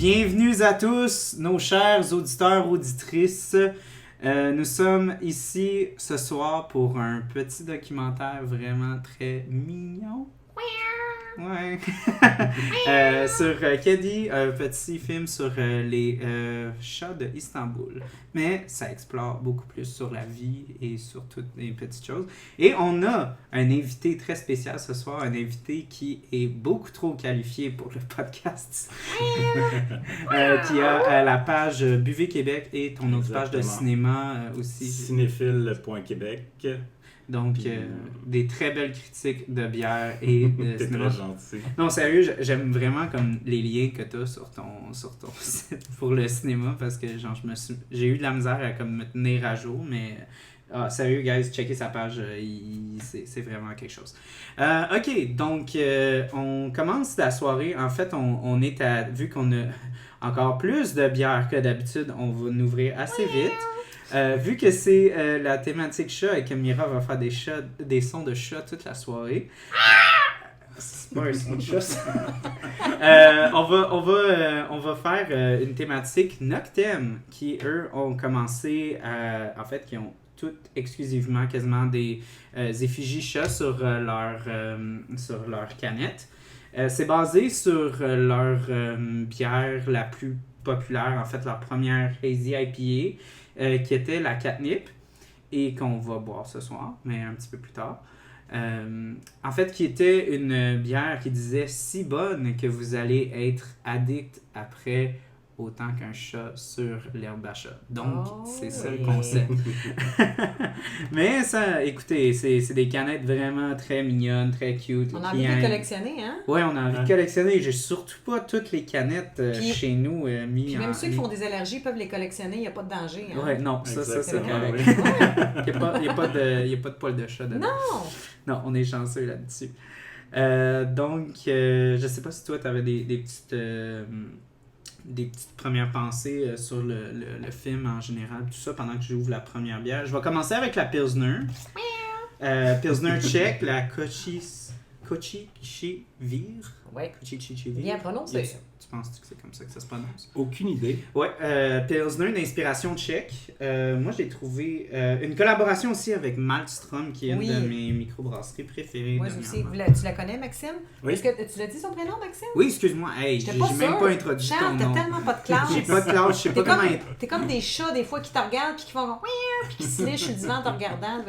Bienvenue à tous, nos chers auditeurs, auditrices. Nous sommes ici ce soir pour un petit documentaire vraiment très mignon. Ouais. Sur Kedi, un petit film sur les chats de Istanbul. Mais ça explore beaucoup plus sur la vie et sur toutes les petites choses. Et on a un invité très spécial ce soir, un invité qui est beaucoup trop qualifié pour le podcast. Qui a la page Buvez Québec et ton autre page de cinéma aussi. Cinéphile.québec. Donc, des très belles critiques de bière et de T'es cinéma. très gentil. Non, sérieux, j'aime vraiment comme les liens que tu as sur ton site pour le cinéma parce que genre, j'ai eu de la misère à comme, me tenir à jour, mais sérieux, guys, checkez sa page, c'est vraiment quelque chose. Ok, donc on commence la soirée. En fait, on est vu qu'on a encore plus de bière que d'habitude, on va nous ouvrir assez vite. Vu que c'est la thématique chat et que Mira va faire des sons de chat toute la soirée. C'est pas un son de chat, ça. On va faire une thématique Noctem qui, eux, ont commencé en fait, qui ont toutes exclusivement quasiment des effigies chats sur leur canette. C'est basé sur leur bière la plus populaire, en fait, leur première Hazy IPA. Qui était la Catnip et qu'on va boire ce soir, mais un petit peu plus tard. En fait, qui était une bière qui disait si bonne que vous allez être addict après autant qu'un chat sur l'herbe d'achat. Donc, c'est ça le concept. Mais ça, écoutez, c'est des canettes vraiment très mignonnes, très cute. On a envie de les collectionner, hein? Oui, on a envie de collectionner. J'ai surtout pas toutes les canettes chez nous mises. Puis même ceux qui font des allergies peuvent les collectionner, il n'y a pas de danger. Hein? Oui, non, ça c'est correct. Il n'y a pas de poil de chat dedans. Non, on est chanceux là-dessus. Donc, je sais pas si toi, tu avais des petites premières pensées sur le film en général, tout ça, pendant que j'ouvre la première bière. Je vais commencer avec la Pilsner. Pilsner tchèque, la Kočičivir. Ouais. Kočičivir. Bien prononcé. Tu penses que c'est comme ça que ça se prononce? Aucune idée. Ouais, Pilsner d'inspiration tchèque. Moi, j'ai trouvé une collaboration aussi avec Malmström, qui est une de mes microbrasseries préférées. Moi aussi. Tu la connais, Maxime? Oui. Est-ce que tu l'as dit son prénom, Maxime? Oui, excuse-moi. Hey, j'ai même pas introduit Charles, ton nom. t'as tellement pas de classe. J'ai pas de classe, je sais pas comment... T'es comme des chats, des fois, qui te regardent puis qui font puis qui se lichent sur le divan en te regardant.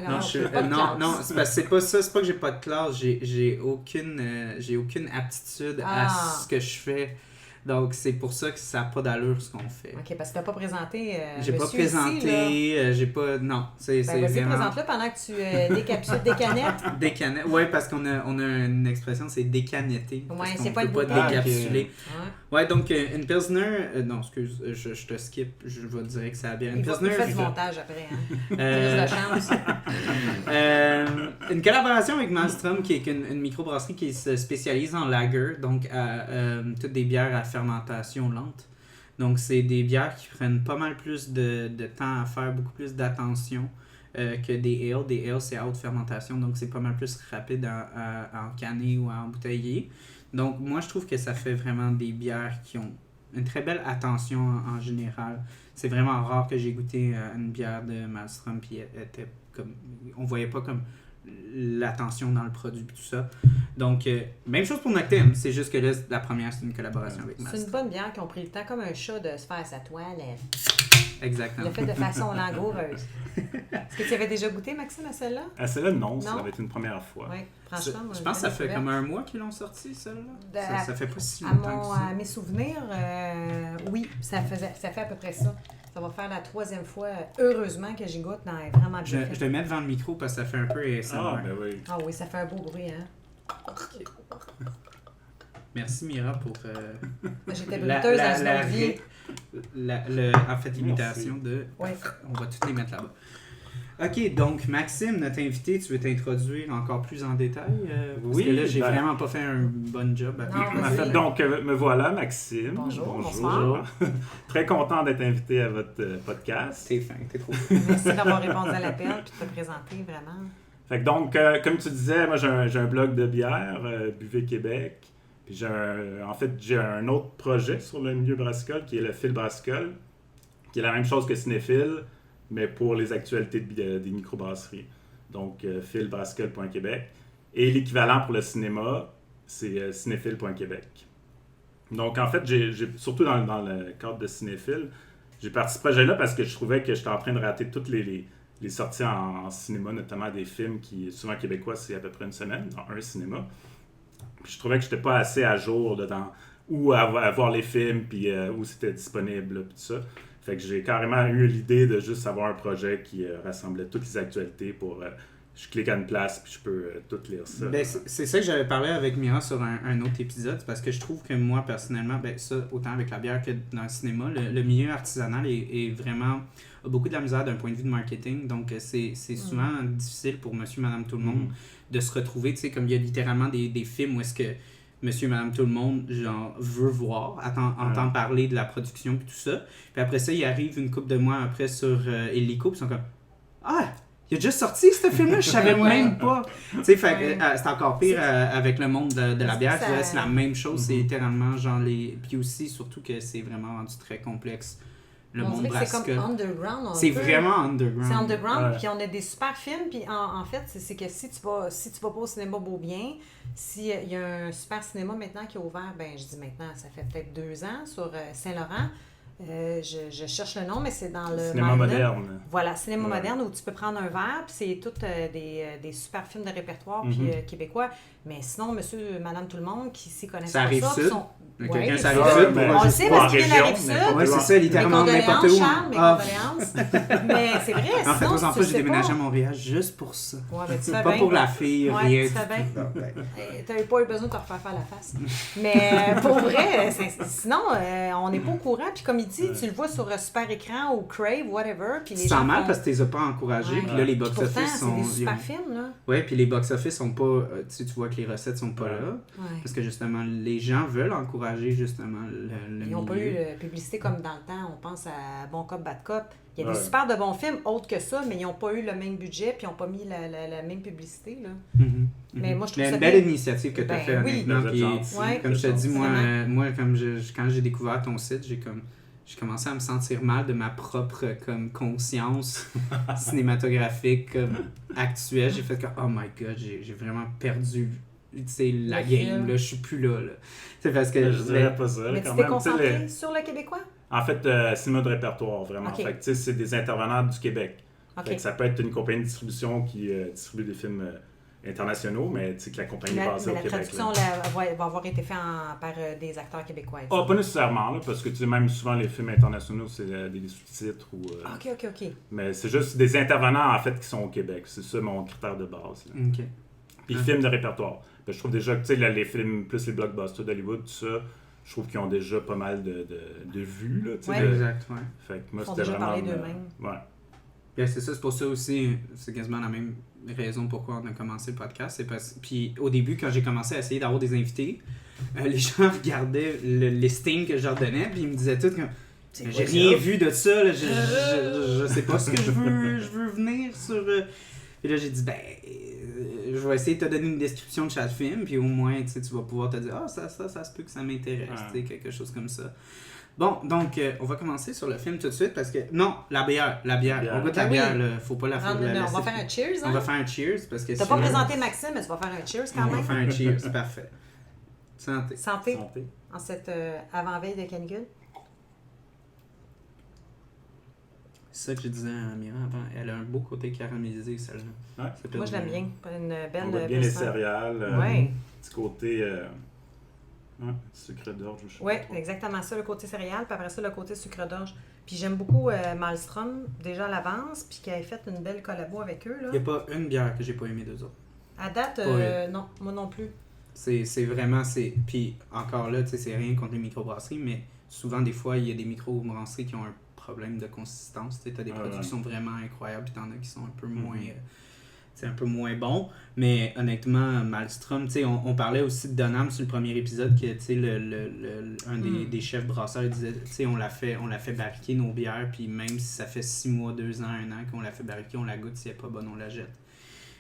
Non, c'est pas ça. C'est pas que j'ai pas de classe. J'ai aucune aptitude à ce que je fais. Donc, c'est pour ça que ça n'a pas d'allure, ce qu'on fait. OK, parce que tu n'as pas présenté j'ai pas présenté, ici, j'ai pas... Non, c'est vas-y, vraiment... présente-le pendant que tu décapsules des canettes. Des canettes, oui, parce qu'on a une expression, c'est décanetter. Oui, c'est pas le pas décapsuler. Ouais, donc, une Pilsner... non, excuse, je te skip, je vais te dire que ça a bien. Une Pilsner... Il fait du montage après, hein. Juste de chance. Une collaboration avec Malmström, qui est une microbrasserie qui se spécialise en lager, donc toutes des bières à fermentation lente. Donc, c'est des bières qui prennent pas mal plus de temps à faire, beaucoup plus d'attention que des ales. Des ales, c'est à haute fermentation, donc c'est pas mal plus rapide à canner ou à embouteiller. Donc, moi, je trouve que ça fait vraiment des bières qui ont une très belle attention en général. C'est vraiment rare que j'ai goûté une bière de Malmström, puis elle était comme... On voyait pas comme l'attention dans le produit et tout ça. Donc, même chose pour Noctem, c'est juste que là, la première, c'est une collaboration avec Malmström. C'est une bonne bière qui ont pris le temps, comme un chat, de se faire sa toile. Exactement. Le fait de façon langoureuse. Est-ce que tu avais déjà goûté, Maxime, à celle-là? À celle-là, non, ça va être une première fois. Oui, franchement. Je pense que ça fait comme un mois qu'ils l'ont sorti, celle-là. Ça fait pas si longtemps que ça. À mes souvenirs, oui, ça fait à peu près ça. Ça va faire la 3e fois, heureusement, que j'y goûte. Non, elle est vraiment bien faite. Je le mets devant le micro parce que ça fait un peu ASMR. Ah, ben oui. Ah oui, ça fait un beau bruit, hein? Okay. Merci, Mira, pour j'étais bruteuse dans une autre vie. En fait, l'imitation de... Ouais. On va toutes les mettre là-bas. OK, donc Maxime, notre invité, tu veux t'introduire encore plus en détail? Parce que là, j'ai vraiment pas fait un bon job. En fait, donc, me voilà, Maxime. Bonjour. Très content d'être invité à votre podcast. T'es fin, t'es trop Merci d'avoir répondu à l'appel et de te présenter, vraiment. Fait que donc, comme tu disais, moi j'ai un blog de bière, Buvez Québec. Puis j'ai un autre projet sur le milieu brassicole qui est le Fil Brassicole, qui est la même chose que Cinéphile, mais pour les actualités des microbrasseries. Donc, filbrassicole.québec. Et l'équivalent pour le cinéma, c'est cinéphile.québec. Donc, en fait, j'ai surtout dans le cadre de Cinéphile, j'ai parti ce projet-là parce que je trouvais que j'étais en train de rater toutes les sorties en cinéma, notamment des films qui, souvent québécois, c'est à peu près une semaine, dans un cinéma. Puis je trouvais que j'étais pas assez à jour dans où à voir les films, puis où c'était disponible, puis tout ça. Fait que j'ai carrément eu l'idée de juste avoir un projet qui rassemblait toutes les actualités pour... je clique à une place, puis je peux tout lire ça. Ben, c'est ça que j'avais parlé avec Mira sur un autre épisode, parce que je trouve que moi, personnellement, ben, ça, autant avec la bière que dans le cinéma, le milieu artisanal est vraiment... a beaucoup de la misère d'un point de vue de marketing, donc c'est souvent difficile pour monsieur, madame, tout le monde de se retrouver, tu sais, comme il y a littéralement des films où est-ce que monsieur, madame, tout le monde, genre, veut voir, entend parler de la production et tout ça, puis après ça, il arrive une couple de mois après sur Illico, puis ils sont comme « Ah! Il a juste sorti ce film-là, je savais même pas! » Tu sais, c'est encore pire avec le monde de la bière, c'est la même chose, c'est littéralement genre puis aussi, surtout que c'est vraiment rendu très complexe. Le monde brassicole. C'est comme underground. C'est vraiment underground. C'est underground, puis on a des super films, puis en fait, c'est que si tu vas pas au cinéma Beaubien, s'il y a un super cinéma maintenant qui est ouvert, ben je dis maintenant, ça fait peut-être 2 ans, sur Saint-Laurent, je cherche le nom, mais c'est dans le... Cinéma moderne. Voilà, cinéma moderne, où tu peux prendre un verre, puis c'est tous des super films de répertoire puis québécois. Mais sinon, monsieur, madame, tout le monde qui s'y connaissent ça arrive sud. Quelqu'un ça arrive sud. On le sait parce qu'il vient d'arriver sud. Ouais, c'est ça, littéralement n'importe où. Charles, mes condoléances. Mais c'est vrai, sinon, en fait, aux enfants, j'ai déménagé à Montréal juste pour ça. Ouais, ben, tu fais pas bien. pour la fille, ouais, rien. Tu fais bien. T'avais pas eu besoin de te refaire la face. Mais pour vrai, sinon, on n'est pas au courant. Puis comme il dit, tu le vois sur super écran ou Crave, whatever. Puis tu sens mal parce que tu les as pas encouragés. Puis là, les box-office sont... c'est des super films, là. Ouais, puis les box-office sont pas... tu vois que les recettes sont pas là. Ouais. Parce que justement, les gens veulent encourager justement le Ils n'ont pas milieu. eu de publicité comme dans le temps. On pense à Bon Cop, Bad Cop. Il y a des super de bons films, autres que ça, mais ils n'ont pas eu le même budget puis ils n'ont pas mis la même publicité. Là. Mais moi, je trouve ça une belle initiative que tu as fait, honnêtement. Oui. Puis, comme je te dis, moi quand j'ai découvert ton site, j'ai commencé à me sentir mal de ma propre comme conscience cinématographique actuelle. J'ai fait que, oh my god, j'ai vraiment perdu la game, là, je suis plus là. C'est parce que je dirais pas ça. Mais quand tu t'es même, concentré sur le québécois? En fait, cinéma de répertoire, vraiment. Okay. Fait que, c'est des intervenants du Québec. Okay. Fait que ça peut être une compagnie de distribution qui distribue des films internationaux, mais que la compagnie est basée au Québec. La traduction va avoir été faite par des acteurs québécois. Pas nécessairement, là, parce que même souvent les films internationaux, c'est des sous-titres. OK. Mais c'est juste des intervenants, en fait, qui sont au Québec. C'est ça mon critère de base. Là. OK. Puis films de répertoire. Ben, je trouve déjà que les films, plus les blockbusters d'Hollywood, tout ça, je trouve qu'ils ont déjà pas mal de vues. Là, exact, ouais. Fait que moi, ils font c'était déjà vraiment... parler d'eux-mêmes. Ouais. Bien, c'est ça, c'est pour ça aussi, c'est quasiment la même raison pourquoi on a commencé le podcast. Puis au début, quand j'ai commencé à essayer d'avoir des invités, les gens regardaient le listing que je leur donnais, puis ils me disaient tout comme... J'ai rien vu de ça, là, je sais pas ce que je veux venir sur... Puis là, j'ai dit, je vais essayer de te donner une description de chaque film, puis au moins, tu vas pouvoir te dire, ça se peut que ça m'intéresse, quelque chose comme ça. Bon, donc, on va commencer sur le film tout de suite, parce que, non, la bière. On goûte la bière, là, faut pas la faire. On va faire un cheers, hein? On va faire un cheers, parce que t'as pas présenté Maxime, mais tu vas faire un cheers quand même. On va faire un cheers, parfait. Santé. Santé. En cette avant-veille de canicule. C'est ça que je disais à Mira avant. Elle a un beau côté caramélisé, celle-là. Ouais. Moi, je l'aime bien. Une belle... On voit bien les céréales. Petit côté sucre d'orge. Oui, exactement ça, le côté céréales. Puis après ça, le côté sucre d'orge. Puis j'aime beaucoup Malmstrom, déjà à l'avance, puis qui avait fait une belle collabo avec eux. Il n'y a pas une bière que j'ai pas aimée d'eux autres. À date, non, moi non plus. C'est vraiment... Puis encore là, c'est rien contre les microbrasseries, mais souvent, des fois, il y a des microbrasseries qui ont un problème de consistance. Tu as des produits qui sont vraiment incroyables, puis t'en as qui sont un peu moins bons. Mais honnêtement, Malmstrom, on parlait aussi de Donham sur le premier épisode, que un des chefs brasseurs disait, on l'a fait barriquer nos bières, puis même si ça fait 6 mois, 2 ans, 1 an qu'on l'a fait barriquer, on la goûte, si elle n'est pas bonne, on la jette.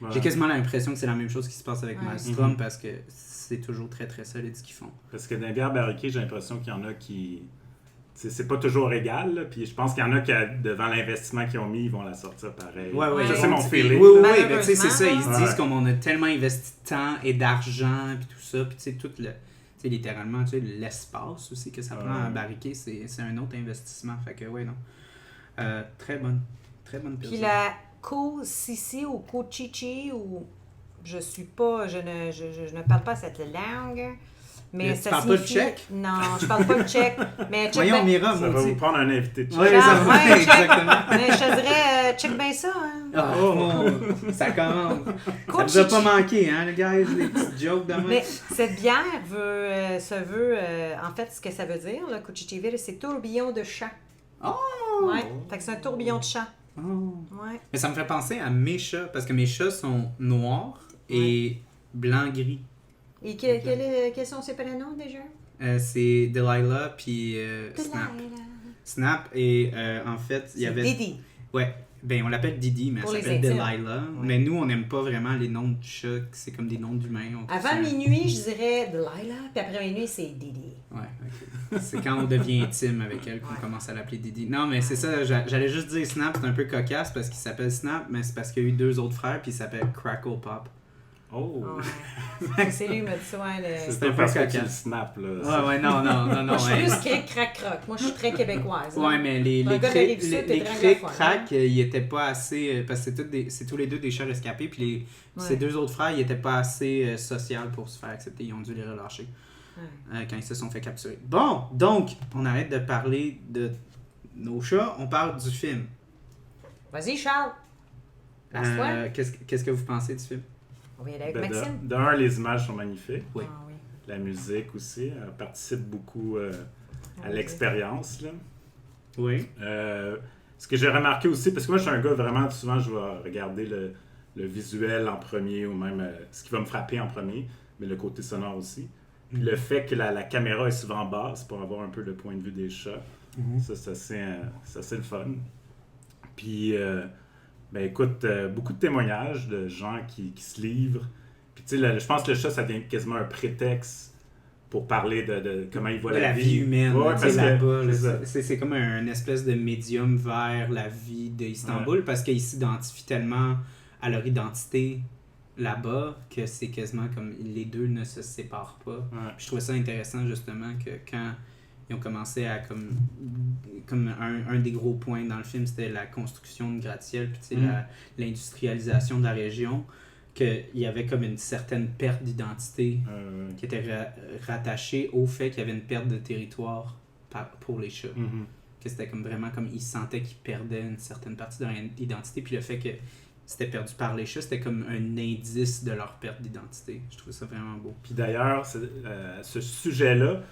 Ouais. J'ai quasiment l'impression que c'est la même chose qui se passe avec Ouais. Maelstrom parce que c'est toujours très très solide ce qu'ils font. Parce que dans les bières barriquées, j'ai l'impression qu'il y en a qui... c'est pas toujours égal, là, puis je pense qu'il y en a qui, devant l'investissement qu'ils ont mis, ils vont la sortir pareil. Ouais. Ça, c'est mon feeling. Oui, ben, tu sais, c'est ça. Ils se Malheureusement, disent comme on a tellement investi de temps et d'argent, puis tout ça, puis tu sais, tout le... Tu sais, littéralement, tu sais, l'espace aussi que ça prend à barriquer, c'est un autre investissement. Fait que, ouais, non. Très bonne Puis personne. la Ko-Sisi ou Ko-Chichi, ou je ne parle pas cette langue, mais Mais tu ça parles pas le signifie... tchèque? Non, je parle pas le tchèque, mais check Voyons, ben- Mira, Ça va maudit. vous prendre un invité de Ouais, chat. ça va, Ouais, exactement. Mais je te dirais, check bien ça, hein. Oh, ça commence. Ça Ko-Chichi. nous a pas manqué, hein, les gars, les petites jokes de moi. Mais cette bière en fait, ce que ça veut dire, le Ko-Chichi-Ville, c'est tourbillon de chat. Oh! Ouais, fait que c'est un tourbillon de chat. Oh. Ouais. Mais ça me fait penser à mes chats, parce que mes chats sont noirs et blanc-gris. Et quels sont ses prénoms déjà? C'est Delilah puis Snap. Delilah. Snap et en fait, il y C'est avait... Didi. Ouais, ben on l'appelle Didi, mais elle Pour les s'appelle intimes. Delilah. Ouais. Mais nous, on n'aime pas vraiment les noms de chats, c'est comme des noms d'humains. Avant minuit, je dirais Delilah, puis après minuit, c'est Didi. Ouais, ok. C'est quand on devient intime avec elle qu'on Ouais. commence à l'appeler Didi. Non, mais c'est ça, j'allais juste dire Snap, c'est un peu cocasse parce qu'il s'appelle Snap, mais c'est parce qu'il y a eu 2 autres frères, puis il s'appelle Crackle Pop. Oh! Ouais. C'est lui qui m'a dit ça, ouais, C'est un peu parce que tu cocasse. le snaps, là. Ouais, non, Moi, je suis ouais. plus cric crac croc. Moi, je suis très québécoise. là. Ouais, mais les Un gars de la Rive-Sud, les t'es cric francophone, crack, ils étaient pas assez parce que c'est tous les deux des chats rescapés, puis ces 2 autres frères, ils étaient pas assez social pour se faire accepter, ils ont dû les relâcher Ouais. quand ils se sont fait capturer. Bon, donc on arrête de parler de nos chats, on parle du film. Vas-y, Charles. Place-toi. Qu'est-ce que vous pensez du film? On va y aller avec Ben, Maxime. d'un, les images sont magnifiques. Oui. Ah oui. La musique aussi, elle participe beaucoup à Ah, l'expérience, là. Oui. Ce que j'ai remarqué aussi, parce que moi je suis un gars vraiment, souvent je vais regarder le visuel en premier ou même ce qui va me frapper en premier, mais le côté sonore aussi. Puis le fait que la caméra est souvent basse pour avoir un peu le point de vue des chats, ça c'est le fun. Puis, ben écoute, beaucoup de témoignages de gens qui se livrent. Puis tu sais, je pense que le chat, ça devient quasiment un prétexte pour parler de comment il voit De la vie. vie humaine, Ouais, tu parce sais, que là-bas, là, c'est ça. c'est comme un espèce de médium vers la vie d'Istanbul parce qu'ils s'identifient tellement à leur identité là-bas que c'est quasiment comme les deux ne se séparent pas. Ouais. Puis je trouvais ça intéressant justement que quand ils ont commencé à comme un des gros points dans le film, c'était la construction de gratte-ciel puis tu sais, l'industrialisation de la région, qu'il y avait comme une certaine perte d'identité qui était rattachée au fait qu'il y avait une perte de territoire pour les chats. Mhm. Que c'était comme vraiment comme ils sentaient qu'ils perdaient une certaine partie de leur identité, puis le fait que c'était perdu par les chats, c'était comme un indice de leur perte d'identité. Je trouvais ça vraiment beau. Puis d'ailleurs, ce sujet-là,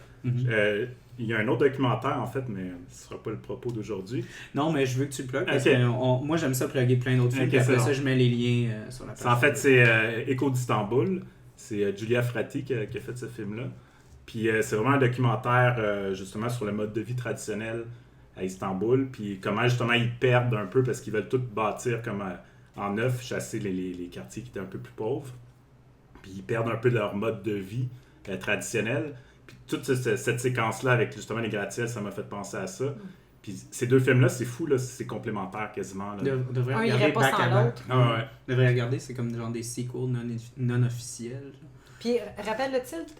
il y a un autre documentaire en fait, mais ce ne sera pas le propos d'aujourd'hui. Non, mais je veux que tu le plugues, parce Ok. que moi j'aime ça plugger plein d'autres films, Ok, puis après c'est ça bon. je mets les liens sur la page. En fait, c'est Écho d'Istanbul. C'est Giulia Frati qui a fait ce film-là. Puis c'est vraiment un documentaire justement sur le mode de vie traditionnel à Istanbul. Puis comment justement ils perdent un peu parce qu'ils veulent tout bâtir comme en neuf, chasser les quartiers qui étaient un peu plus pauvres. Puis ils perdent un peu leur mode de vie traditionnel. Puis toute cette séquence-là avec justement les gratte-ciels, ça m'a fait penser à ça. Puis ces 2 films-là, c'est fou, là, c'est complémentaire quasiment. Là. On devrait Un regarder irait pas back sans à back. l'autre. Ah ouais. On devrait regarder, c'est comme genre des sequels non officiels. Puis, rappelle le titre?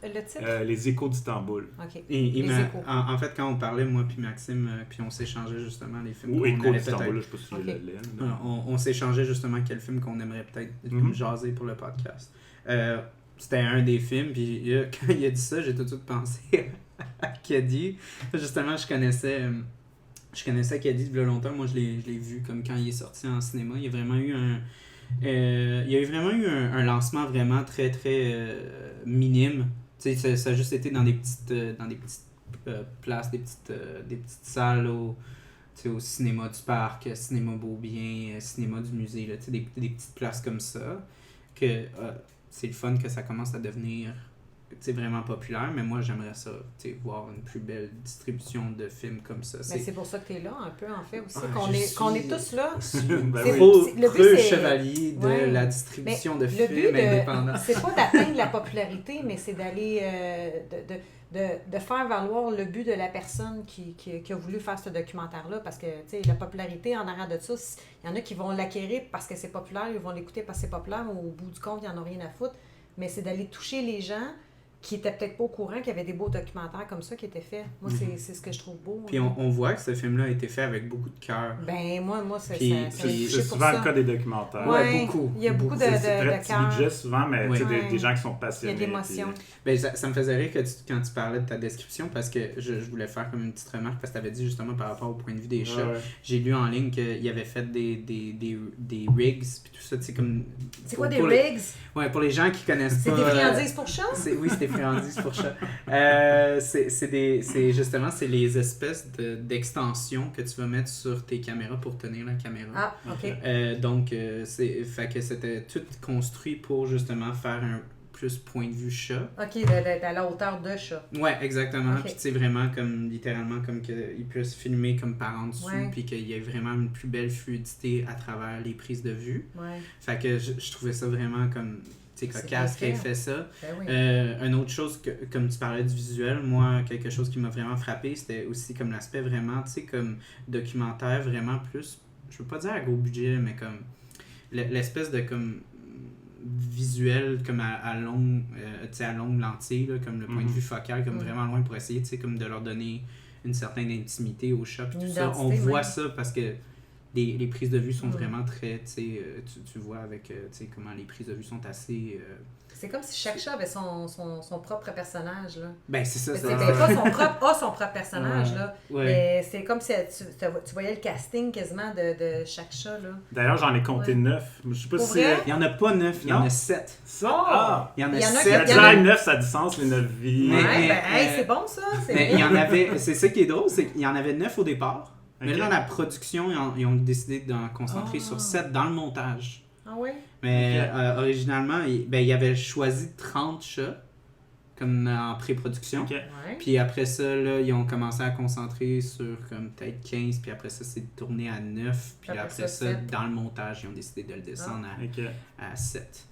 Les Échos d'Istanbul. OK. Et Les échos. en fait, quand on parlait, moi puis Maxime, puis on s'échangeait justement les films Ou qu'on Échos allait d'Istanbul, peut-être... là, je sais pas si tu Ok. le lien. On s'échangeait justement quel film qu'on aimerait peut-être jaser pour le podcast. C'était un des films, puis quand il a dit ça, j'ai tout de suite pensé à Caddy. Justement, je connaissais Caddy depuis longtemps. Moi, je l'ai vu comme quand il est sorti en cinéma. Il y a vraiment eu un lancement vraiment très, très minime. Tu sais, ça a juste été dans des petites places, des petites salles au cinéma du parc, cinéma Beaubien, cinéma du musée, là, tu sais, des petites places comme ça. Que c'est le fun que ça commence à devenir vraiment populaire, mais moi, j'aimerais ça, voir une plus belle distribution de films comme ça. Mais c'est pour ça que tu es là, un peu, en fait, aussi, Ah, qu'on est tous là. Ben C'est- oui. le but, c'est- chevalier de Ouais. la distribution de Le films but, indépendants. c'est pas d'atteindre la popularité, mais c'est d'aller de faire valoir le but de la personne qui a voulu faire ce documentaire-là. Parce que, tu sais, la popularité, en arrière de ça, il y en a qui vont l'acquérir parce que c'est populaire, ils vont l'écouter parce que c'est populaire, mais au bout du compte, ils n'en ont rien à foutre. Mais c'est d'aller toucher les gens qui étaient peut-être pas au courant qu'il y avait des beaux documentaires comme ça qui étaient faits. Moi, c'est ce que je trouve beau. Puis on voit que ce film-là a été fait avec beaucoup de cœur. Ben, moi, ça Puis- m'a puis touché C'est pour souvent ça. le cas des documentaires. Ouais, beaucoup. Il y a beaucoup de C'est très de petit cœur. budget souvent, mais Oui. tu sais, Ouais. des gens qui sont Il y passionnés. a de l'émotion. puis- Ben, ça me faisait rire quand tu parlais de ta description parce que je voulais faire comme une petite remarque parce que tu avais dit justement par rapport au point de vue des chats. Ouais. J'ai lu en ligne qu'il avait fait des rigs puis tout ça, tu sais, comme... C'est quoi des pour les- rigs? Ouais, pour les gens qui connaissent C'est pas... des friandises pour chats? Oui, c'est des friandises pour chat. C'est justement, c'est les espèces d'extensions que tu vas mettre sur tes caméras pour tenir la caméra. Ah, OK. Donc, fait que c'était tout construit pour justement faire un plus point de vue chat. OK, d'être à la hauteur de chat. Ouais, exactement. Ok. Puis tu sais, vraiment comme littéralement comme qu'ils puissent filmer comme par en dessous, Ouais. puis qu'il y ait vraiment une plus belle fluidité à travers les prises de vue. Ouais. Fait que je trouvais ça vraiment comme, tu sais, C'est cocasse bien qu'elle fait. fait ça. Ben oui. Une autre chose, comme tu parlais du visuel, moi, quelque chose qui m'a vraiment frappé, c'était aussi comme l'aspect vraiment, tu sais, comme documentaire, vraiment plus, je veux pas dire à gros budget, mais comme l'espèce de comme visuel comme à longue, tu sais, à longue lentille, là, comme le point de vue focal, comme vraiment loin pour essayer, tu sais, comme de leur donner une certaine intimité au chat, puis Une tout ça. On identité, voit même. ça parce que les prises de vue sont Mm. vraiment très, tu sais, tu vois avec, tu sais, comment les prises de vue sont assez... C'est comme si chaque chat avait son propre personnage, là. Ben, c'est ça, Mais ça. c'est ben, pas son propre personnage, Ouais. là. Ouais. Mais c'est comme si tu voyais le casting quasiment de chaque chat, là. D'ailleurs, j'en ai compté Ouais. 9. Je sais pas Pour si vrai? Il n'y en a pas 9, il y en Non. a 7. Ça? Oh! Ah! Il y en a Il y en a 7. qui- Le il y en a- design 9, ça a du sens, les 9 vies. Mais- Ouais, ben, hey, euh, c'est bon, ça. C'est Mais bien. il y en avait, c'est ça qui est drôle, c'est qu'il y en avait 9 au départ. Mais Ok. là, dans la production, ils ont décidé d'en concentrer Ah. sur 7 dans le montage. Ah oui? Mais Ok. originalement, il avait choisi 30 chats comme en pré-production. Ok. Ouais. Puis après ça, là, ils ont commencé à concentrer sur comme peut-être 15, puis après ça, c'est tourné à 9. Puis Après après ça, ça, 7. dans le montage, ils ont décidé de le descendre Ok. à 7.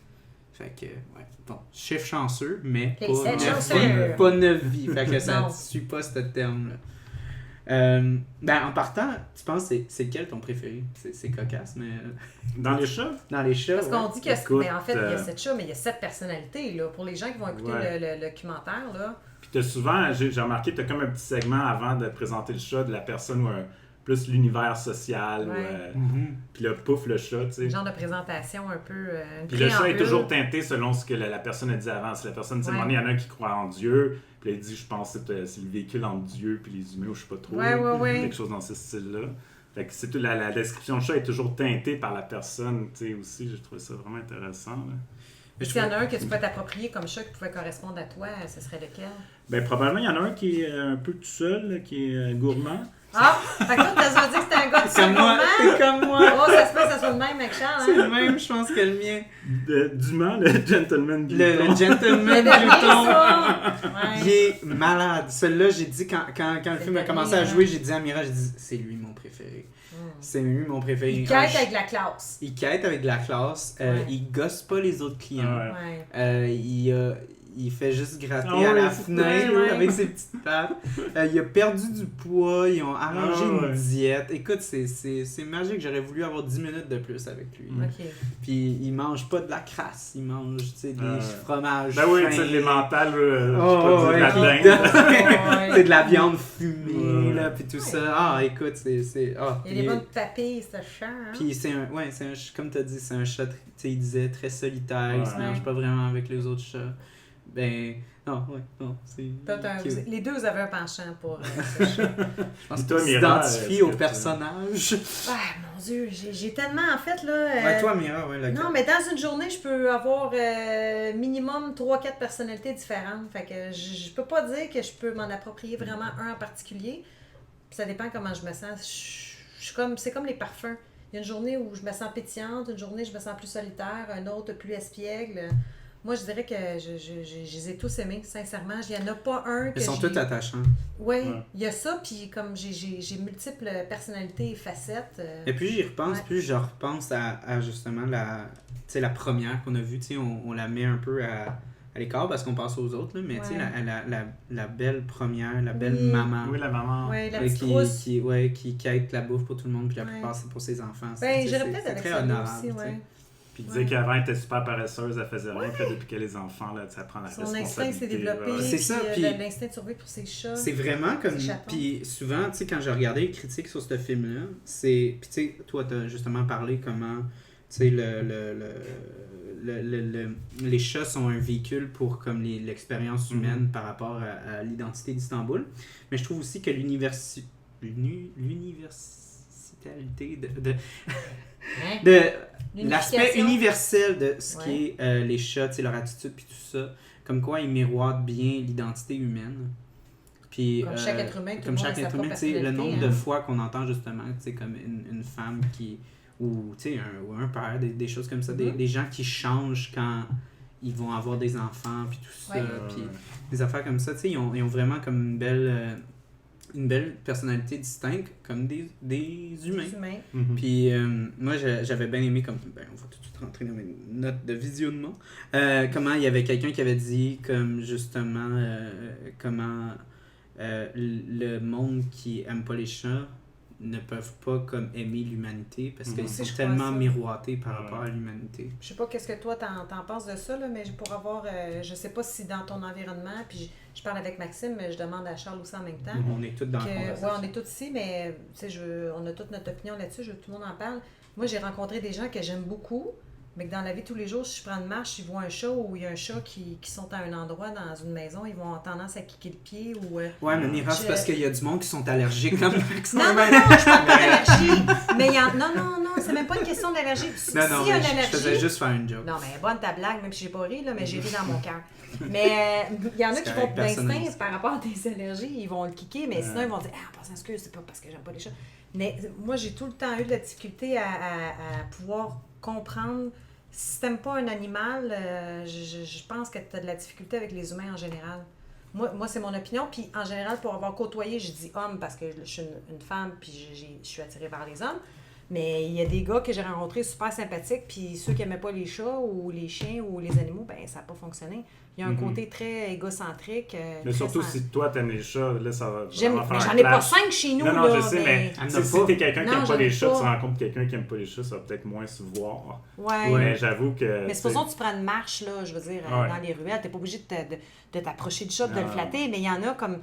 Fait que, ouais. Bon, chiffre chanceux, mais Ok, pas sept 9 chanceux. vies. Pas 9 vies. Fait que ça Non. ne suit pas ce terme-là. Ben, en partant, tu penses c'est lequel ton préféré? C'est cocasse, mais Dans les chats? dans les chats, Parce ouais. qu'on dit que Écoute, mais en fait, il y a 7 chats, mais il y a 7 personnalités, là. Pour les gens qui vont écouter Ouais. le documentaire, là. Puis t'as souvent, j'ai remarqué, t'as comme un petit segment avant de présenter le chat de la personne ou plus l'univers social. Ou, Ouais. Mhm. puis là, pouf, le chat, tu sais. Un genre de présentation un peu. Une Puis le chat est préambule. toujours teinté selon ce que la personne a dit avant. Si la personne, tu sais, à un moment donné, il y en a un qui croit en Dieu, puis là, il dit, je pense que c'est le véhicule entre Dieu puis les humains, ou je sais pas trop. Ouais, ouais, ouais. Quelque chose dans ce style-là. Fait que c'est tout, la description de chat est toujours teintée par la personne, tu sais, aussi. J'ai trouvé ça vraiment intéressant. Là. Mais S'il y en a un que tu peux t'approprier comme chat qui pouvait correspondre à toi, ce serait lequel? Ben, probablement, il y en a un qui est un peu tout seul, là, qui est gourmand. Ah! Fait que toi, t'as dit que c'était un gars de C'est comme moi, gourmand? c'est comme moi. Oh, ça se peut que ça soit le même avec Charles, C'est hein? le même, je pense que le mien. Dumas, le gentleman Le glouton. gentleman C'est dernier, glouton. ça! Il Ouais. est malade. Celui-là, j'ai dit, quand le C'est film a le commencé à dernier, jouer, j'ai dit à Mira, j'ai dit, c'est lui mon préféré. C'est lui mon préféré. Il Ah, quête avec la classe. il quête avec de la classe. Ouais. Il gosse pas les autres clients. Ouais. Ouais. Il fait juste gratter Ah ouais, à la c'est fenêtre ouais, ouais. avec ses petites pattes. Il a perdu du poids. Ils ont arrangé Ah ouais. une diète. Écoute, c'est magique. J'aurais voulu avoir 10 minutes de plus avec lui. OK. Puis il mange pas de la crasse. Il mange tu sais, des fromages Ben oui, fins. tu sais, les mentales, Oh, je ouais, peux qui dire la dinde. donne- c'est de la viande fumée, Ouais. là, puis tout ça. Ah, écoute, c'est... Ah, Il y a des bonnes papilles, ce chat, hein? puis c'est un... Ouais, c'est un... Comme t'as dit, c'est un chat, tu sais, il disait, très solitaire. Il se Ouais. mélange pas vraiment avec les autres chats. Ben... Non, ouais, non, c'est... cute. Les deux, vous avez un penchant pour ce chat. Je pense Et toi, qu'on Mira, s'identifie est-ce au que tu- personnage. Ah, mon Dieu, j'ai tellement, en fait, là... Ouais, toi, Mira, ouais, lequel? Non, mais dans une journée, je peux avoir minimum 3-4 personnalités différentes. Fait que je peux pas dire que je peux m'en approprier vraiment un en particulier. Puis ça dépend comment je me sens. Je suis comme, c'est comme les parfums. Il y a une journée où je me sens pétillante, une journée je me sens plus solitaire, une autre plus espiègle. Moi, je dirais que je les ai tous aimés, sincèrement. Il n'y en a pas un que Ils sont tous attachants. Oui, Ouais. il y a ça, puis comme j'ai multiples personnalités et facettes. Et puis j'y repense, Ouais. plus je repense à justement la première qu'on a vue, on la met un peu à l'écart parce qu'on passe aux autres, là, mais tu sais, Ouais. la belle première, la belle Oui. maman. Oui, la maman. Oui, la euh, petite rousse. qui aide la bouffe pour tout le monde, puis la Ouais. plupart c'est pour ses enfants. Ben, Tu sais, j'irais c'est peut-être avec très ça honorable. aussi, tu sais. ouais. Puis il disait Ouais. qu'avant, elle était super paresseuse, elle faisait rien. Puis là, depuis qu'elle a les enfants, là, ça prend la Son responsabilité. instinct s'est développé, ouais. C'est ça, puis- l'instinct de survie pour ses chats. C'est vraiment comme. Petit chaton. Puis souvent, tu sais, quand j'ai regardé les critiques sur ce film-là, c'est. Puis tu sais, toi, t'as justement parlé comment. Tu sais, les chats sont un véhicule pour comme l'expérience humaine par rapport à l'identité d'Istanbul. Mais je trouve aussi que l'universalité Hein? de l'aspect L'unification. universel de ce Ouais. qui est les chats, tu sais, leur attitude puis tout ça, comme quoi ils miroitent bien l'identité humaine. Puis, Comme chaque être humain, tout comme le monde chaque a sa être humain, propre tu sais, le personnalité, nombre de hein. fois qu'on entend justement, tu sais, comme une femme qui, ou tu sais, ou un père, des choses comme ça, Mhm. des gens qui changent quand ils vont avoir des enfants puis tout ça, Ouais. puis des affaires comme ça, tu sais, ils ont vraiment comme une belle personnalité distincte, comme des humains. Les humains. Mhm. Puis moi, j'avais bien aimé, comme ben, on va tout de suite rentrer dans mes notes de visionnement, comment il y avait quelqu'un qui avait dit, comme justement, comment le monde qui aime pas les chats ne peuvent pas comme aimer l'humanité parce qu'ils Mhm. sont Je crois tellement ça. miroités par Ouais. rapport à l'humanité. Je sais pas qu'est-ce que toi t'en penses de ça, là, mais pour avoir, je sais pas si dans ton environnement, puis je parle avec Maxime, mais je demande à Charles aussi en même temps. On est tous dans la Ouais, conversation. on est tous ici, mais tu sais, on a toute notre opinion là-dessus, je veux que tout le monde en parle. Moi, j'ai rencontré des gens que j'aime beaucoup, mais que dans la vie de tous les jours, si je prends une marche, ils voient un chat ou il y a un chat qui sont à un endroit dans une maison, ils vont avoir tendance à kicker le pied ou... Ouais, mais Mira, c'est Je- parce qu'il y a du monde qui sont allergiques comme Maxime. Non, je parle pas d'allergie, mais il y en... Non, c'est même pas une question d'allergie. Non, S'il y a mais une je allergie... faisais juste faire une joke. Non, mais bonne ta blague, même si j'ai pas ri, là, mais j'ai ri dans mon cœur. Mais il y en a C'est qui correct, vont personne n'a dit d'instinct ça. par rapport à des allergies, ils vont le kicker, mais sinon ils vont dire ah, en passant, excuse, c'est pas parce que j'aime pas les chats. Mais moi, j'ai tout le temps eu de la difficulté à pouvoir comprendre. Si t'aimes pas un animal, je pense que tu as de la difficulté avec les humains en général. Moi c'est mon opinion. Puis en général, pour avoir côtoyé, je dis homme parce que je suis une femme, puis je suis attirée par les hommes. Mais il y a des gars que j'ai rencontrés super sympathiques, puis ceux qui n'aimaient pas les chats ou les chiens ou les animaux, ben ça n'a pas fonctionné. Il y a un côté très égocentrique. Mais très surtout sen- si toi t'aimes les chats, là ça va J'aime, vraiment faire mais un j'en ai pas clash. 5 chez nous, Non, là. je sais, mais Elle n'a si pas. t'es quelqu'un qui Non, aime j'en pas ai les chats, pas. tu rencontres quelqu'un qui aime pas les chats, ça va peut-être moins se voir. Ouais. Mais j'avoue que. Mais supposons que tu prends une marche, là, je veux dire, Ouais. dans les ruelles, t'es pas obligé de t'approcher du chat, de le Non. flatter, mais il y en a comme...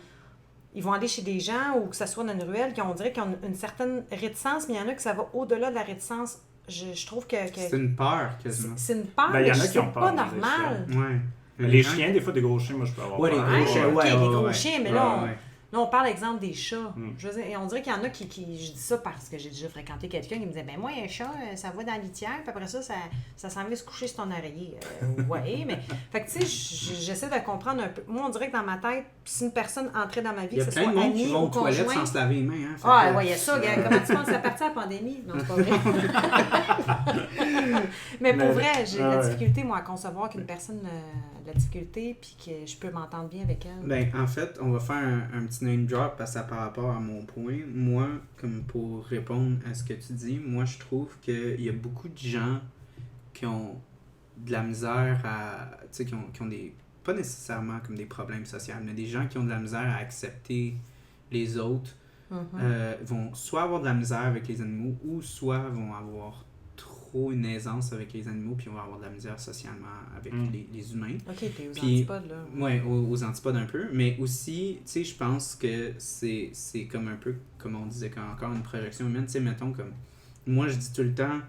Ils vont aller chez des gens, ou que ce soit dans une ruelle, qui on dirait qu'ils ont une certaine réticence, mais il y en a que ça va au-delà de la réticence. Je trouve que C'est une peur quasiment. c'est une peur, Ben, il y mais en a qui c'est ont peur pas des normal. Ouais. Les chiens, des fois, des gros chiens, moi je peux avoir Ouais, les peur. gros Ouais, chiens, ok, ouais, des ouais, gros ouais. chiens, mais Ouais, là, ouais. là, on parle exemple des chats. Mm. Je veux dire, et on dirait qu'il y en a qui je dis ça parce que j'ai déjà fréquenté quelqu'un qui me disait, ben moi, un chat, ça va dans la litière, puis après ça s'en va se coucher sur ton oreiller. Ouais, mais, fait que tu sais, j'essaie de comprendre un peu. Moi, on dirait que dans ma tête, si une personne entrait dans ma vie, Il y a que ce plein soit de monde qui amie vont ou aux toilettes conjoint. sans se laver les mains. Hein, fait Ah, que- ouais, il y a ça, gars. Comment tu penses que ça partit à la pandémie? Non, c'est pas vrai. Mais pour Mais- vrai, j'ai de ah la ouais. difficulté, moi, à concevoir qu'une personne a de la difficulté puis que je peux m'entendre bien avec elle. Ben, en fait, on va faire un petit name drop parce que ça par rapport à mon point. Moi, comme pour répondre à ce que tu dis, moi, je trouve qu'il y a beaucoup de gens qui ont de la misère à... Tu sais, qui ont des... Pas nécessairement comme des problèmes sociaux, mais des gens qui ont de la misère à accepter les autres Mhm. vont soit avoir de la misère avec les animaux ou soit vont avoir trop une aisance avec les animaux puis vont avoir de la misère socialement avec les humains. Ok, t'es aux Puis- antipodes, là. Ouais, aux antipodes un peu, mais aussi, tu sais, je pense que c'est comme un peu, comme on disait, encore une projection humaine, tu sais, mettons, comme, moi, je dis tout le temps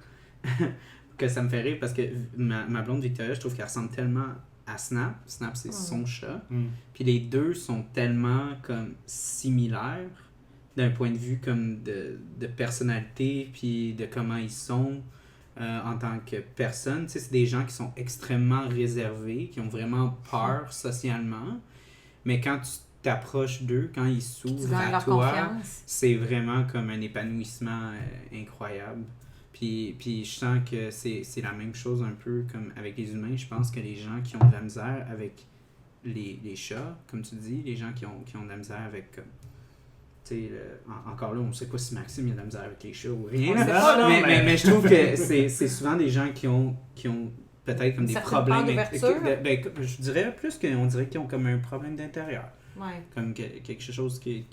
que ça me fait rire parce que ma blonde Victoria, je trouve qu'elle ressemble tellement à Snap. Snap, c'est son chat. Puis les deux sont tellement, comme, similaires d'un point de vue, comme, de personnalité, puis de comment ils sont en tant que personne. Tu sais, c'est des gens qui sont extrêmement réservés, qui ont vraiment peur socialement. Mais quand tu t'approches d'eux, quand ils Tu s'ouvrent gagnes à leur toi, confiance. c'est vraiment comme un épanouissement incroyable. Puis je sens que c'est la même chose un peu comme avec les humains. Je pense que les gens qui ont de la misère avec les chats, comme tu dis, les gens qui ont de la misère avec... encore là, on ne sait pas si Maxime il a de la misère avec les chats ou rien. On sait pas, là. Mais je trouve que c'est souvent des gens qui ont peut-être comme des problèmes... je dirais plus qu'on dirait qu'ils ont comme un problème d'intérieur. Ouais. Comme quelque chose qui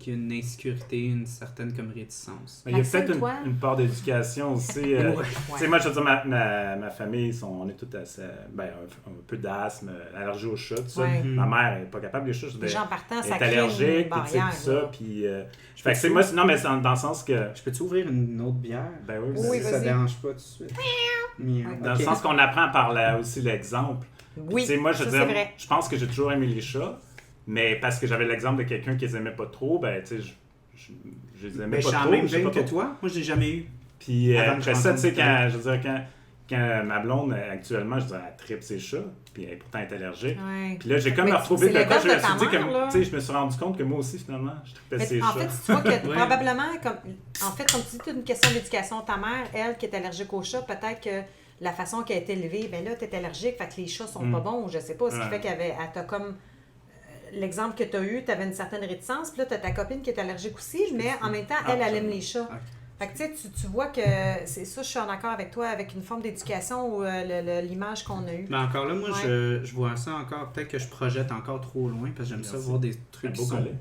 a une insécurité, une certaine comme réticence. Il y a Maxime, peut-être toi? une part d'éducation aussi. Tu sais, moi, je veux dire, ma famille, on est tous assez... un peu d'asthme, allergie aux chats, tout ça. Ouais. Ma mère n'est pas capable des chats. Les gens partant, ça est crée allergique, une tout barrière. ça. Là. Puis, fait que c'est moi, non, mais c'est dans le sens que... Je peux-tu ouvrir une autre bière? Ben oui, Oui, si ça vas-y. dérange pas tout de suite. dans le sens qu'on apprend par aussi l'exemple. Oui, Tu sais, moi, je veux ça, dire, c'est vrai. je pense que j'ai toujours aimé les chats, mais parce que j'avais l'exemple de quelqu'un qui les aimait pas trop, ben, tu sais, je les aimais Mais je pas suis en trop. même je sais veine pas que trop. toi. Moi, je l'ai jamais eu. Puis Avant que après je ça, tu sais, rencontre quand ma blonde, actuellement, je veux dire, elle tripe ses chats, puis elle est pourtant allergique. Ouais. Puis là, j'ai comme Mais retrouvé c'est de quoi, le je me gars de suis dit, ta mère, là. tu sais, je me suis rendu compte que moi aussi, finalement, je tripais ses Mais en chats. fait, tu vois que Ouais. probablement, en fait, comme tu dis, c'est une question d'éducation. Ta mère, elle, qui est allergique aux chats, peut-être que la façon qu'elle a été élevée, ben là, tu es allergique, fait que les chats sont pas bons, ou je sais pas. Ce qui Ouais. fait qu'elle t'a comme. L'exemple que tu as eu, tu avais une certaine réticence, puis là, tu as ta copine qui est allergique aussi, mais en même temps, elle aime les chats. Ok. Fait que tu sais, tu vois que c'est ça, je suis en accord avec toi, avec une forme d'éducation ou l'image qu'on a eue. Mais encore là, moi, Ouais. je vois ça encore. Peut-être que je projette encore trop loin parce que j'aime ça Merci. voir des Un trucs qui beau sont... collet.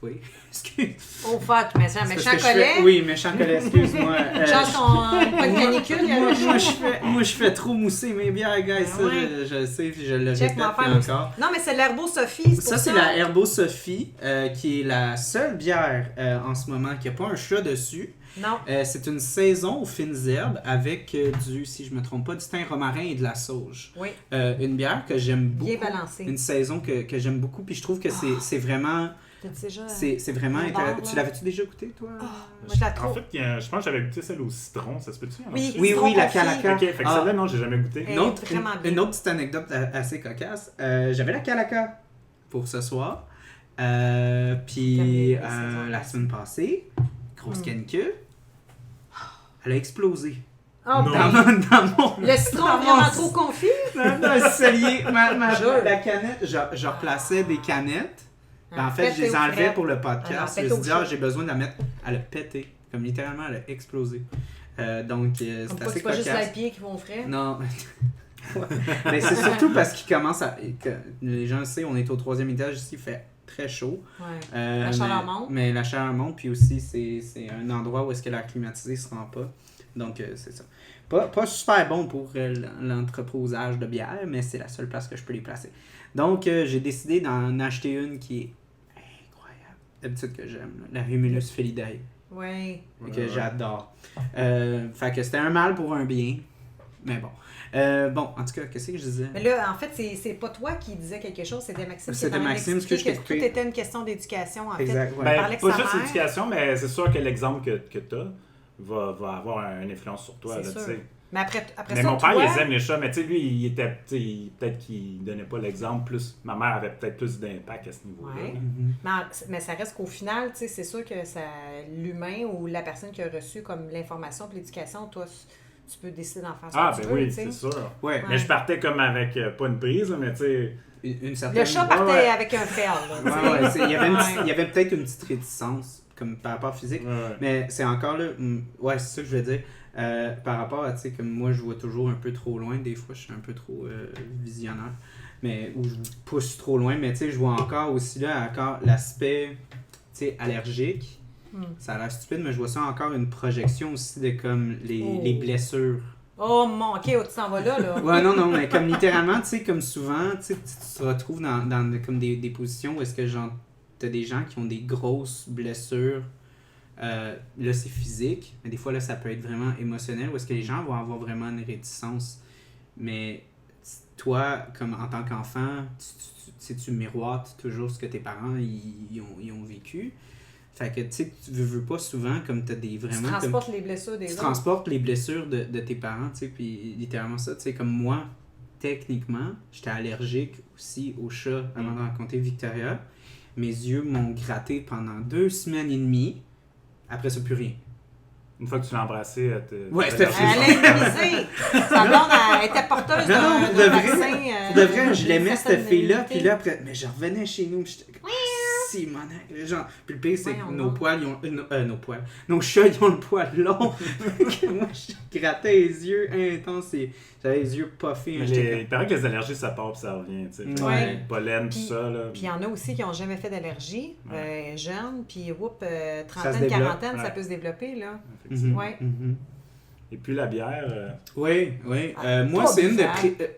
Oui. Excuse. Oh fuck, mais c'est un C'est parce méchant que je fais- collet. Oui, méchant collet, excuse-moi. Genre pas de canicule, il y a le chaud. Moi, je fais trop mousser mes bières, guys. Ça, Ouais. je sais, puis je le Check, répète m'en faire puis aussi. encore. Non, mais c'est l'Herbo Sophie. Ça, c'est la Herbo Sophie, qui est la seule bière en ce moment qui n'a pas un chat dessus. Non. C'est une saison aux fines herbes avec du, si je me trompe pas, du thym romarin et de la sauge. Oui. Une bière que j'aime beaucoup. Bien balancée. Une saison que j'aime beaucoup, puis je trouve que c'est vraiment... T'as déjà. C'est vraiment Une barre, intéressant. là. Tu l'avais-tu déjà goûté, toi? Moi, je la En trouve. fait, je pense que j'avais goûté celle au citron, ça se peut-tu? hein? Oui, Oui, citron la confit. Calaca. Ok, fait que celle-là, non, j'ai jamais goûté. Elle Une autre, est vraiment bien. une autre petite anecdote assez cocasse. J'avais la Calaca pour ce soir. Puis Comme les saisons. la semaine passée, grosse canicule, elle a explosé. Oh, Non. ben, Dans mon... le citron dans vraiment mon- trop confit. dans le cellier. Jure. La canette, je replaçais des canettes. Ben, en fait, je Pété les au enlevais frais. pour le Ah non, podcast. Je pété me suis au dit, chaud. j'ai besoin de la mettre. Elle a pété. Comme littéralement, elle a explosé. Donc, Comme c'est quoi, assez c'est pas juste cocasse. les pieds qui vont frais. Non. Ouais. Mais c'est surtout parce qu'il commence à. Que les gens le savent, on est au 3e étage ici, il fait très chaud. Ouais. La chaleur monte. Mais la chaleur monte, puis aussi, c'est un endroit où est-ce que l'air climatisé ne se rend pas. Donc, c'est ça. Pas super bon pour l'entreposage de bière, mais c'est la seule place que je peux les placer. Donc, j'ai décidé d'en acheter une qui est incroyable. D'habitude que j'aime, là, la Humulus Felidae, Oui. que j'adore. Fait que c'était un mal pour un bien, mais bon. Bon, en tout cas, qu'est-ce que je disais? Mais là, en fait, c'est pas toi qui disais quelque chose, c'était Maxime qui C'était est en train Maxime, d'expliquer ce que je que t'ai tout coupé. était une question d'éducation, en fait. Exact, ouais. On Ben, parlait que pas sa juste mère- l'éducation, mais c'est sûr que l'exemple que tu as va avoir une influence sur toi. C'est Là, sûr. tu sais. Mais après Mais ça, mon père, toi, il aime les chats, mais tu sais, lui, il était, tu sais, peut-être qu'il donnait pas l'exemple plus. Ma mère avait peut-être plus d'impact à ce niveau-là. Ouais. Mhm. mais ça reste qu'au final, tu sais, c'est sûr que l'humain ou la personne qui a reçu comme l'information et l'éducation, toi, tu peux décider d'en faire ce Ah, que tu ben veux, oui, tu sais. c'est sûr. Ouais, Mais je partais comme avec, pas une prise, mais tu sais. une certaine... Le chat partait ouais. avec un fer, là, tu sais. Ouais, ouais, il y avait, Ouais. il y avait peut-être une petite réticence comme par rapport physique, mais c'est encore là, ouais, c'est ça que je veux dire. Par rapport à, tu sais, comme moi, je vois toujours un peu trop loin, des fois, je suis un peu trop visionnaire, mais ou je pousse trop loin, mais tu sais, je vois encore aussi là, encore l'aspect, tu sais, allergique. Ça a l'air stupide, mais je vois ça encore une projection aussi de comme les blessures. Oh mon, ok, tu t'en vas là. Ouais, non, mais comme littéralement, tu sais, comme souvent, tu sais, tu te retrouves dans comme des positions où est-ce que genre, t'as des gens qui ont des grosses blessures. Là, c'est physique, mais des fois, là, ça peut être vraiment émotionnel, où est-ce que les gens vont avoir vraiment une réticence. Mais toi, comme en tant qu'enfant, tu miroites toujours ce que tes parents ils ont vécu. Fait que, tu sais, tu veux pas souvent, comme t'as des Tu vraiment... transportes les blessures des Tu autres. transportes les blessures de tes parents, tu sais, puis littéralement ça, tu sais, comme moi, techniquement, j'étais allergique aussi aux chats avant de rencontrer Victoria. Mes yeux m'ont gratté pendant 2 semaines et demie. Après ça, plus rien. Une fois que tu l'as embrassé, Ouais, c'était fini. Elle l'a immunisée. Sa blonde, elle était porteuse Non, d'un pour de vrai, vaccin. Pour de vrai, je l'aimais, une cette fille-là, immunité. puis là, après, mais je revenais chez nous, puis j'étais comme, si, monac, genre, puis le pire, c'est que Voyons nos donc. poils, ils ont, nos poils, nos chats, ils ont le poil long, que moi, je grattais les yeux intenses, et j'avais les yeux puffés, Mais j'étais il paraît que les allergies, ça part puis ça revient. Tu sais. Ouais. Le pollen, tout Puis- ça. Là. Puis il y en a aussi qui n'ont jamais fait d'allergie, jeunes, puis Ça se trentaine, développe, quarantaine, ça ouais. peut se développer, là. Effectivement. Mhm, Ouais. mhm. Et puis la bière, Oui, oui. Moi, Pas c'est une de... buvable.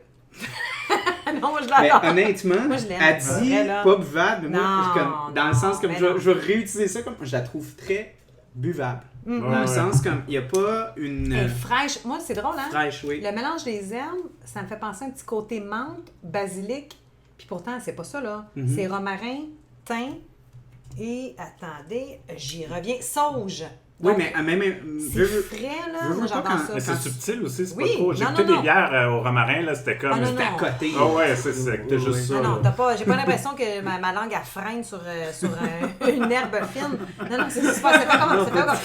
Non, moi je Mais l'adore. honnêtement, Moi, je l'aime. elle dit Vrai, là. pas buvable, mais moi, Non, comme, dans le sens comme mais je non. veux réutiliser ça, comme je la trouve très buvable. Mm. Dans le Ouais. sens comme, il n'y a pas une Elle est fraîche. Moi, c'est drôle, hein? fraîche, oui. Le mélange des herbes, ça me fait penser à un petit côté menthe, basilic, puis pourtant, c'est pas ça, là. Mhm. C'est romarin, thym et, attendez, j'y reviens, sauge. Oui, Donc, mais même... c'est frais, là. veux Moi, pas j'adore quand- ça. mais c'est quand- subtil aussi, c'est Oui, pas trop. J'ai non, goûté non, des bières au romarin, là, c'était comme. Ah, non, C'était à côté. Ah ouais, c'était Oui, juste oui. ça. Non, non, là. t'as pas, j'ai pas l'impression que ma langue elle freine sur une herbe fine. Non, non, c'est pas comme. C'est pas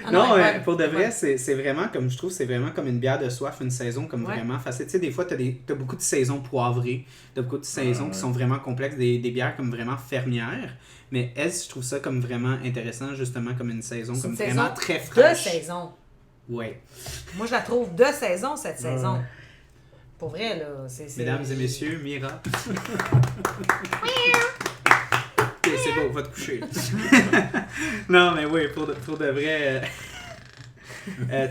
comme. Non, ouais, pour de ouais. vrai, c'est vraiment comme, je trouve, c'est vraiment comme une bière de soif, une saison comme Ouais. vraiment facile. Tu sais, des fois, t'as beaucoup de saisons poivrées, t'as beaucoup de saisons Ouais. qui sont vraiment complexes, des bières comme vraiment fermières. Mais elle, je trouve ça comme vraiment intéressant, justement, comme une saison C'est comme une vraiment saison très De fraîche. saison. Ouais. Moi, je la trouve de saison, cette saison. Pour vrai, là. C'est... Mesdames et messieurs, Mira. Ok, c'est beau, va te coucher. Non, mais oui, pour de vrai.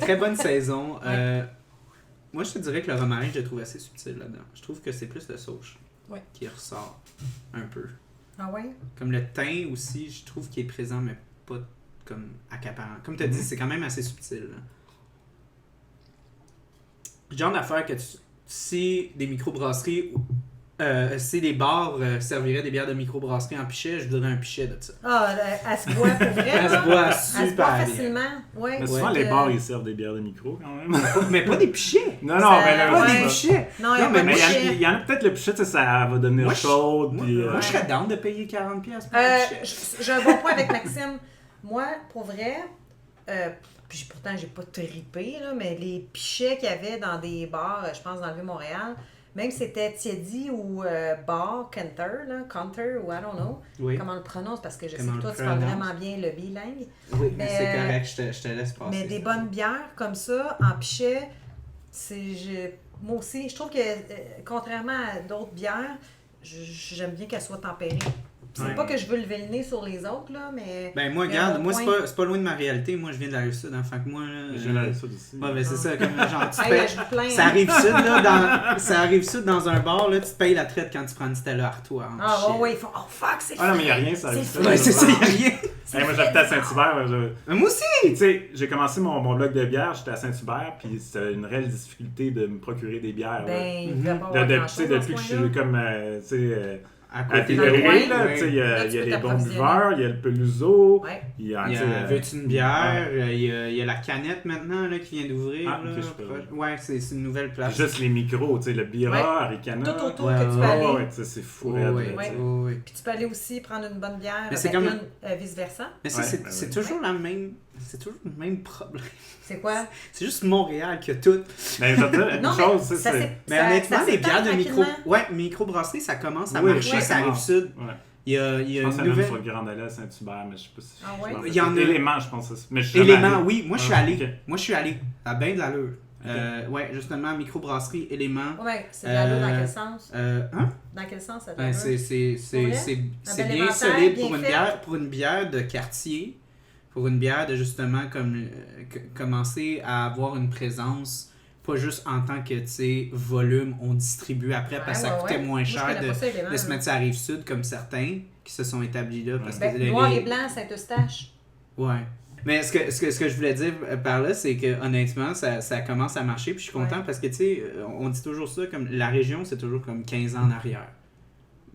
Très bonne saison. Moi, je te dirais que le romarin, je le trouve assez subtil là-dedans. Je trouve que c'est plus le sauge Ouais. qui ressort un peu. Ah ouais? Comme le thym aussi, je trouve qu'il est présent, mais pas comme accaparant. Comme tu as dit, c'est quand même assez subtil. Là. Le genre d'affaire que si des microbrasseries, si des bars serviraient des bières de microbrasserie en pichet, je voudrais un pichet de ça. Ah, elle se boit pour vrai, Elle se là? boit Elle se super boit bien. facilement. Ouais. Mais souvent, Ouais. les bars, ils servent des bières de micro quand même. Mais pas des pichets! Non, non, Ça- mais là, Pas Ouais. des c'est ça. pichets! Non, il y a Non, pas mais de Mais chien. il y en a peut-être le pichet, tu sais, ça va devenir Moi, chaude. Moi, Puis, moi, je serais down de payer 40$ pour un Euh, pichet. J'ai un bon point avec Maxime. Moi, pour vrai, puis pourtant, j'ai pas trippé, là, mais les pichets qu'il y avait dans des bars, je pense dans le Vieux-Montréal, même si c'était Tiedi ou bar, Canter, ou I don't know, Oui, comment on le prononce, parce que je sais Comment que toi, on tu le parles prononce? vraiment bien le bilingue. oui, mais mais, c'est correct, je te laisse passer. Mais des bonnes bières comme ça, en pichet, moi aussi, je trouve que contrairement à d'autres bières, j'aime bien qu'elles soient tempérées. C'est Ouais. pas que je veux lever le nez sur les autres, là, mais... Ben moi, il y a un regarde, bon moi point. c'est pas loin de ma réalité. Moi, je viens de la Rive-Sud, hein, fait que moi, là... J'ai la ça aussi. Ouais, ben c'est ça, comme genre, tu Hey, payes... je vous plains, Ça hein. arrive sud, là, ça arrive sud dans un bar, là, tu te payes la traite quand tu prends une Stella Artois. en Ah, pichet. ouais, ouais, ils font « Oh, fuck, c'est Ah non, mais il n'y a rien, ça arrive C'est ça. Ouais, c'est ça, y'a rien. Hey, moi, j'habitais à Saint-Hubert. Mais moi aussi! Tu sais, j'ai commencé mon blog de bière, j'étais à Saint-Hubert, puis c'était une réelle difficulté de me procurer des bières. là. Ben, il devait pas avoir Tu sais, grand-chose dans ce depuis que je coin-là. suis comme, tu sais, À à côté de Villeray, Villeray, coin, là, tu sais, il y Là, a tu peux les bons t'approvisionner. buveurs, il y a le Peluso, Ouais. il y a, Il y tu a sais, Veux-tu une bière? Il y a la canette maintenant là, qui vient d'ouvrir. Ah, ok, là, je peux- proche. Ouais, c'est une nouvelle place. juste les micros, tu sais, le Bira, Ouais. Aricana. Tout autour Ouais, que tu peux ouais, aller. Ouais, tu sais, c'est fou. Ouais, raide, ouais, là, tu sais. Ouais. ouais, ouais. Puis tu peux aller aussi prendre une bonne bière, Mais c'est ben, comme- une vice-versa. Mais ça, Ouais, c'est ouais, c'est ouais. toujours la même. C'est toujours le même problème. C'est quoi? C'est juste Montréal qui a tout. Mais je veux dire, une Non, chose, mais c'est. Mais honnêtement, les bières de micro... microbrasserie, ça commence à Oui, marcher, ouais, ça ça arrive commence. sud. Ouais. Il y a Je une pense que même nouvelle. sur le Grand Allée à Saint-Hubert, mais je sais pas si. Ah ouais? je Il y en a- Éléments, je pense. Mais je suis jamais Éléments, allé. oui, moi je suis Ah, allé. ok. Moi je suis allé. À bain de l'allure. Ouais, justement, microbrasserie, éléments. Ouais, c'est de l'allure dans Euh, quel sens? Hein? Dans quel sens ça de Ben, l'allure? c'est vrai? c'est bel bien inventaire, solide bien fait. pour une bière de quartier, pour une bière de justement comme commencer à avoir une présence, pas juste en tant que tu sais volume, on distribue après parce que ça Ouais, coûtait ouais. moins Moi, je cher connais pas ça, de éléments, se là. mettre sur la rive sud comme certains qui se sont établis là parce Ben, que noir et blanc, Saint-Eustache. Ouais. Mais ce que je voulais dire par là, c'est que honnêtement, ça commence à marcher. Puis je suis content Ouais. parce que, tu sais, on dit toujours ça, comme la région, c'est toujours comme 15 ans en arrière.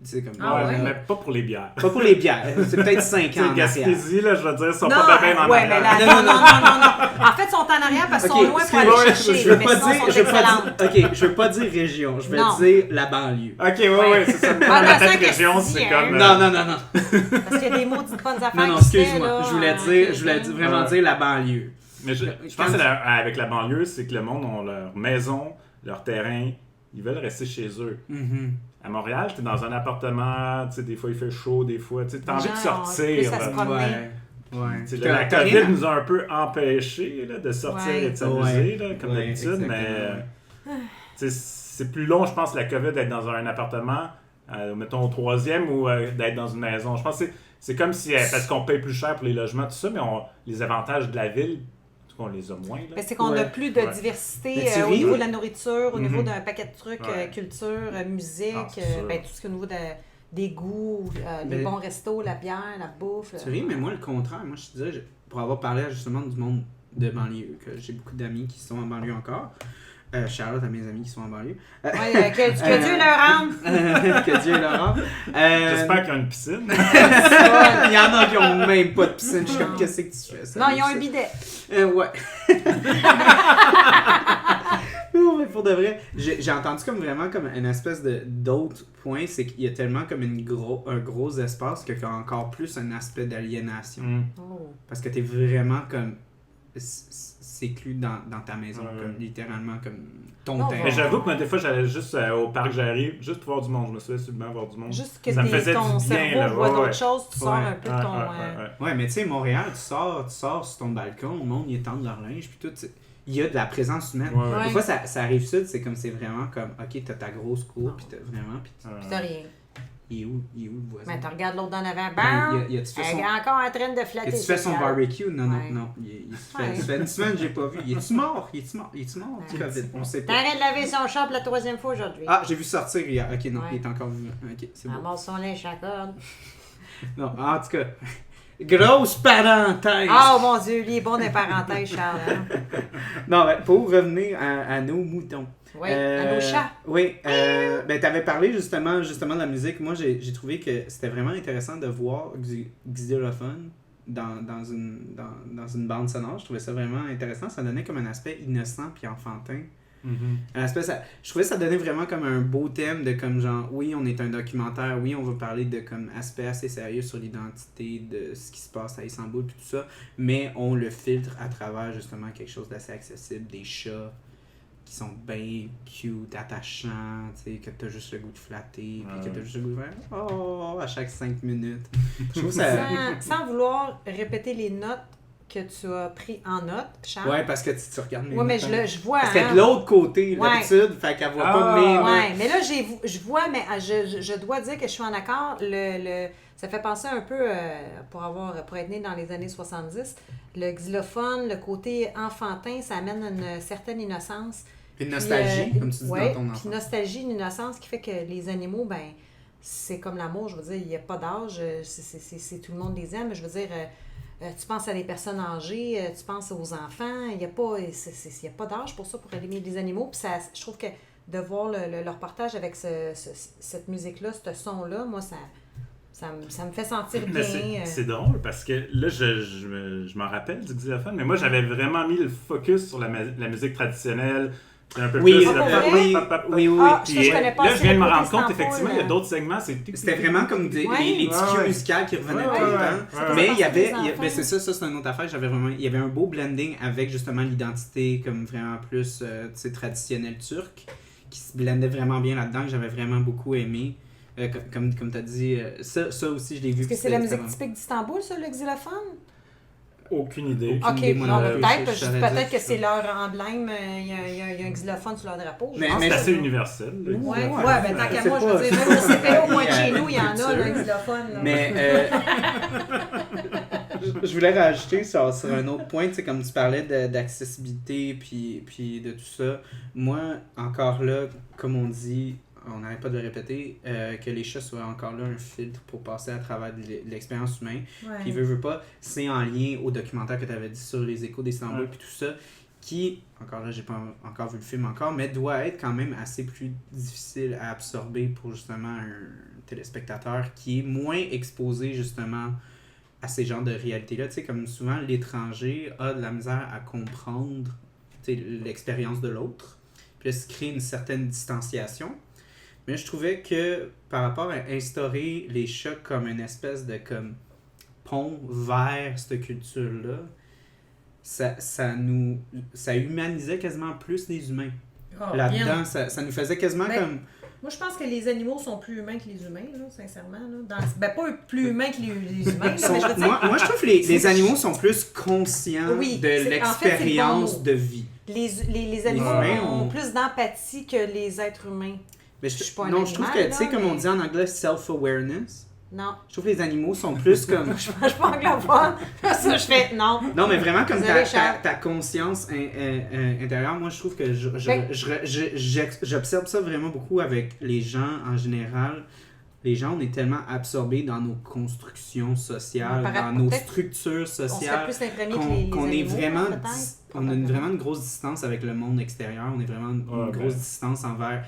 C'est comme, Ah ouais? Mais pas pour les bières. Pas pour les bières, c'est peut-être 5 Tu ans sais, en arrière. Gaspésie, là, je veux dire, sont Non, pas bien en ouais, mais arrière. là, non. En fait, ils sont en arrière parce qu'ils sont loin pour aller chercher. Je veux mais pas sinon, ils dire, sont je veux pas excellentes. dire, ok, je veux pas dire région, je vais Non. dire la banlieue. Ok, ouais, c'est ça. Dans Ah, la dans tête ça, région, Gaspésie, c'est hein. comme... Non. Parce qu'il y a des maudites bonnes affaires. Non, qui se fait, excuse-moi. là, Je voulais dire vraiment Ouais. dire la banlieue. Mais je pense que avec la banlieue, c'est que le monde ont leur maison, leur terrain, ils veulent rester chez eux. Mhm. À Montréal, t'es dans un appartement, tu sais, des fois il fait chaud, des fois, tu sais, t'as envie de Les gens ont sortir. plus à se là. promener. Ouais. Tu sais, T'as- la t'as COVID rien à- nous a un peu empêchés là, de sortir Ouais. et de s'amuser, là, comme Ouais, d'habitude, mais exactement. tu sais, c'est plus long, je pense, la COVID d'être dans un appartement, mettons au 3e, ou d'être dans une maison. Je pense que c'est comme si, parce qu'on paye plus cher pour les logements, tout ça, mais les avantages de la ville, on les a moins. Là. Mais c'est qu'on Ouais. n'a plus de Ouais. diversité Mais tu au ris, niveau ouais. de la nourriture, au niveau Mhm. d'un paquet de trucs, Ouais. culture, musique, Ah, c'est sûr. tout ce qui est au niveau des goûts, des Mais- bons restos, la bière, la bouffe. Tu ris, mais moi, le contraire. Moi, je te disais, pour avoir parlé justement du monde de banlieue, que j'ai beaucoup d'amis qui sont en banlieue encore. Charlotte à mes amis qui sont en banlieue. Ouais, que Dieu leur rende. Que Dieu leur rende. J'espère qu'il y a une piscine. Il y en a qui ont même pas de piscine. Je suis comme, qu'est-ce que tu fais ça? Non, ils ont un bidet. Ouais. Non, mais pour de vrai, j'ai entendu comme vraiment comme une espèce d'autre point, c'est qu'il y a tellement comme un gros espace qu'il y a encore plus un aspect d'aliénation. Mm. Oh. Parce que t'es vraiment comme séclus dans ta maison, Ouais. comme littéralement comme ton Non, terrain. Mais j'avoue que moi, des fois, j'allais juste au parc, j'arrive juste pour voir du monde. Je me souviens souvent voir du monde. Juste que Ça me faisait ton du bien, cerveau là. voit Ouais, d'autres ouais. choses, tu sors Ouais. un peu de ton... Ouais, mais tu sais, Montréal, tu sors sur ton balcon, le monde, ils étendent leur linge, puis tout, il y a de la présence humaine. Ouais, ouais. Ouais. Des fois, ça arrive sud, c'est vraiment comme, ok, t'as ta grosse cour, puis t'as vraiment, puis Puis t'as rien. il est où le voisin? Mais tu regardes l'autre dans l'avant, Ben, bam! il a-tu fait Elle son... est encore en train de flatter. Il a-tu fait son ses barbecue? Non, Ouais. non. Il se fait, Ouais. ça fait une semaine que j'ai pas vu. Il est-tu mort? Il est-tu mort du Ouais. COVID? On sait T'es pas. en train de laver son char pour la 3e fois aujourd'hui. Ah, j'ai vu sortir hier. Ok, non, Ouais. il est encore vivant. Ok, c'est bon. Ramasse son linge à corde. Non, en tout cas, grosse parenthèse. Oh mon Dieu, lui est bon des parenthèses, Charles. Hein? Non, mais pour revenir à nos moutons. Oui, à nos chats. Oui, ben t'avais parlé justement de la musique. Moi, j'ai trouvé que c'était vraiment intéressant de voir du xylophone dans une bande sonore. Je trouvais ça vraiment intéressant. Ça donnait comme un aspect innocent puis enfantin. Mhm. Je trouvais que ça donnait vraiment comme un beau thème de comme genre, oui, on est un documentaire, oui, on va parler de comme aspect assez sérieux sur l'identité de ce qui se passe à Istanbul puis tout ça, mais on le filtre à travers justement quelque chose d'assez accessible, des chats qui sont bien cute, attachants, tu sais, que t'as juste le goût de flatter, puis que t'as juste le goût de faire oh à chaque 5 minutes. Je trouve ça... Sans vouloir répéter les notes que tu as pris en note, Charles. Ouais, parce que tu regardes mes Ouais, mais notes, je vois. parce qu'elle est hein. de l'autre côté, Ouais. d'habitude, fait qu'elle voit pas mes notes. Ouais, mais là, je vois, mais je dois dire que je suis en accord. Ça fait penser un peu, pour être né dans les années 70, le xylophone, le côté enfantin, ça amène une certaine innocence. Puis une nostalgie, Puis, comme tu dis ouais, dans ton puis enfant. nostalgie, une innocence qui fait que les animaux, ben c'est comme l'amour, je veux dire, il n'y a pas d'âge, c'est tout le monde les aime, je veux dire, tu penses à des personnes âgées, tu penses aux enfants, il n'y a pas d'âge pour ça, pour aimer les animaux, puis ça, je trouve que de voir leur partage avec cette musique-là, ce son-là, moi, ça me fait sentir Mais bien. c'est drôle parce que là, je m'en rappelle du xylophone, mais moi, j'avais vraiment mis le focus sur la musique traditionnelle. Un peu Oui, plus. Ah, là, pour vrai? oui. Ah, Puis, je connais pas là, assez je viens de me le côté rendre compte, Istanbul, effectivement, il y a d'autres segments. C'était vraiment comme les petits Ouais. cues musicales qui revenaient Ouais, tout le ouais, temps. ouais. Mais Ça il y fait avait, penser des ben enfants. c'est ça c'est une autre affaire. Il y avait un beau blending avec justement l'identité comme vraiment plus tu sais, traditionnelle turque qui se blendait vraiment bien là-dedans, que j'avais vraiment beaucoup aimé. Comme tu as dit, ça aussi je l'ai vu. Est-ce que puis c'est la c'était musique typique d'Istanbul, ça, le xylophone? Aucune idée. Aucune Ok, idée, moi non, non plus, peut-être, je saurais dire peut-être que ça. c'est leur emblème, il y a un xylophone sur leur drapeau. Mais- Je pense que mais- c'est assez universel. là. Ouais, Ouais, ben tant qu'à c'est moi, je pas- veux dire, c'est même au pas- CPO, au moins de c'est chez pas nous, il y en a, culture. le xylophone. Là. Mais je voulais rajouter sur un autre point, tu sais, comme tu parlais d'accessibilité puis de tout ça. Moi, encore là, comme on dit, on n'arrête pas de le répéter, que les chats soient encore là un filtre pour passer à travers de l'expérience humaine. Ouais. Puis veut pas, c'est en lien au documentaire que tu avais dit sur les échos d'Istanbul Ouais. puis tout ça, qui, encore là, j'ai pas encore vu le film encore, mais doit être quand même assez plus difficile à absorber pour justement un téléspectateur qui est moins exposé justement à ces genres de réalités-là. Tu sais, comme souvent, l'étranger a de la misère à comprendre l'expérience de l'autre, puis là, se crée une certaine distanciation. Mais je trouvais que par rapport à instaurer les chats comme une espèce de comme pont vers cette culture-là, ça humanisait quasiment plus les humains. Là-dedans, ça nous faisait quasiment comme... Moi, je pense que les animaux sont plus humains que les humains, là, sincèrement. Là. Pas plus humains que les humains. Là, mais je veux dire, moi, je trouve que les animaux sont plus conscients de l'expérience de vie. Les animaux ont plus d'empathie que les êtres humains. Mais je trouve que, tu sais, comme on dit en anglais, self-awareness. Non. Je trouve que les animaux sont plus comme... Je suis pas anglophone. Ça, je fais non. Non, mais vraiment comme ta conscience intérieure. Moi, je trouve que j'observe ça vraiment beaucoup avec les gens en général. Les gens, on est tellement absorbés dans nos constructions sociales, dans nos structures sociales, qu'on est vraiment... On a vraiment une grosse distance avec le monde extérieur. On est vraiment une grosse distance envers...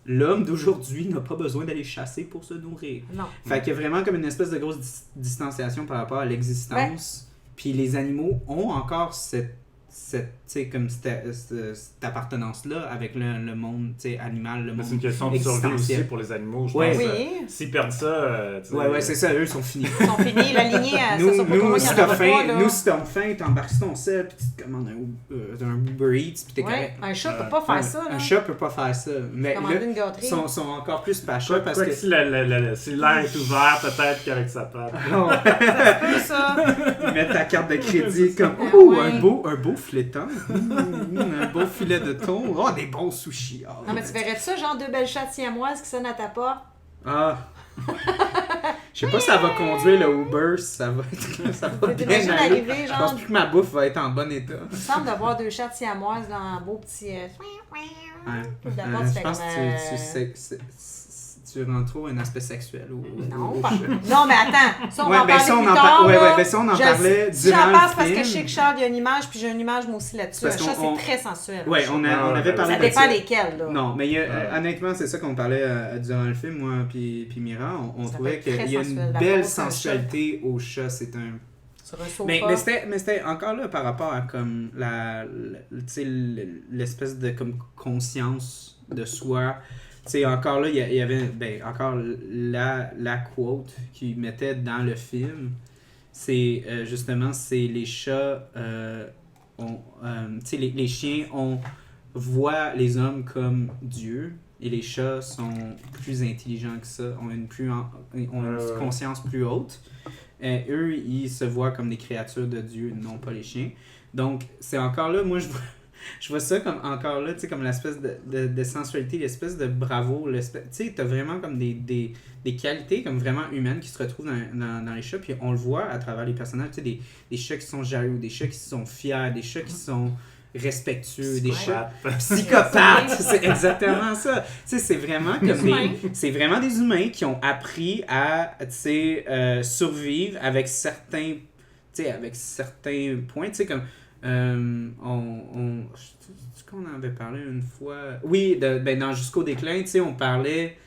L'homme d'aujourd'hui n'a pas besoin d'aller chasser pour se nourrir. Non. Fait qu'il y a vraiment comme une espèce de grosse distanciation par rapport à l'existence. Puis les animaux ont encore cette appartenance-là avec le monde animal, le monde existentiel. C'est une question de survie aussi pour les animaux, je pense. Oui. S'ils perdent ça... c'est ça, eux, ils sont finis. Ils sont finis, la lignée... Nous, si t'as faim, t'embarques sur ton sel, puis tu te commandes un Uber Eats, puis t'es correct. Un chat peut pas faire ça. Un chat peut pas faire ça. Mais là, ils sont encore plus pachas parce que... Si l'air est ouvert, peut-être qu'avec sa patte. C'est ça. Ils mettent ta carte de crédit comme un beau fileton. Un beau filet de thon. Oh, des bons sushis. Non, mais tu verrais ça, genre 2 belles chattes siamoises qui sonnent à ta porte? Ah. Je sais pas si ça va conduire le Uber, si ça va bien aller. Je pense plus que ma bouffe va être en bon état. Il me semble d'avoir 2 chattes siamoises dans un beau petit... je pense que tu rends trop un aspect sexuel non, mais attends, ça on en parlait plus tard. Ça on en parlait si j'en parle parce que je sais que Charles, il y a une image, puis j'ai une image moi aussi là-dessus. Un chat, c'est très sensuel. Oui, on avait parlé de ça. Ça dépend lesquels, là. Non, mais honnêtement, c'est ça qu'on parlait durant le film, moi puis Mira. On trouvait qu'il y a une belle sensualité au chat. C'est un... Sur un sofa. Mais c'était encore là par rapport à comme l'espèce de comme conscience de soi. T'sais, encore là, il y avait encore la quote qu'ils mettaient dans le film. C'est justement, c'est les chats, les chiens voient les hommes comme Dieu et les chats sont plus intelligents que ça, ont une conscience plus haute. Eux, ils se voient comme des créatures de Dieu, non pas les chiens. Donc, c'est encore là, moi, je vois ça comme encore là, tu sais, comme l'espèce de sensualité, l'espèce de bravoure, tu sais, t'as vraiment comme des qualités comme vraiment humaines qui se retrouvent dans les chats, puis on le voit à travers les personnages, tu sais, des chats qui sont jaloux, des chats qui sont fiers, des chats qui sont respectueux, des chats psychopathes, c'est exactement ça. Tu sais, c'est vraiment comme c'est vraiment des humains qui ont appris à, tu sais, survivre avec certains points, tu sais, comme qu'on en avait parlé une fois. Oui, dans Jusqu'au déclin, tu sais, on parlait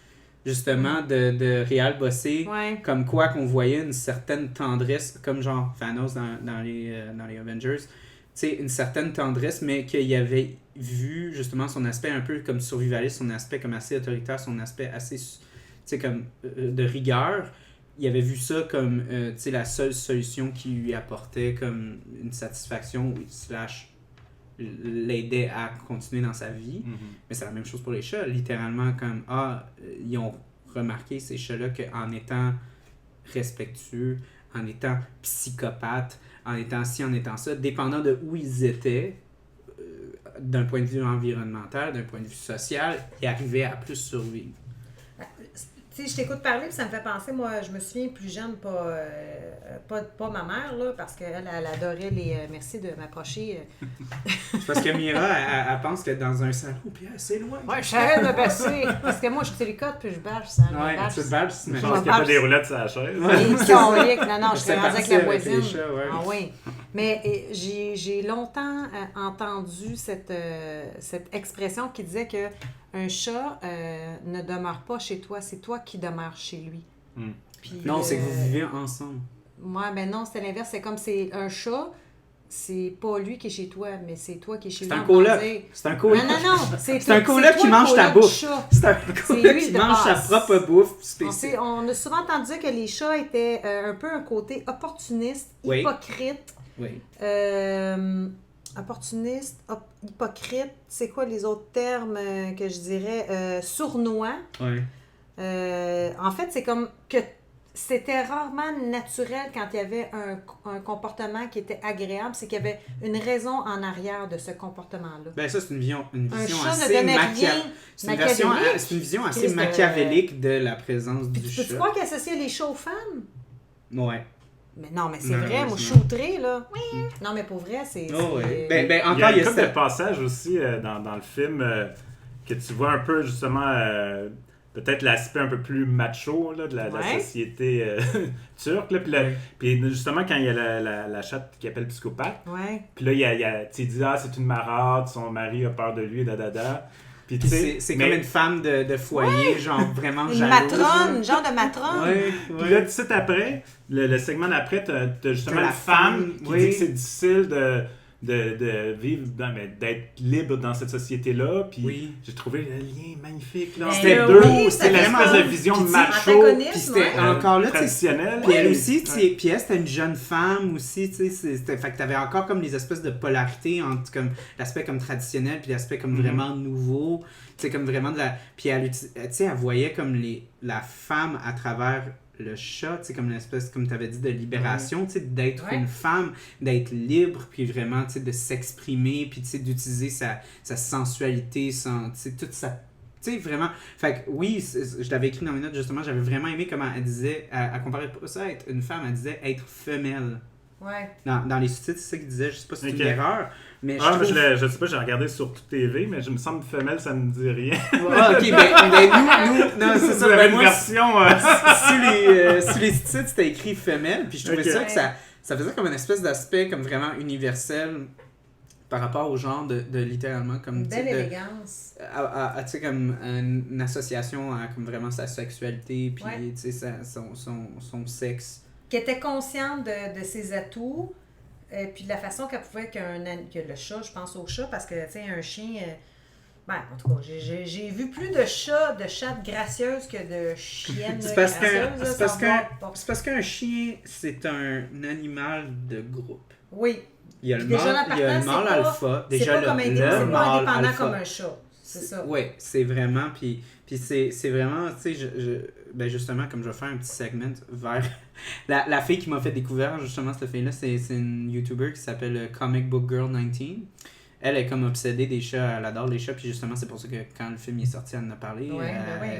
justement de Réal Bossé, comme quoi qu'on voyait une certaine tendresse, comme genre Thanos dans les Avengers, tu sais, une certaine tendresse, mais qu'il avait vu justement son aspect un peu comme survivaliste, son aspect comme assez autoritaire, son aspect assez, tu sais, comme de rigueur. Il avait vu ça comme la seule solution qui lui apportait comme une satisfaction / l'aidait à continuer dans sa vie. Mais c'est la même chose pour les chats. Littéralement, comme ils ont remarqué ces chats-là qu'en étant respectueux, en étant psychopathes, en étant ci, en étant ça, dépendant de où ils étaient, d'un point de vue environnemental, d'un point de vue social, ils arrivaient à plus survivre. Je t'écoute parler, puis ça me fait penser, moi, je me souviens plus jeune, pas ma mère, là, parce qu'elle adorait les... merci de m'approcher. C'est parce que Mira, elle pense qu'elle est dans un salon, puis elle c'est loin. Ouais, je savais de passer. Parce que moi, je tricote, puis je bâche ça. Ouais, tu te bâches, je pense qu'il n'y a pas des roulettes sur la chaise. Non, je serais rendue avec la voisine. Chats, ouais. Ah oui. Mais j'ai longtemps entendu cette expression qui disait que un chat ne demeure pas chez toi, c'est toi qui demeures chez lui. Puis, Non, c'est que vous vivez ensemble. Ouais, ben non, c'était l'inverse. C'est comme c'est un chat, c'est pas lui qui est chez toi, mais c'est toi qui est chez lui. C'est un coloc. C'est un coloc. Non. C'est un coloc qui mange ta bouffe. C'est un coloc lui qui de mange sa base. propre bouffe spéciale. On a souvent entendu dire que les chats étaient un peu un côté opportuniste, Oui. hypocrite. Oui. Opportuniste, hypocrite, c'est quoi les autres termes que je dirais? Sournois. Oui. En fait, c'est comme que c'était rarement naturel quand il y avait un comportement qui était agréable, c'est qu'il y avait une raison en arrière de ce comportement-là. Ben ça, c'est une vision Un assez chat ne donnait rien c'est une vision assez Christ, machiavélique de la présence Puis du tu peux-tu chat. croire qu'il associait les chats aux femmes? Ouais. Mais non, mais c'est Non, vrai, moi, heureusement. shooterais, là. Non, mais pour vrai, c'est... Oh, ouais. c'est- Ben, Il y a encore, une il y a couple de cette... passages aussi dans le film que tu vois un peu justement peut-être l'aspect un peu plus macho là, de la Ouais. société turque. Là, puis justement, quand il y a la chatte qui appelle psychopathe, Ouais. puis là, il dit c'est une marade, son mari a peur de lui, dadada. Puis tu Puis sais, c'est mais- comme une femme de foyer, genre vraiment Une jalouse. matrone, une genre de matrone. Ouais, Puis là, ouais. tout de suite après, le segment d'après, t'as justement T'as la une femme femme, qui oui. dit que c'est difficile de vivre, d'être libre dans cette société-là. Puis Oui. j'ai trouvé le lien magnifique. Là, Ben c'était oui, deux, c'était c'était l'espèce vraiment- de vision Puis tu sais, macho, antagoniste, Puis c'était ouais. encore là, tu sais, traditionnelle. puis elle Oui. aussi, tu sais, Ouais. puis elle, c'était une jeune femme aussi, tu sais, fait que t'avais encore comme les espèces de polarité entre comme l'aspect comme traditionnel puis l'aspect comme vraiment nouveau, tu sais, comme vraiment de la... Puis elle, tu sais, elle voyait comme la femme à travers le chat, tu sais, comme l'espèce, comme tu avais dit, de libération, tu sais, d'être Ouais. une femme, d'être libre, puis vraiment, tu sais, de s'exprimer, puis tu sais, d'utiliser sa sensualité, tu sais, toute sa... Tu sais, vraiment... Fait que oui, je l'avais écrit dans mes notes, justement, j'avais vraiment aimé comment elle disait, elle comparait pas ça à être une femme, elle disait être femelle. Ouais. Dans les sous-titres, c'est ça qu'il disait, je sais pas si c'est Ok. une erreur, mais Ah, mais trouve... je sais pas, j'ai regardé sur tout TV, mais je me semble femelle, ça me dit rien. Ah, ok, ben nous, non, c'est ça, Vous avez ben une moi, version. sous les titres, c'était écrit femelle, puis je trouvais Ok. ça que ça faisait comme une espèce d'aspect comme vraiment universel par rapport au genre de littéralement comme Une tu sais, belle de- élégance. tu sais comme une association à comme vraiment sa sexualité puis Ouais. tu sais son sexe. Qui était consciente de ses atouts, puis de la façon qu'elle pouvait que le chat, je pense au chat, parce que, tu sais, un chien... ben, en tout cas, j'ai vu plus de chattes gracieuses que de chiennes C'est parce gracieuses. qu'un là, c'est ça parce va qu'un pas. c'est parce qu'un chien c'est un animal de groupe. Oui. Il y a le Puis déjà, mâle, en il y a le partant, mâle c'est pas- alpha, C'est déjà pas comme le c'est pas mâle indépendant alpha. comme un chat. C'est ça. Oui, c'est vraiment. Puis c'est vraiment, tu sais, ben justement, comme je vais faire un petit segment vers la fille qui m'a fait découvrir, justement, cette fille-là, c'est une YouTuber qui s'appelle Comic Book Girl 19. Elle est comme obsédée des chats, elle adore les chats, puis justement, c'est pour ça que quand le film est sorti, elle en a parlé. Ouais,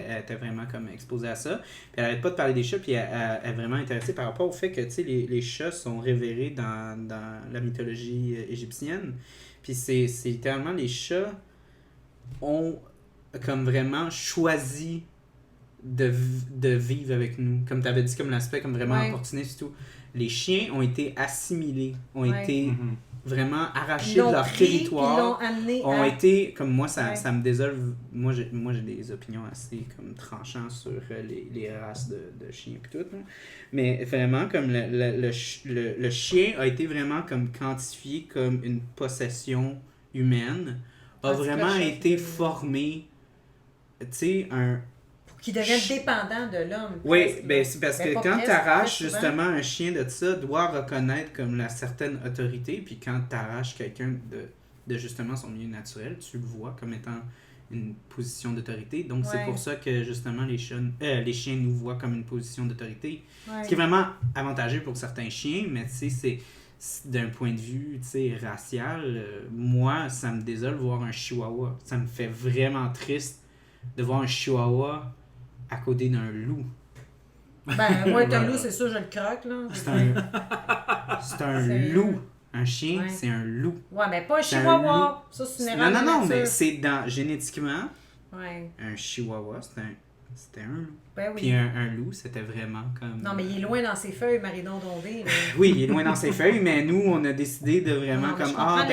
Elle était vraiment comme exposée à ça. Puis elle arrête pas de parler des chats, puis elle est vraiment intéressée par rapport au fait que, tu sais, les chats sont révérés dans la mythologie égyptienne. Puis c'est littéralement les chats ont comme vraiment choisi de vivre avec nous. Comme tu avais dit, comme l'aspect comme vraiment Ouais. opportuniste et tout. Les chiens ont été assimilés, ont Ouais. été Mhm. Ils vraiment arrachés l'ont de leur pris, territoire. Ils l'ont amené Ont à... été, comme moi, ça Ouais. me désole. Moi, j'ai des opinions assez comme tranchantes sur les races de chiens et tout. Là. Mais vraiment, comme le chien a été vraiment comme quantifié comme une possession humaine, a Tandis que le vraiment chat, été c'est- formé, tu sais, un... Qui deviennent dépendants de l'homme. Oui, presque, ben là. c'est parce Ben, que pas quand presque, tu arraches très souvent. justement un chien de ça, doit reconnaître comme la certaine autorité, puis quand tu arraches quelqu'un de justement son milieu naturel, tu le vois comme étant une position d'autorité. Donc c'est Ouais. pour ça que justement les chiens nous voient comme une position d'autorité. Ouais. Ce qui est vraiment avantageux pour certains chiens, mais tu sais, c'est d'un point de vue tu sais, racial, moi, ça me désole voir un chihuahua. Ça me fait vraiment triste de voir un chihuahua à côté d'un loup. Ben, moi, un loup, c'est sûr, je le croque, là. C'est un C'est- loup. Un chien, Ouais. c'est un loup. Ouais, mais pas un C'est un chihuahua. Ça, c'est une erreur Non, de non, nature. mais c'est génétiquement, Ouais. un chihuahua, c'est un C'était un loup. Ben Puis oui. un loup, c'était vraiment comme... Non, mais il est loin dans ses feuilles, Marie-Non Dondé. là. Oui, il est loin dans ses feuilles, mais nous, on a décidé de vraiment Non, mais comme... je comprends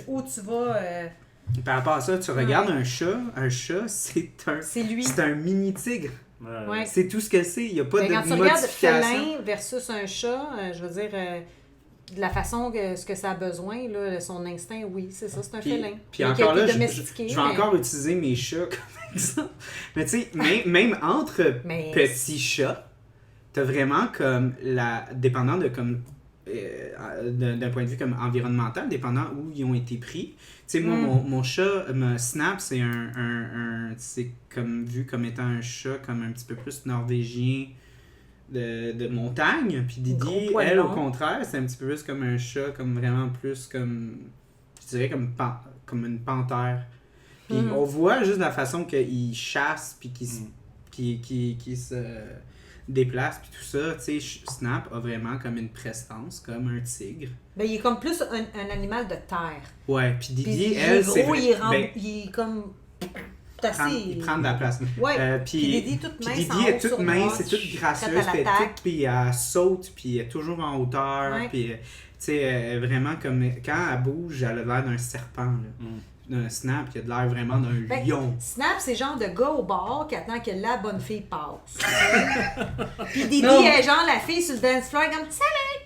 on- où tu vas. Par rapport à ça, tu regardes un chat, C'est lui. c'est un mini-tigre. Ouais. C'est tout ce que c'est. Il n'y a pas Ben, de quand tu regardes modification. félin versus un chat, je veux dire, de la façon que ce que ça a besoin, là, son instinct, oui, c'est ça, c'est un Puis, félin. puis Qui a encore été là, je domestiqué, vais mais- encore utiliser mes chats comme exemple. Mais tu sais, même entre Mais- petits chats, t'as vraiment comme dépendant de comme d'un point de vue comme environnemental, dépendant où ils ont été pris. Tu sais, moi, mon chat, Snap, c'est c'est comme vu comme étant un chat comme un petit peu plus norvégien de montagne. Puis Didi, Gros poil elle, au long. contraire, c'est un petit peu plus comme un chat, comme vraiment plus comme, je dirais comme une panthère. Puis on voit juste la façon qu'il chasse, puis qu'il se déplace, puis tout ça. Tu sais, Snap a vraiment comme une prestance, comme un tigre. Ben, il est comme plus un animal de terre. Ouais, puis Puis Didi, il est elle, c'est gros, il est, ben, il est comme... il prend de la place. Ouais. Puis Puis Didi est toute mince Didi en est haut toute sur mince, moi, c'est toute gracieuse, prête à puis elle est l'attaque. toute, puis elle saute, puis elle est toujours en hauteur, Ouais. puis tu sais, elle est vraiment comme, quand elle bouge, elle a l'air d'un serpent, là. D'un Snap, qui a de l'air vraiment d'un Ben, lion. Snap, c'est genre de gars au bar qui attend que la bonne fille passe. Puis Didi Non. est genre la fille sur le dance floor comme « Salut! »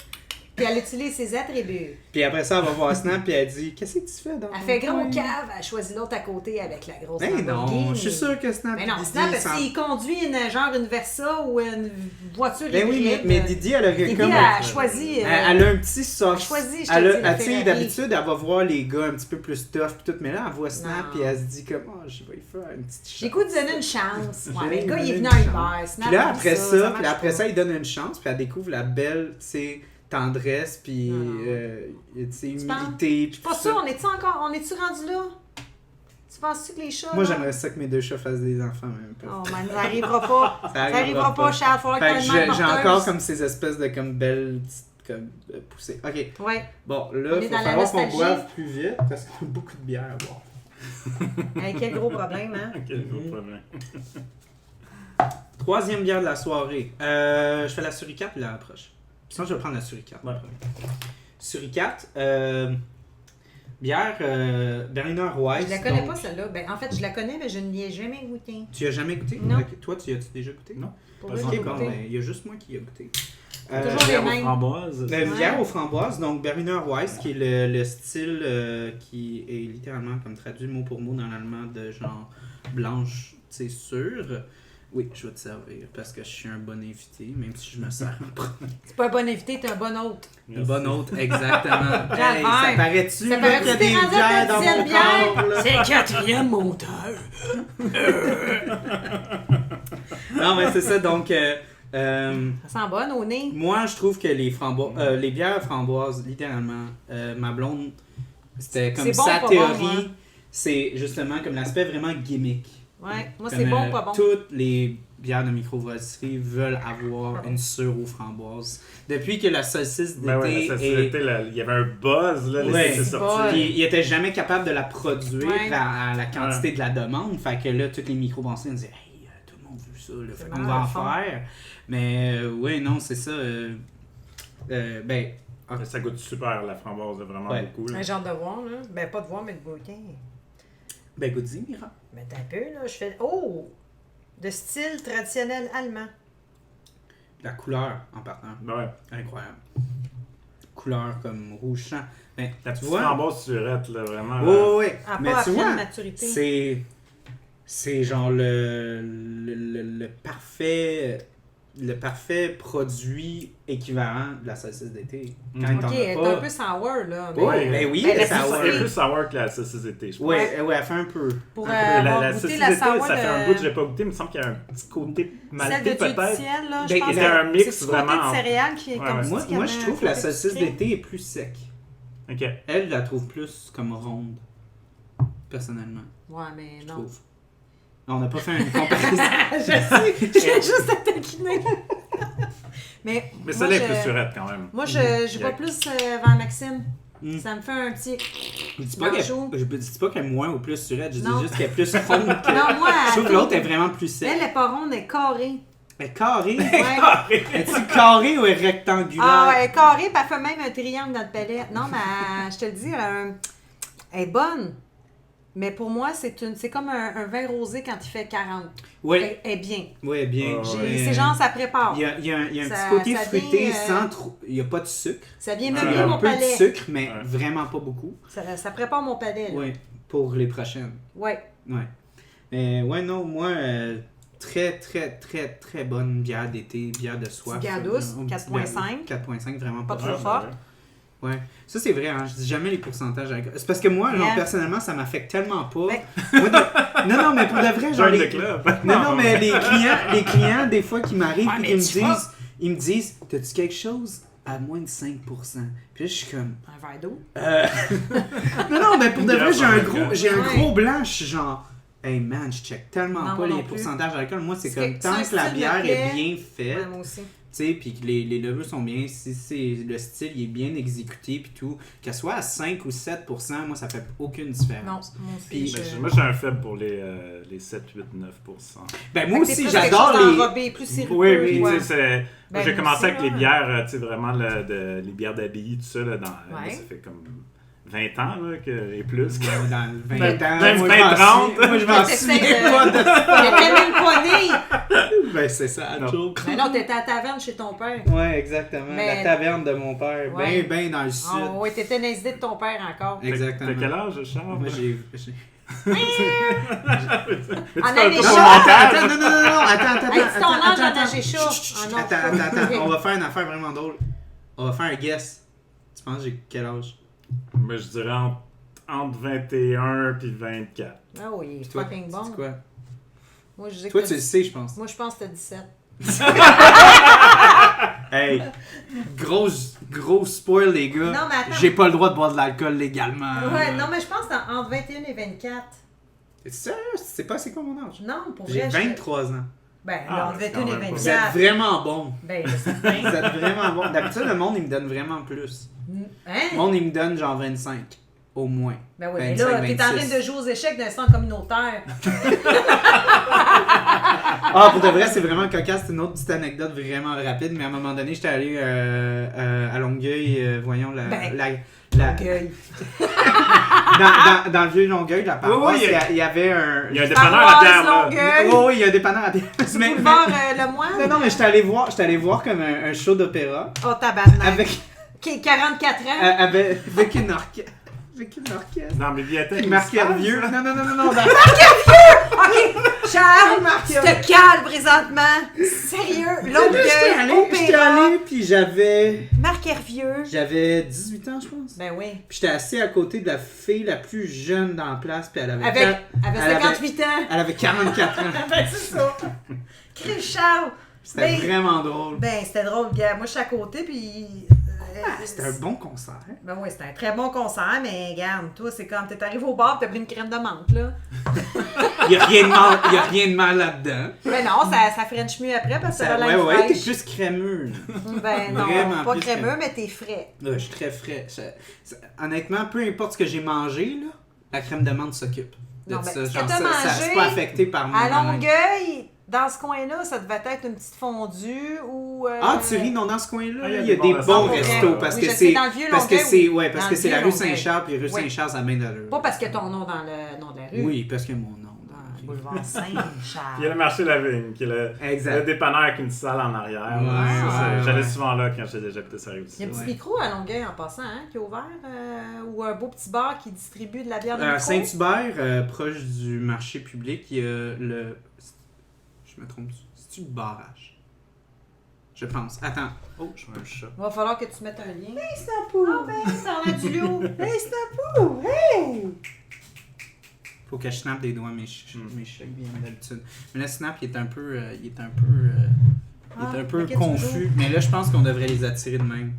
Puis elle utilise ses attributs. Puis après ça, elle va voir Snap, puis elle dit « Qu'est-ce que tu fais dans Elle ton fait gros coin? cave, elle choisit l'autre à côté avec la grosse Ben Lamborghini. non, je suis sûr que Snap Mais non, Didi, Snap, s'en- s'il conduit une Versa ou une voiture Ben oui, hybride, mais Didi, elle aurait Didi comme... a choisi... Elle a un petit soft. Elle choisit, je te Elle dis, a- la tu sais, Ferrari. d'habitude, elle va voir les gars un petit peu plus tough pis tout, mais là, elle voit Snap Non. puis elle se dit comme, oh, je vais y faire une petite chance. J'ai goût de donner une chance. Ouais, J'ai mais le gars, il est donné venu une à chance. Uber. Snap, Puis là, oublie après ça, marche puis après pas. ça, il donne une chance, puis elle découvre la belle, tu sais, tendresse, puis, Non. tu sais, penses? humilité. Je suis pas sûre, on est-tu rendu là? Tu penses-tu que les chats... Moi, là- j'aimerais ça que mes deux chats fassent des enfants, même. Oh man, ça arrivera pas. Ça Ça arrivera pas, pas. Charles. Faut Fait que que tu aies une j'ai mère encore porteuse. comme ces espèces de comme belles petites comme poussées. Ok, Ouais. bon, là, On est il faut dans la falloir qu'on nostalgie. boive plus vite parce qu'on a beaucoup de bière à boire. Hey, quel gros problème, hein? Quel gros problème. Troisième bière de la soirée. Je fais la suricate puis la approche. Sinon, je vais prendre la suricate. Ouais. Suricate, bière Berliner Weiss. Je la connais donc- pas, celle-là. Ben, en fait, je la connais, mais je ne l'y ai jamais goûté. Tu as jamais goûté? Non. Ok. Toi, tu as-tu déjà goûté? Non. Pour Pas vrai, Ok, j'ai bon, goûté. ben, il y a juste moi qui y a goûté. Toujours les Bière aux mêmes. framboises. Une Ouais. bière aux framboises, donc Berliner Weiss, qui est le style qui est littéralement comme traduit mot pour mot dans l'allemand de genre blanche, c'est sûr. Oui, je vais te servir parce que je suis un bon invité, même si je me sers en premier. C'est pas un bon invité, t'es un bon hôte. Un bon hôte, exactement. Bravo. Hey, ça paraît-tu Ça là, paraît-tu qu'il y a que t'es des rendu à ta bières dans dixième mon bière? corps? Là? C'est le quatrième monteur. Non, mais c'est ça, donc... Ça sent bonne au nez. moi, je trouve que les bières framboises, littéralement, ma blonde, c'était comme C'est bon, sa pas théorie, bon, hein? c'est justement comme l'aspect vraiment gimmick. Ouais, moi, Comme, c'est bon, pas bon. Toutes les bières de microbrasserie veulent avoir une sure aux framboises. Depuis que la saucisse d'été Ben ouais, ça, est... il y avait un buzz, là, Ouais. c'est C'est sorti. pas- Puis ils étaient jamais capables de la produire Ouais. à la quantité de la demande. Fait que là, toutes les microbrasseries disaient « Hey, tout le monde veut ça, là, fait C'est qu'on mal va en au fond. faire. » Mais oui, non, c'est ça. Ben, Ça goûte super, la framboise, là, vraiment Ouais. beaucoup. Là. Un genre de voir, là. Ben, pas de voir, mais de goûter. ben goûte-y, Mira. Mais t'as un peu, là. Je fais. Oh! De style traditionnel allemand. La couleur, en partant, Ben ouais. incroyable. Couleur comme rouge champ. Ben, La tu petite vois... framboise surette, là, vraiment. Oui, là. oui, À mais pas à tu pleine vois, maturité. c'est genre le parfait produit équivalent de la saucisse d'été. Quand Mhm. t'en Ok, as elle est pas... un peu sour, là. mais Ouais, ben oui, Ben, elle la est sour. Elle est plus sour que la saucisse d'été, je pense. Ouais, ouais, elle fait un peu. Pour Un peu. avoir La goûté saucisse la d'été, sour, ça fait un le- bout que je l'ai pas goûté, mais il me semble qu'il y a un petit côté Celle maltais, de Dieu du peut-être. ciel, là, Ben, je pense il y que a un mix c'est vraiment côté de en- céréales qui est Ouais, comme ouais. Moi, petit, moi comme je un trouve que la côté saucisse sucré. d'été est plus sec. Ok. Elle, je la trouve plus comme ronde. Personnellement, Ouais, mais je non. trouve. On n'a pas fait une comparaison. Je sais, je viens juste à taquiner. Mais Mais moi, ça l'est je- plus surette quand même. Moi, je vais plus vers Maxime. Mm. Ça me fait un petit... Je dis pas qu'elle est moins ou plus surette, je dis juste qu'elle est plus ronde que... Non, moi, je trouve que l'autre est vraiment plus sec. Elle est pas ronde, elle est carrée. Elle est carrée? Ouais. Est-tu carrée ou est rectangulaire? Ah, elle est carrée, puis elle fait même un triangle dans le palais. Non, mais je te le dis, elle est bonne. Mais pour moi, c'est comme un vin rosé quand il fait 40. Oui. Elle est bien. Oui, bien. C'est genre, ça prépare. Il y a un petit côté fruité sans trop... Il n'y a pas de sucre. Ça vient meubler mon palais. Un peu de sucre, mais vraiment pas beaucoup. Ça prépare mon palais. Oui, pour les prochaines. Oui. Ouais, non, moi... très, très, très, très bonne bière d'été, bière de soif. Bière douce, 4.5. 4.5, vraiment pas trop fort. Ouais. Ça, c'est vrai, hein. Je dis jamais les pourcentages. C'est parce que moi, genre, personnellement, ça m'affecte tellement pas. Non, mais pour de vrai, genre... Non, mais les clients, des fois, qui m'arrivent et ils me disent, t'as-tu quelque chose à moins de 5%? Puis là, je suis comme... Un verre d'eau? Non, mais pour de vrai, j'ai un gros blanc, je suis genre... Hey man, je check tellement pas les pourcentages d'alcool. Moi, c'est comme tant que la bière est bien faite, moi aussi. tu sais, puis que les levures sont bien, si le style il est bien exécuté, puis tout, qu'elle soit à 5 ou 7%, moi, ça fait aucune différence. Non, moi aussi. Moi, j'ai un faible pour les 7, 8, 9%. Ben, moi aussi, j'adore les... plus sirupeux. Oui, tu sais, j'ai commencé avec les bières, tu sais, vraiment, les bières d'abbaye, tout ça, là, ça fait comme... 20 ans, là, et plus. Dans 20 ans. Même 20-30. Moi, je m'en souviens pas de ça. T'étais même pas né. Ben, c'est ça, joke. Mais non, t'étais à la taverne chez ton père. Ouais, exactement. La taverne de mon père. Ben dans le sud. Oh, ouais, t'étais dans les idées de ton père encore. Exactement. T'as quel âge, Charles? Moi, j'ai... En année chaud. Attends. Dis ton âge en année chaud. Attends. On va faire une affaire vraiment drôle. On va faire un guess. Tu penses que j'ai quel âge? Moi, je dirais entre 21 et 24. Ah oui, il est fucking bon. C'est quoi? Moi, je dis toi, tu le sais, je pense. Moi, je pense que t'as 17. Hey, gros spoil, les gars. Non, mais attends. J'ai pas le droit de boire de l'alcool légalement. Ouais, non, mais je pense que entre 21 et 24. T'es sérieux? C'est pas c'est quoi mon âge? Non, pour J'ai vrai. 23 ans. Ben, entre 21 et 24. Vous êtes vraiment bon. Ben, c'est bien. Vous êtes vraiment bon. D'habitude, le monde, il me donne vraiment plus. Hein? Le monde, il me donne genre 25. Au moins. Ben oui, 25, mais là, t'es en train de jouer aux échecs d'un centre communautaire. Ah, pour de vrai, c'est vraiment cocasse. C'est une autre petite anecdote vraiment rapide. Mais à un moment donné, j'étais allé à Longueuil, voyons, Longueuil. dans le vieux Longueuil, la paroisse, oui, il y avait un... Il y a un dépanneur à bière, là. Oui, il y a un dépanneur à bière. Boulevard Le Moine. Non, mais j'étais allé voir comme un show d'opéra. Oh, tabarnak. Avec... 44 ans. Avec une orchestre. Non, mais bibliothèque. Marc Hervieux. Non. Marc Hervieux! OK, Charles, tu te calmes présentement. Sérieux, Longueuil, J'étais allé, puis j'avais... Marc Hervieux. J'avais 18 ans, je pense. Ben oui. Puis j'étais assis à côté de la fille la plus jeune dans la place, puis elle avait... Avec 58 ans. Elle avait 44 ans. Ben c'est ça. Chris Charles. C'était vraiment drôle. Ben c'était drôle, gars. Moi je suis à côté, puis... c'était un bon concert. Ben oui, c'était un très bon concert, mais regarde, toi, c'est comme t'es arrivé au bar et t'as pris une crème de menthe, là. Il n'y a rien de mal là-dedans. Ben non, ça French mieux après parce que ça va l'air ouais, t'es plus crémeux. Ben non, vraiment pas crémeux, mais t'es frais. Là, je suis très frais. Honnêtement, peu importe ce que j'ai mangé, là, la crème de menthe s'occupe. Non, ben, ça, ce que t'as mangé, c'est pas affecté par moi. À Longueuil, dans ce coin-là, ça devait être une petite fondue ou... Ah, tu ris, non, dans ce coin-là, il y a des bons bons restos. restos. Parce oui, que c'est dans le vieux Longueuil. Parce que c'est la rue Saint-Charles, puis rue Saint-Charles, ça mène d'allure. Pas parce que ton nom dans le nom de la rue. Oui, parce que mon nom. Boulevard Saint-Charles. Il y a le marché La Vigne, qui est le dépanneur avec une salle en arrière. J'allais souvent là quand j'habitais sur la rue. Il y a un petit micro à Longueuil en passant, hein, qui est ouvert, ou un beau petit bar qui distribue de la bière de micro. À Saint-Hubert, proche du marché public, il y a le... Je me trompe, c'est-tu le barrage? Je pense. Attends. Oh, je vois un chat. Il va falloir que tu mettes un lien. Hey, Snapou! Ah ben, ça en a du lot. Hey, Snapou! Hey! Faut que je snappe des doigts mes chats bien d'habitude. Mais là, Snap, il est un peu confus. Mais là, je pense qu'on devrait les attirer de même.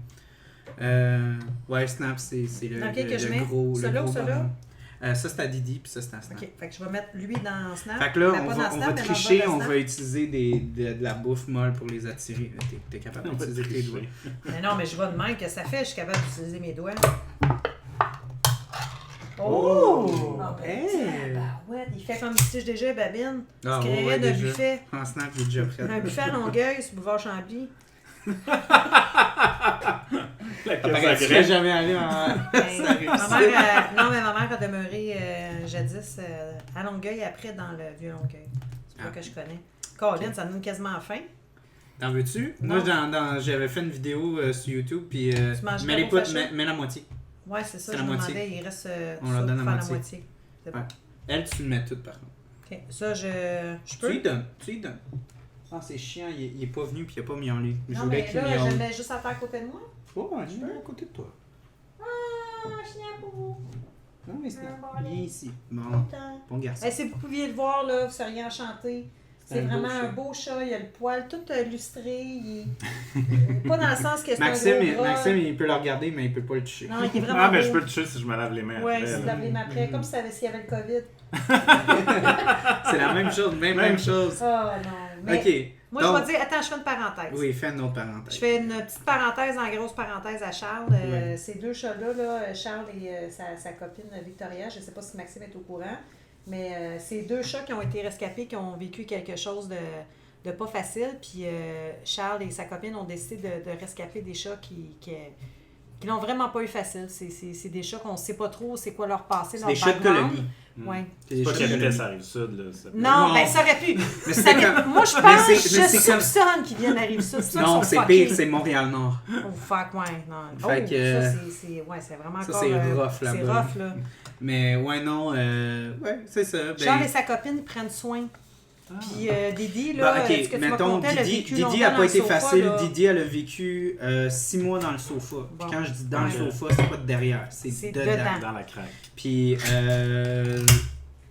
Ouais, Snap, c'est le gros. Celui-là? Ça, c'est à Didi, puis ça, c'est à Snap. Ok, fait que je vais mettre lui dans Snap. Fait que là, on va tricher, on va utiliser de la bouffe molle pour les attirer. T'es capable d'utiliser tes doigts. Mais non, mais je vois de même que ça fait, je suis capable d'utiliser mes doigts. Oh! Ah, ben, Hey! ouais, il fait comme si je déjà babine. Ah, Tu ouais, créerais d'un déjà. buffet. En snap, il est déjà prêt. Un buffet à Longueuil sur Boulevard Chambly. La Pareil, caisse tu à serais graines. jamais allé en... Ma mère, non, mais ma mère a demeuré jadis à Longueuil, après dans le vieux Longueuil. C'est pas que je connais. Colin, ça nous donne quasiment faim. T'en veux-tu? Non. Moi, j'avais fait une vidéo sur YouTube, puis manges mets les zéro poutres, fâché? mets la moitié. Ouais, c'est ça, C'est je la me moitié. demandais, il reste On ça leur donne pour la faire moitié. C'est bon. Ouais. Elle, tu le mets tout, par contre. Ok, ça, je Tu peux. lui donnes, Ah, c'est chiant, il est pas venu, puis il a pas miaulé. Je Non, voulais mais qu'il là, je miaule. le mets juste à terre à côté de moi. Oh, je vais à côté de toi. Ah, chien pour Non, mais c'est... bon, Viens ici. Bon, content. bon garçon. Eh, si vous pouviez le voir, là, vous seriez enchanté. C'est un beau vraiment chat. un beau chat, il a le poil tout lustré. Pas dans le sens que c'est Maxime, un gros bras. Maxime, il peut le regarder, mais il peut pas le toucher. Non, il est vraiment Ah, mais beau. je peux le toucher si je me lave les mains. Ouais, après, c'est là. laver les mains après, comme s'il y avait le COVID. C'est la même chose, même chose. Oh non. Mais Ok. moi, donc- je vais dire, attends, je fais une parenthèse. Oui, fais une autre parenthèse. Je fais une petite parenthèse en grosse parenthèse à Charles. Oui. Ces deux chats-là, là, Charles et sa copine Victoria, je ne sais pas si Maxime est au courant, mais ces deux chats qui ont été rescapés, qui ont vécu quelque chose de pas facile, puis Charles et sa copine ont décidé de rescaper des chats qui n'ont vraiment pas eu facile. C'est des chats qu'on ne sait pas trop c'est quoi leur passé, C'est leur des chats de background. colonie. Ouais. C'est des C'est pas chats qu'il de habitait colonie. sur la Rive-Sud, là. ça- Non, Non. ben ça aurait pu. Mais Ça c'est dépend. comme... Moi, je Mais pense, c'est- je mais c'est comme- soupçonne qu'ils viennent d'arriver ça. Non, c'est pire, c'est Montréal-Nord. Oh, fuck, ouais. Non. Fait Oh, que, ça, c'est vraiment ça, encore... c'est rough, c'est là-bas. rough, là. Mais ouais, non, ouais, c'est ça. Ben, Charles et sa copine prennent soin. Puis Didi, là, bah, ok, ce que tu m'as mettons, conté, elle a Didi, vécu Didi longtemps a dans pas le été sofa, facile. là. Didi, elle a vécu 6 mois dans le sofa. Bon. Puis quand je dis dans le Ouais. sofa, c'est pas derrière, c'est C'est dedans. dedans. Dans la craque. Puis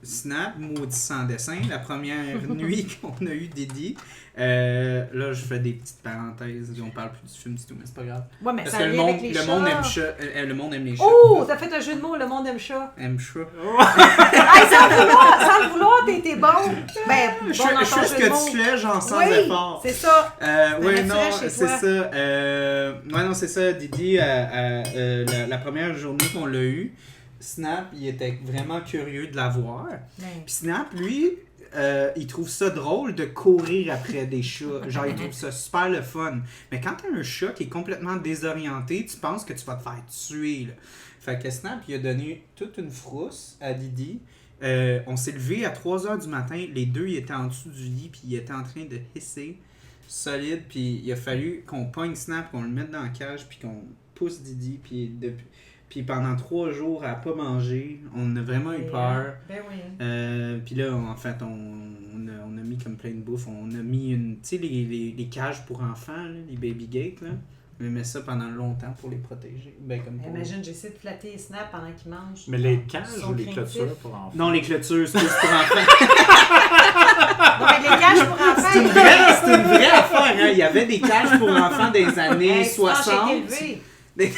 Snap, maudit sans dessin, la première nuit qu'on a eu Didi. Là, je fais des petites parenthèses. On parle plus du film du tout, mais c'est pas grave. Ouais, mais Parce ça que le vient avec monde, les le chats. monde aime chat, le monde aime les chats. Oh, t'as fait un jeu de mots, le monde aime chat. Aime chat. Hey, sans le vouloir, t'es bon. Ben, bon Je dans ton fais ce jeu de que mots. tu fais, genre sans Oui, effort. c'est ça. Ouais, naturel non, chez c'est toi. ça. Ouais, non, c'est ça. Didi, la première journée qu'on l'a eu, Snap, il était vraiment curieux de la voir. Ben, Puis Snap, lui, il trouve ça drôle de courir après des chats. Genre, il trouve ça super le fun. Mais quand t'as un chat qui est complètement désorienté, tu penses que tu vas te faire tuer, là. Fait que Snap, il a donné toute une frousse à Didi. On s'est levé à 3h du matin. Les deux, ils étaient en dessous du lit, puis ils étaient en train de hisser solide. Puis il a fallu qu'on pogne Snap, qu'on le mette dans la cage, puis qu'on pousse Didi. Puis pendant 3 jours, elle n'a pas mangé. On a vraiment eu peur. Ben oui. Puis là, en fait, on a mis comme plein de bouffe. On a mis tu sais, les cages pour enfants, là, les baby gates, là. On a mis ça pendant longtemps pour les protéger. Ben, comme pour... Imagine, j'essaie de flatter Snap pendant qu'il mange. Mais les cages Ils sont ou les craintifs. clôtures pour enfants? Non, les clôtures, c'est plus pour enfants. Non, mais les cages pour enfants. C'est une vraie affaire, hein. Il y avait des cages pour enfants des années Hey, tu penses que 60. j'ai été élevée.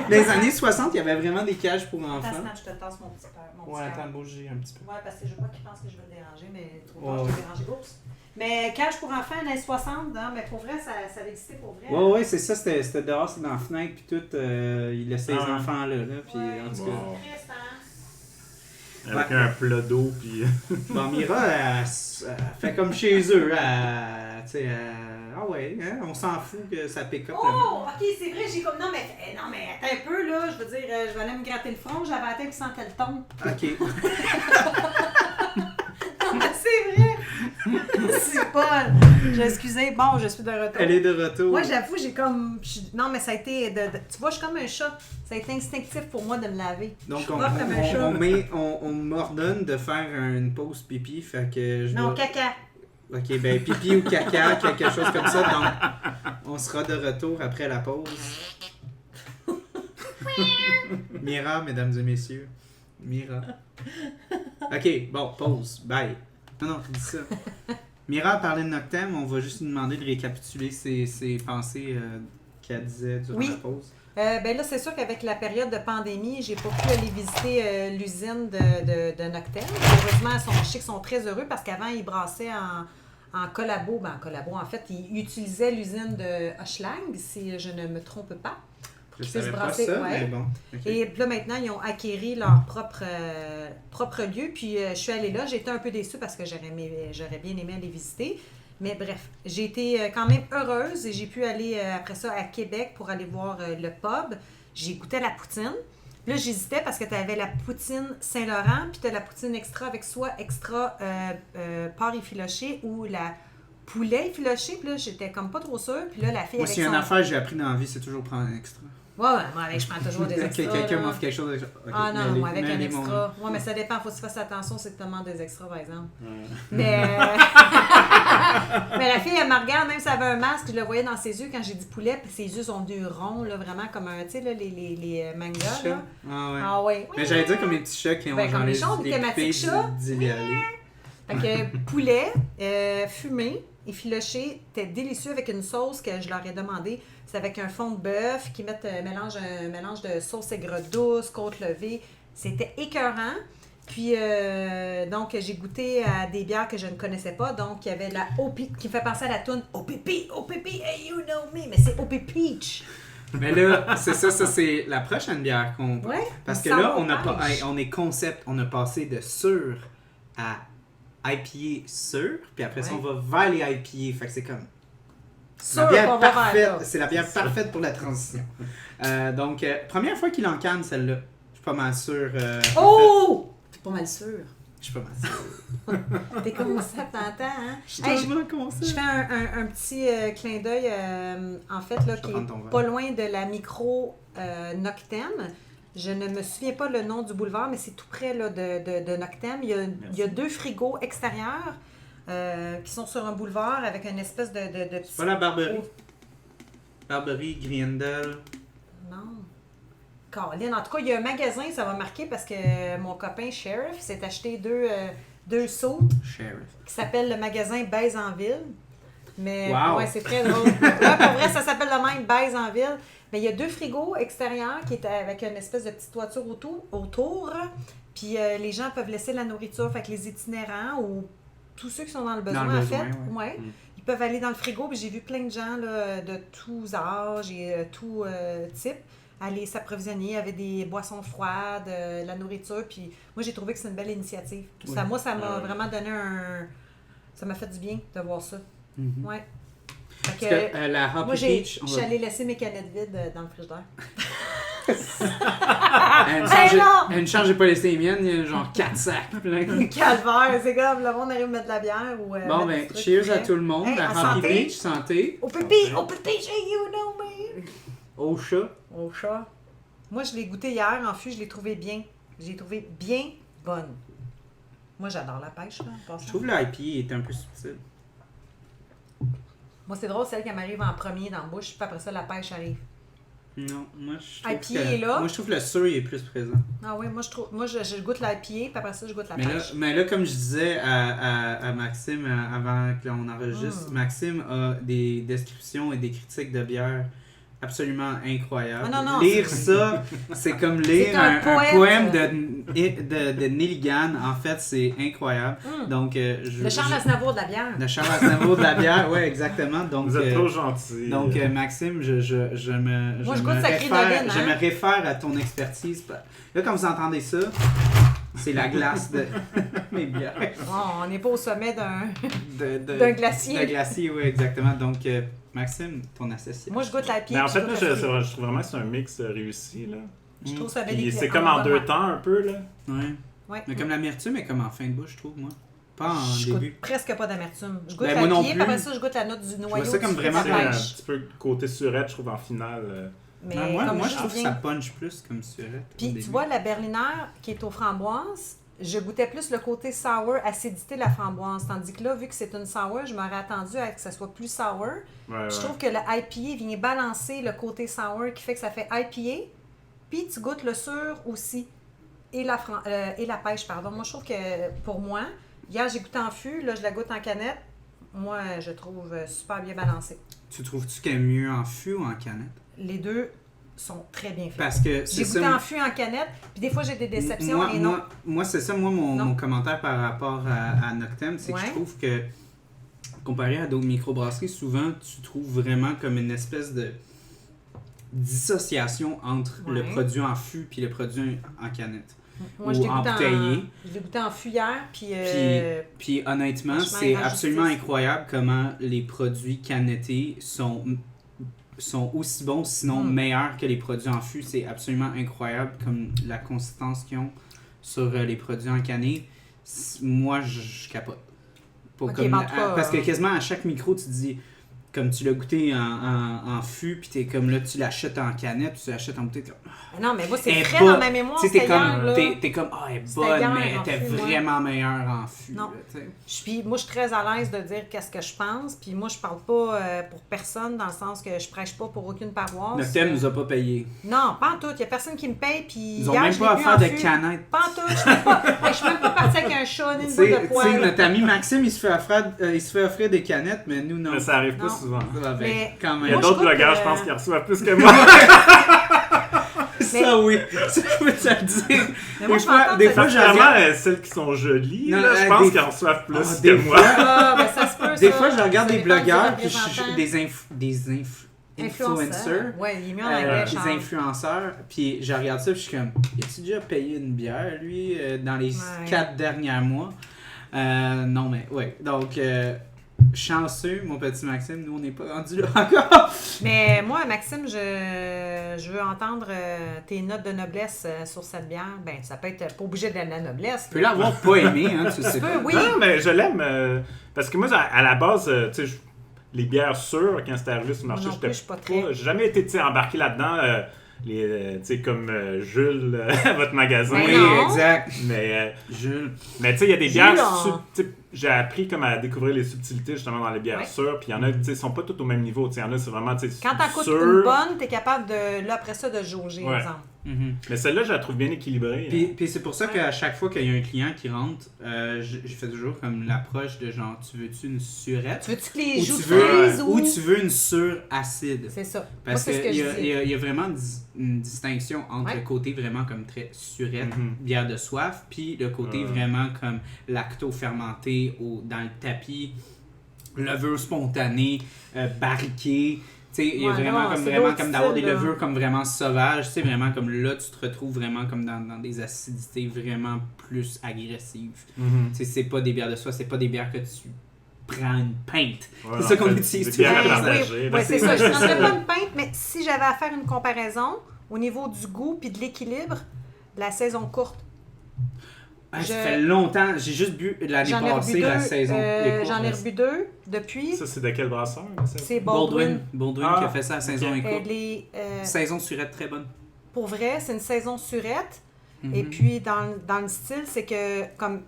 Les années 60, il y avait vraiment des cages pour Attends, enfants. Snap, je te tasse mon petit père. Mon Ouais, petit cœur. attends, bouger un petit peu. Ouais, parce que je veux pas qu'il pense que je vais le déranger, mais trop Ouais, tard, je ouais. vais le déranger. Oups. Mais cage pour enfants, années 60, hein, mais pour vrai, ça existait pour vrai. Ouais, c'est ça, c'était dehors, c'était dans la fenêtre, puis tout. Il laissait les Ah ouais. enfants là, puis Ouais, en tout cas. Wow. c'est triste, hein? Avec un plat d'eau, puis... Bon, Mira, elle fait comme chez eux. Tu sais, ah ouais, hein, on s'en fout que ça pick up. Oh, ok, c'est vrai, j'ai comme. Non, mais attends un peu, là. Je veux dire, je vais aller me gratter le front, j'avais la tête qui sentait le ton. Ok. Non, mais c'est vrai! C'est pas. Excusez, bon, je suis de retour. Elle est de retour. Moi, j'avoue, j'ai comme. Non, mais ça a été. Tu vois, je suis comme un chat. Ça a été instinctif pour moi de me laver. Donc, Je suis rough comme un chat. on m'ordonne de faire une pause pipi, fait que je Non, dois- caca. Ok, ben pipi ou caca, quelque chose comme ça. Donc, on sera de retour après la pause. Mira, mesdames et messieurs. Mira. Ok, bon, pause. Bye. Non, tu dis ça. Mira a parlé de Noctem. On va juste lui demander de récapituler ses pensées qu'elle disait durant Oui. la pause. Ben là, c'est sûr qu'avec la période de pandémie, j'ai pas pu aller visiter l'usine de Noctem. Heureusement, je sais qu'ils sont très heureux parce qu'avant, ils brassaient en collabo. Ben, en collabo, en fait, ils utilisaient l'usine de Hochelag, si je ne me trompe pas, pour Je qui savais puissent pas brasser. ça, Ouais. mais bon. Ok. Et puis là, maintenant, ils ont acquéri leur propre lieu. Puis je suis allée là. J'ai été un peu déçue parce que j'aurais bien aimé aller visiter. Mais bref, j'ai été quand même heureuse et j'ai pu aller après ça à Québec pour aller voir le pub. J'ai goûté la poutine. Là, j'hésitais parce que tu avais la poutine Saint-Laurent, puis tu as la poutine extra avec soit extra porc effiloché ou la poulet effiloché. Puis là, j'étais comme pas trop sûre. Puis là, la fille Moi, avec s'il y a son... une affaire que j'ai appris dans la vie, c'est toujours prendre un extra. Ouais, moi, avec, je prends toujours des extras. Quelqu'un là. m'offre quelque chose d'extra. Ok, Ah non, moi, avec un mets-les, extra. Ouais, mais ça dépend. Faut que tu fasses attention, c'est que tu demandes des extras, par exemple. Ouais. Mais, mais la fille, elle me regarde, même si elle avait un masque, je le voyais dans ses yeux quand j'ai dit poulet, puis ses yeux sont devenus ronds, là, vraiment comme un, tu sais, là, les mangas, là. Ah ouais. Ah ouais. Mais j'allais dire comme les petits chats qui ont Ben, genre comme les chats, des thématiques chats. d'y aller. Fait que poulet, fumé, effiloché, c'était délicieux avec une sauce que je leur ai demandé. C'est avec un fond de bœuf qui mettent un mélange de sauce aigre douce, côte levée. C'était écœurant. Puis, donc, j'ai goûté à des bières que je ne connaissais pas. Donc, il y avait la OP qui me fait penser à la toune OPP, hey, you know me. Mais c'est OP Peach. Mais là, c'est ça c'est la prochaine bière qu'on boit. Ouais, Parce que une là, sour pêche. on est concept, on a passé de sûr à IPA sûr, puis après ça, Ouais. on va vers les IPA. Fait que c'est comme. Sûr La bière qu'on va parfaite, vers là. c'est la bière parfaite pour la transition. Donc, première fois qu'il en canne, celle-là. Je suis pas mal sûr. Oh! T'es pas mal sûr. Je suis pas mal sûr. T'es comme ça, t'entends, hein? Je suis Hey, tellement concept. Je fais un petit clin d'œil, en fait, là, Je qui vais prendre ton est verre. pas loin de la micro Noctem. Je ne me souviens pas le nom du boulevard, mais c'est tout près là, de Noctem. Il y a 2 frigos extérieurs qui sont sur un boulevard avec une espèce de petit... C'est pas la Barberie. Barberie, Griendel. Non. Caroline, en tout cas, il y a un magasin, ça va marquer parce que mon copain Sheriff s'est acheté deux sauts Sheriff. qui s'appelle le magasin Baise en Ville. Mais Wow. ouais, c'est très drôle. Ouais, pour vrai, ça s'appelle le même Baise en Ville. Mais il y a 2 frigos extérieurs qui étaient avec une espèce de petite toiture autour. Puis les gens peuvent laisser la nourriture. Fait que les itinérants ou tous ceux qui sont dans le besoin, Dans le en besoin, fait, ouais, ils peuvent aller dans le frigo. Puis j'ai vu plein de gens là, de tous âges et tout type aller s'approvisionner avec des boissons froides, la nourriture. Puis moi, j'ai trouvé que c'est une belle initiative. Oui. Ça, moi, ça m'a Ouais. vraiment donné un... Ça m'a fait du bien de voir ça. Mhm. Ouais. Fait Parce que, que la Hoppy moi, Peach, je suis allée laisser mes canettes vides dans le frigidaire. Elle ne change pas laissé les miennes, il y a genre 4 sacs pleins. Calvaire, c'est comme le monde arrive à mettre de la bière ou... Bon, ben, cheers à tout le monde. Hey, La en Hoppy santé. Peach, santé. Au pipi, you know me! Au chat. Au chat. Moi, je l'ai goûté hier en fût, je l'ai trouvé bien. Je l'ai trouvé bien bonne. Moi, j'adore la pêche, là, en passant. Je trouve l'IPA est un peu subtil. Moi, c'est drôle, celle qui m'arrive en premier dans la bouche, puis après ça, la pêche arrive. Non, moi je trouve IPA est là. Moi je trouve que le sur est plus présent. Ah oui, moi, je goûte l'IPA, puis après ça, je goûte la pêche. Mais là, comme je disais à Maxime avant que l'on enregistre, Maxime a des descriptions et des critiques de bière absolument incroyables. Ah, non, Lire ça, c'est comme lire C'est un un poète. poème de Neil Gaiman. En fait, c'est incroyable. Donc, Le Charles Aznavour de la bière. Le Charles Aznavour de la bière, oui, exactement. Donc, Vous êtes trop gentil. donc Maxime, je Moi, je me goûte sa crinoline, je hein. me réfère à ton expertise. Là, quand vous entendez ça, c'est la glace de mes bières. Oh, on n'est pas au sommet d'un D'un glacier. D'un glacier, oui, exactement. Donc, Maxime, ton associé. Moi, je goûte l'IPA. Mais en fait, puis moi, je goûte je la trouve vraiment que c'est un mix réussi. Là. Je trouve ça bel Puis équilibre. c'est comme en 2 temps un peu. Là. Ouais. Ouais. Mais comme l'amertume est comme en fin de bouche, je trouve, moi. Pas en Je début. goûte presque pas d'amertume. Je goûte Ben, moi non l'IPA, plus. puis après ça, je goûte la note du noyau. ça comme du fruit de vraiment la C'est un pêche. petit peu côté surette, je trouve, en finale. Mais moi, comme je trouve que viens- ça punch plus comme surette. au Puis début. tu vois, la berliner qui est aux framboises, je goûtais plus le côté sour, acidité de la framboise. Tandis que là, vu que c'est une sour, je m'aurais attendu à que ça soit plus sour. Ouais, Je trouve que le IPA vient balancer le côté sour qui fait que ça fait IPA. Puis tu goûtes le sûr aussi. Et la pêche, pardon. Moi, je trouve que pour moi, hier j'ai goûté en fût, là je la goûte en canette. Moi, je trouve super bien balancé. Tu trouves-tu qu'elle est mieux en fût ou en canette? Les deux sont très bien faits. Parce que J'ai c'est goûté ça. en fût en canette, puis des fois j'ai des déceptions et non. Moi, c'est ça, moi, Non. mon commentaire par rapport à Noctem, c'est que Ouais. je trouve que, comparé à d'autres microbrasseries, souvent, tu trouves vraiment comme une espèce dissociation entre le Ouais. produit en fût puis le produit en canette. Moi, Ou je l'ai en goûté bouteillé. je l'ai goûté en fût hier, puis... Puis honnêtement, franchement, c'est il rend absolument justice. incroyable comment les produits canettés sont aussi bons, sinon meilleurs que les produits en fût. C'est absolument incroyable comme la consistance qu'ils ont sur les produits en canné. Moi, je capote. Ok, ben, en tout cas, Parce que quasiment à chaque micro, tu te dis, comme tu l'as goûté en fût, puis t'es comme là, tu l'achètes en canette, puis tu l'achètes en bouteille. non, mais moi, c'est Elle est frais bonne. dans ma mémoire, Tu sais, t'es c'était hier, comme, là. t'es comme, ah, elle est C'était bonne, hier mais elle en était fût, moi. vraiment meilleure en fût. Non. là, tu sais. Puis moi, je suis très à l'aise de dire qu'est-ce que je pense. Puis moi, je parle pas pour personne, dans le sens que je prêche pas pour aucune paroisse. Notre thème nous a pas payé. Non, pas en tout. Il y a personne qui me paye. Puis Ils ont hier, même je pas l'ai à bu faire en de fût. canettes. Pas en tout. Je suis même pas partie avec un chat ni une Tu boule sais, de poil. notre ami Maxime, il se fait offrir des canettes, mais nous, non. Mais ça arrive pas Non. souvent. Ah, ben, Mais- quand Il y a même. Moi, je d'autres trouve blogueurs, que- je pense, qui reçoivent plus que moi. Ça, oui. Ça, je peux te le dire. Mais moi, Des je fois- m'entends des de fois, dire- je Particulièrement regarde- celles qui sont jolies, Non, là, je des pense fois- qu'elles reçoivent plus Ah, que des moi. fois- Ah, ben ça se peut, Des ça. fois, je regarde Ça des dépend du blogueurs, puis représentant. des influencers. Ouais, il est mieux en anglais, Des Charles. influenceurs, puis je regarde ça, puis je suis comme, as-tu déjà payé une bière, lui, dans les Ouais. 4 derniers mois? Non, mais ouais. Donc, chanceux, mon petit Maxime, nous, on n'est pas rendu là encore. Mais moi, Maxime, je veux entendre tes notes de noblesse sur cette bière. Ben, ça peut être pas obligé d'être de la noblesse. Tu peux l'avoir pas aimé, hein, tu sais Tu pas. peux, oui. Non, mais je l'aime. Parce que moi, à la base, tu sais, les bières sûres, quand c'était arrivé sur le marché, Moi non plus, je suis pas très- j'ai jamais été tu sais, embarqué là-dedans. Tu sais, comme Jules à votre magasin. Mais Oui, non. exact. Mais, Jules. mais tu sais, il y a des Jules, bières. on- Tu sais, j'ai appris comme à découvrir les subtilités justement dans les bières Ouais. sûres. Puis il y en a, tu sais, sont pas toutes au même niveau. Tu sais, il y en a, c'est vraiment, tu sais, Quand t'en coûtes sûr. une bonne, t'es capable de, là, après ça, de jauger, Ouais. exemple. Mhm. Mais celle-là, je la trouve bien équilibrée. Puis c'est pour ça qu'à chaque fois qu'il y a un client qui rentre, je fais toujours comme l'approche de genre, tu veux-tu une surette? Tu veux-tu que les Ou joues tu veux, frisent ou tu veux une suracide? C'est ça. Moi, Parce c'est ce que qu'il je y, a- dis. il y a- il y a vraiment une distinction entre Ouais. le côté vraiment comme très surette, Mhm. bière de soif, puis le côté Ouais. vraiment comme lacto-fermenté dans le tapis, levure spontanée, barriquée. Tu sais, il y a Ouais, vraiment non, comme, c'est vraiment d'autres comme d'avoir des styles, là. levures comme vraiment sauvages. Tu sais, vraiment comme là, tu te retrouves vraiment comme dans des acidités vraiment plus agressives. Mhm. Tu sais, c'est pas des bières de soif, c'est pas des bières que tu prends une pinte. Ouais, C'est ça en qu'on fait, utilise des tout bières le à temps. partager, là. Oui, c'est ça. Je ne prendrais pas une pinte, mais si j'avais à faire une comparaison au niveau du goût puis de l'équilibre, la saison courte. Ah, ça Je- fait longtemps. J'ai juste bu l'année J'en ai passée rebu la deux. saison. les courtes, J'en ai là. rebu deux depuis. Ça, c'est de quel brasseur? Là, ça? C'est Baldwin. Baldwin Ah, qui a fait ça à saison ok. et courte. Saison surette très bonne. Pour vrai, c'est une saison surette. Mhm. Et puis, dans le style, c'est que comme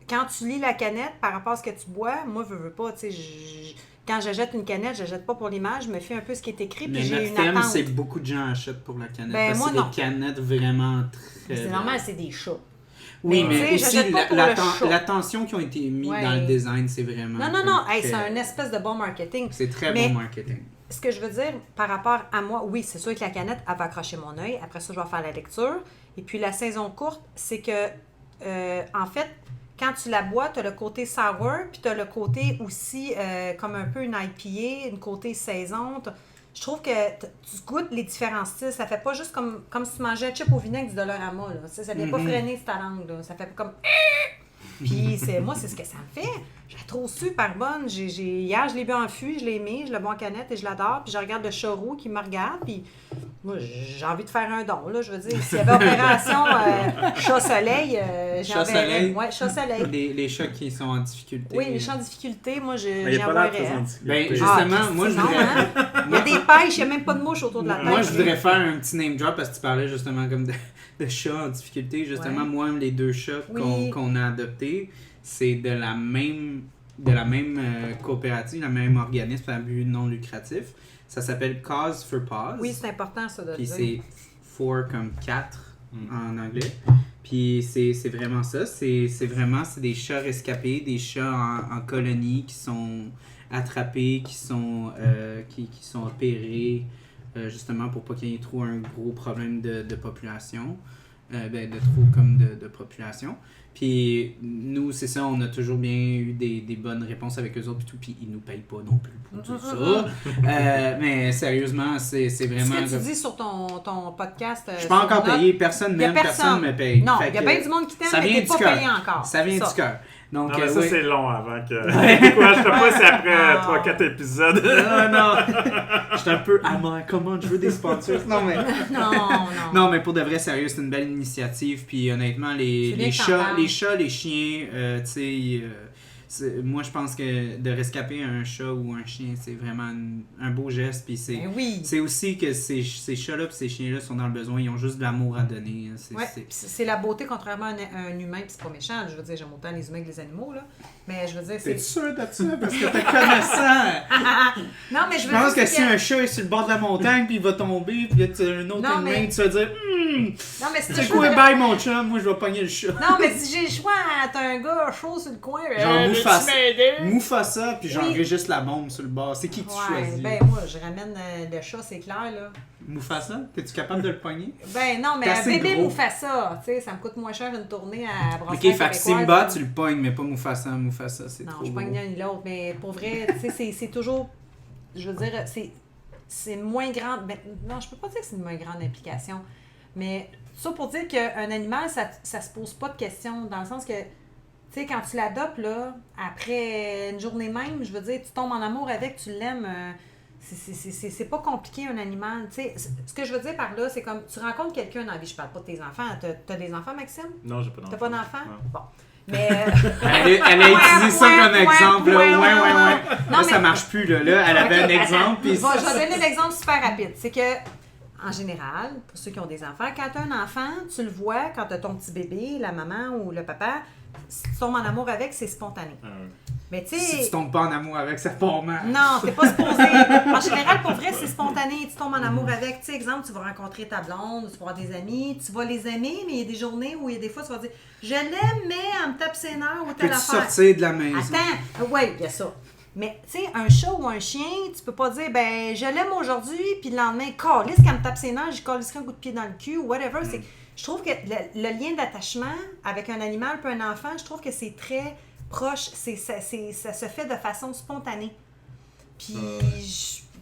quand tu lis la canette par rapport à ce que tu bois, moi, je veux pas, tu sais, quand j'achète une canette, je jette pas pour l'image, je me fie un peu ce qui est écrit, puis Mais j'ai notre une thème, attente. c'est beaucoup de gens achètent pour la canette. Ben, parce moi, que non. c'est des canettes vraiment très... C'est normal, c'est des chats. Oui, Mais, mais tu sais, aussi j'achète pas pour le chat. l'attention qui ont été mis Ouais. dans le design, c'est vraiment... Non, comme non, hey, très- c'est un espèce de bon marketing. C'est très Mais- bon marketing. Ce que je veux dire par rapport à moi, oui, c'est sûr que la canette, elle va accrocher mon œil. Après ça, je vais faire la lecture. Et puis, la saison courte, c'est que, en fait, quand tu la bois, tu as le côté sour, puis tu as le côté aussi comme un peu une IPA, une côté saison. Je trouve que tu goûtes les différents styles. Ça fait pas juste comme si tu mangeais un chip au vinaigre du Dollarama. Là. Ça vient pas Mhm. freiner ta langue. Là. Ça fait comme... Puis moi, c'est ce que ça me fait. Je la trouve super bonne. Hier, je l'ai bu en fût, je l'ai aimé, je l'ai bu en canette et je l'adore. Puis je regarde le chat roux qui me regarde. Puis moi, j'ai envie de faire un don. Là, je veux dire, s'il y avait opération chat-soleil, Chat-soleil. Ouais, chat-soleil. Les chats qui sont en difficulté. Oui, les chats en difficulté, moi, Mais il n'y a pas l'air très j'envoierais. en difficulté. Ben, Ah, justement, moi, je non, voudrais... hein? Il y a des pêches, il n'y a même pas de mouche autour de la tête. Moi, je voudrais faire un petit name drop parce que tu parlais justement comme de chats en difficulté. Justement, Ouais. moi, les 2 chats Oui. qu'on a adoptés, c'est de la même coopérative, le même organisme à but non lucratif. Ça s'appelle Cause for Pause. Oui, c'est important, ça, de le Puis dire. c'est 4 comme 4 en anglais. Puis c'est vraiment ça. C'est des chats rescapés, des chats en colonie qui sont attrapés, qui sont opérés justement pour pas qu'il y ait trop un gros problème de population. de trop comme de population. Puis nous, c'est ça, on a toujours bien eu des bonnes réponses avec eux autres et tout, puis ils nous payent pas non plus pour tout ça. Mais sérieusement, c'est vraiment... Ce que tu dis sur ton podcast... je suis pas encore payé, personne m'aime, personne me paye. Non, il y a bien du monde qui t'aime, mais t'es pas payé encore. Ça vient du cœur. Donc, non, mais ça, oui. c'est long avant que... Quoi, je sais pas si après 3-4 épisodes... non. Je suis un peu amer. Comment je veux des sponsors? Non, mais... Non, mais pour de vrai, sérieux, c'est une belle initiative. Puis honnêtement, les chats, les chiens, tu sais... moi, je pense que de rescaper un chat ou un chien, c'est vraiment un beau geste. Puis c'est aussi que ces chats-là et ces chiens-là sont dans le besoin. Ils ont juste de l'amour à donner. C'est la beauté, contrairement à un humain. Puis c'est pas méchant. Je veux dire, j'aime autant les humains que les animaux. Là. Mais je veux dire, c'est... T'es sûr de ça? Parce que t'es connaissant. Non, mais je pense que si un chat est sur le bord de la montagne puis il va tomber, puis tu as un autre humain, tu vas dire non, mais si c'est quoi, bye mon chum, moi je vais pogner le chat. Non, mais si j'ai le choix, t'as un gars chaud sur le coin, genre Mufasa, puis j'enregistre la bombe sur le bord. C'est qui que tu choisis? Ben moi, je ramène le chat, c'est clair, là. Mufasa? T'es-tu capable de le pogner? Ben non, mais un bébé Mufasa, tu sais, ça me coûte moins cher une tournée à brasser. Ok, fait que Simba, tu le pognes, mais pas Mufasa. Mufasa, c'est trop. Non, je pogne ni l'un ni l'autre, mais pour vrai, tu sais, c'est toujours, je veux dire, c'est moins grande, ben, non, je peux pas dire que c'est une moins grande implication, mais ça pour dire qu'un animal, ça se pose pas de questions, dans le sens que, tu sais, quand tu l'adoptes, là, après une journée même, je veux dire, tu tombes en amour avec, tu l'aimes, c'est pas compliqué un animal, tu sais. Ce que je veux dire par là, c'est comme, tu rencontres quelqu'un dans la vie, je parle pas de tes enfants, t'as des enfants, Maxime? Non, j'ai pas d'enfants. T'as pas d'enfants? Non. Bon. Mais elle a utilisé ça comme exemple. Ouais. Non, là, ça marche plus. Là, elle avait un exemple. Puis je vais donner l'exemple super rapide. C'est que, en général, pour ceux qui ont des enfants, quand tu as un enfant, tu le vois quand tu as ton petit bébé, la maman ou le papa, si tu tombes en amour avec, c'est spontané. Mais tu sais... Si tu tombes pas en amour avec, ça part mal. Non, t'es pas supposé. En général, pour vrai, c'est spontané. Tu tombes en amour avec. Tu sais, exemple, tu vas rencontrer ta blonde, tu vas avoir des amis, tu vas les aimer, mais il y a des journées où il y a des fois, tu vas dire « Je l'aime, mais elle me tape ses nerfs ou telle affaire. » Peux-tu sortir de la maison? Attends, oui, il y a ça. Mais, tu sais, un chat ou un chien, tu peux pas dire « Ben, je l'aime aujourd'hui, puis le lendemain, calisse qu'elle me tape ses nerfs, je calisserai un coup de pied dans le cul ou whatever. » Je trouve que le lien d'attachement avec un animal puis un enfant, je trouve que c'est très... proche, ça se fait de façon spontanée. Puis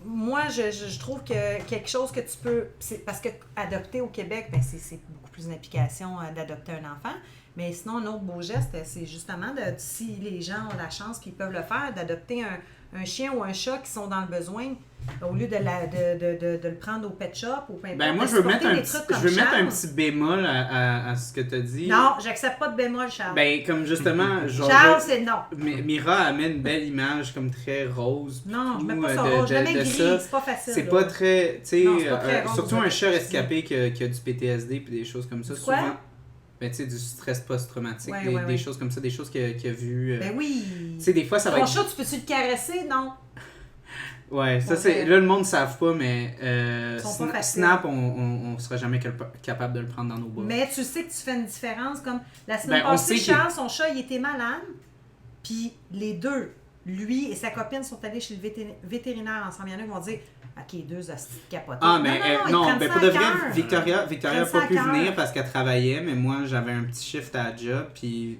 moi, je trouve que quelque chose que tu peux... Parce que adopter au Québec, ben c'est beaucoup plus une implication d'adopter un enfant. Mais sinon, un autre beau geste, c'est justement, si les gens ont la chance qu'ils peuvent le faire, d'adopter un chien ou un chat qui sont dans le besoin, au lieu de le prendre au pet shop ou peu importe. Ben moi, je veux mettre un petit bémol à ce que tu as dit. Non, j'accepte pas de bémol, Charles. Ben, comme justement... Charles, c'est non. Mira amène une belle image comme très rose. Non, je mets pas ça rose, je mets gris, c'est pas facile. C'est pas très... Tu sais, surtout un chat rescapé qui a du PTSD et des choses comme ça. Quoi? Souvent, ben, tu sais, du stress post-traumatique, des choses comme ça, des choses qu'il a vues. Ben oui. Tu sais, des fois, ça va être... Ton chat, tu peux-tu le caresser? Non. Ouais, ça c'est... Là, le monde ne savent pas, mais Snap, on sera jamais capable de le prendre dans nos bras. Mais tu sais que tu fais une différence. Comme la semaine passée, Charles, son chat, il était malade. Puis les deux, lui et sa copine, sont allés chez le vétérinaire ensemble. Il y en a qui vont dire... OK, deux hosties de capotés. Ah, mais non, ben pour de vrai, Victoria n'a pas pu venir parce qu'elle travaillait, mais moi, j'avais un petit shift à la job, puis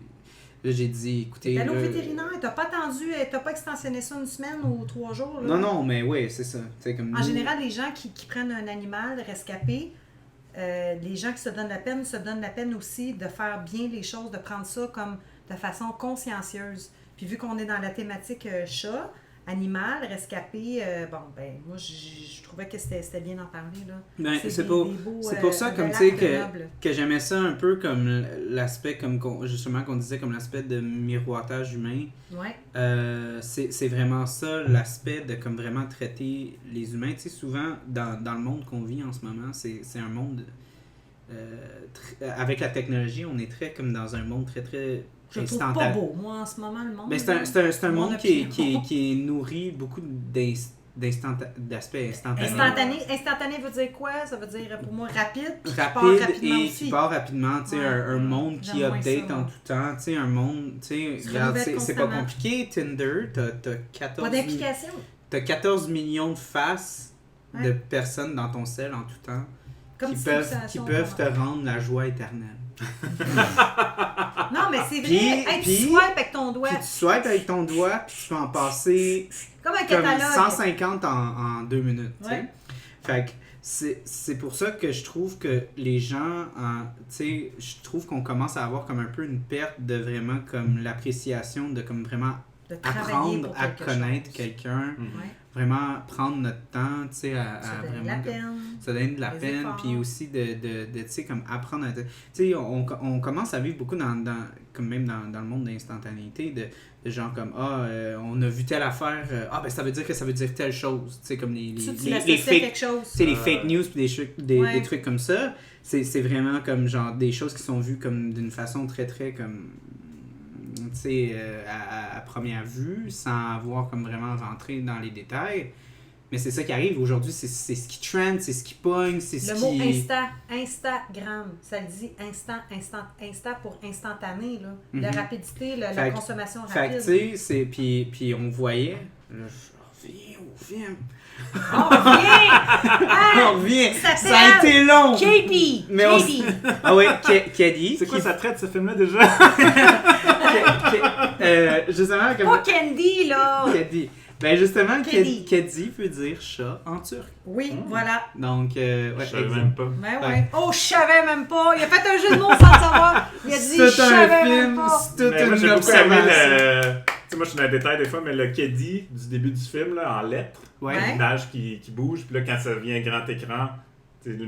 là, j'ai dit, écoutez... T'es allé au vétérinaire, t'as pas attendu, t'as pas extensionné ça une semaine ou 3 jours? Là. Non, mais oui, c'est ça. Comme en général, les gens qui prennent un animal rescapé, les gens qui se donnent la peine aussi de faire bien les choses, de prendre ça comme de façon consciencieuse. Puis vu qu'on est dans la thématique chat, animal, rescapé, moi, je trouvais que c'était bien d'en parler, là. Ben, c'est pour ça, comme tu sais, que j'aimais ça un peu comme l'aspect, justement, qu'on disait, comme l'aspect de miroitage humain. Ouais. C'est vraiment ça, l'aspect de, comme, vraiment traiter les humains. Tu sais, souvent, dans le monde qu'on vit en ce moment, c'est un monde... avec la technologie, on est très, comme, dans un monde très, très... Je trouve pas beau, moi, en ce moment, le monde. Ben, c'est un monde qui est nourri beaucoup d'aspects instantanés. Instantané veut dire quoi? Ça veut dire, pour moi, rapide, puis qui part rapidement. Tu sais, un monde qui update en tout temps. Tu sais, un monde, tu sais, regarde, c'est pas compliqué. Tinder, t'as 14... Pas d'implication. T'as 14 millions de faces de personnes dans ton cell en tout temps. Comme qui civilisation, peuvent te vraiment. rendre la joie éternelle. Non, mais c'est vrai. Puis- Hey, puis- tu swipes avec ton doigt. Puis tu swipes avec ton doigt, puis tu peux en passer Comme un comme catalogue. 150 en 2 minutes. tu sais. Ouais. Fait que c'est pour ça que je trouve que les gens, tu sais, je trouve qu'on commence à avoir comme un peu une perte de vraiment comme l'appréciation de comme vraiment De travailler apprendre pour à quelque connaître chose. quelqu'un, Ouais. vraiment prendre notre temps, tu sais, à Ça donne de vraiment la peine. se donner de la Des peine, efforts. puis aussi de tu sais, comme apprendre à... Tu sais, on commence à vivre beaucoup comme même dans le monde d'instantanéité, de genre comme, on a vu telle affaire, ben ça veut dire que ça veut dire telle chose, tu sais, comme les l'associes à fake... quelque chose. Tu sais, les fake news puis des Ouais. trucs comme ça, c'est vraiment comme genre des choses qui sont vues comme d'une façon très très comme tu sais à première vue sans avoir comme vraiment rentré dans les détails. Mais c'est ça qui arrive aujourd'hui, c'est ce qui trend, c'est ce qui pogne, c'est ce Le qui... mot Instagram, ça le dit insta pour instantané, là. La Mhm. rapidité, la Fait que- consommation Fait que rapide. tu sais, c'est puis on voyait, là, on revient. On revient! On revient. Ça Ça a été long. KP! Mais on- KP! Ah oui, Keddy. C'est quoi qui- ça traite ce film-là déjà? Justement comme Pas Candy, là! Keddy. Ben justement, Keddy. Keddy veut dire chat en turc. Oui, voilà. Donc, ouais, Je savais exact. même pas. Ben Ouais. ouais. Oh, je savais même pas! Il a fait un jeu de mots sans le savoir! Il a dit, je C'est un savais même film, pas! c'est toute Mais moi, une j'ai beaucoup aimé observation. le... Tu sais, moi, je suis dans les détails des fois, mais le Keddy du début du film, là, en lettres, Ouais. Ouais. l'image qui bouge, puis là, quand ça devient grand écran, tu sais,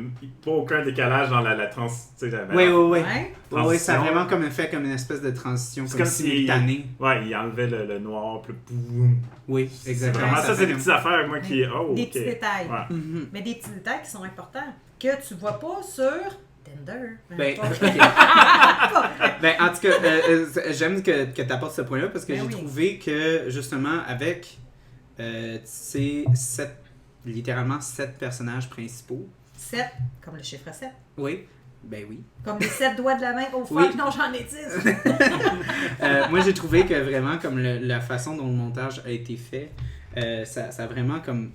pas aucun décalage dans la trans... tu sais, la- Ouais, ouais, ouais. Ouais. Ouais, ça a transition. vraiment comme fait comme une espèce de transition C'est comme comme si- simultanée. Ouais, il enlevait le noir, puis le boum. Oui, C'est exactement. vraiment ça, fait c'est des comme- petites affaires, moi, qui... Oh, Des ok. petits détails. Ouais. Mhm. Mais des petits détails qui sont importants, que tu vois pas sur Tinder. Ben, Pas- ok. Ben, en tout cas, j'aime que tu apportes ce point-là parce que Ben j'ai oui. trouvé que justement avec ces littéralement 7 personnages principaux. 7, comme le chiffre 7. Oui, ben oui. Comme les 7 doigts de la main. Oh fuck, Oui. non, j'en ai 10. Moi, j'ai trouvé que vraiment, comme la façon dont le montage a été fait, ça a vraiment comme...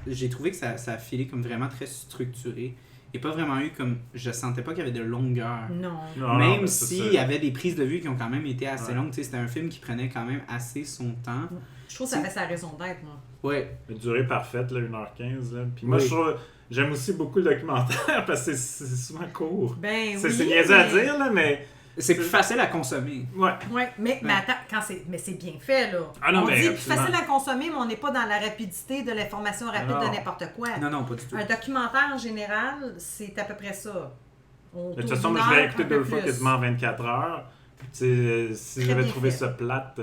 j'ai trouvé que ça a filé comme vraiment très structuré. Il n'y a pas vraiment eu comme... Je sentais pas qu'il y avait de longueur. Non. Non, Même mais c'est s'il ça. y avait des prises de vue qui ont quand même été assez Ouais. longues. Tu sais, c'était un film qui prenait quand même assez son temps. Je trouve que ça fait sa raison d'être, moi. Ouais. La durée parfaite, là, 1h15. Là. Puis moi, Oui. je trouve... J'aime aussi beaucoup le documentaire parce que c'est souvent court. Ben C'est oui. niaiseux à mais- dire, là, mais... C'est plus facile à consommer. Ouais. Ouais, mais attends, mais c'est bien fait, là. Ah non, on mais dit absolument. facile à consommer, mais on n'est pas dans la rapidité de l'information rapide Non. de n'importe quoi. Non, pas du tout. Un documentaire, en général, c'est à peu près ça. De toute façon, moi, je l'ai écouté 2 fois quasiment en 24 heures. Tu sais, si Très j'avais bien trouvé fait. ça plate,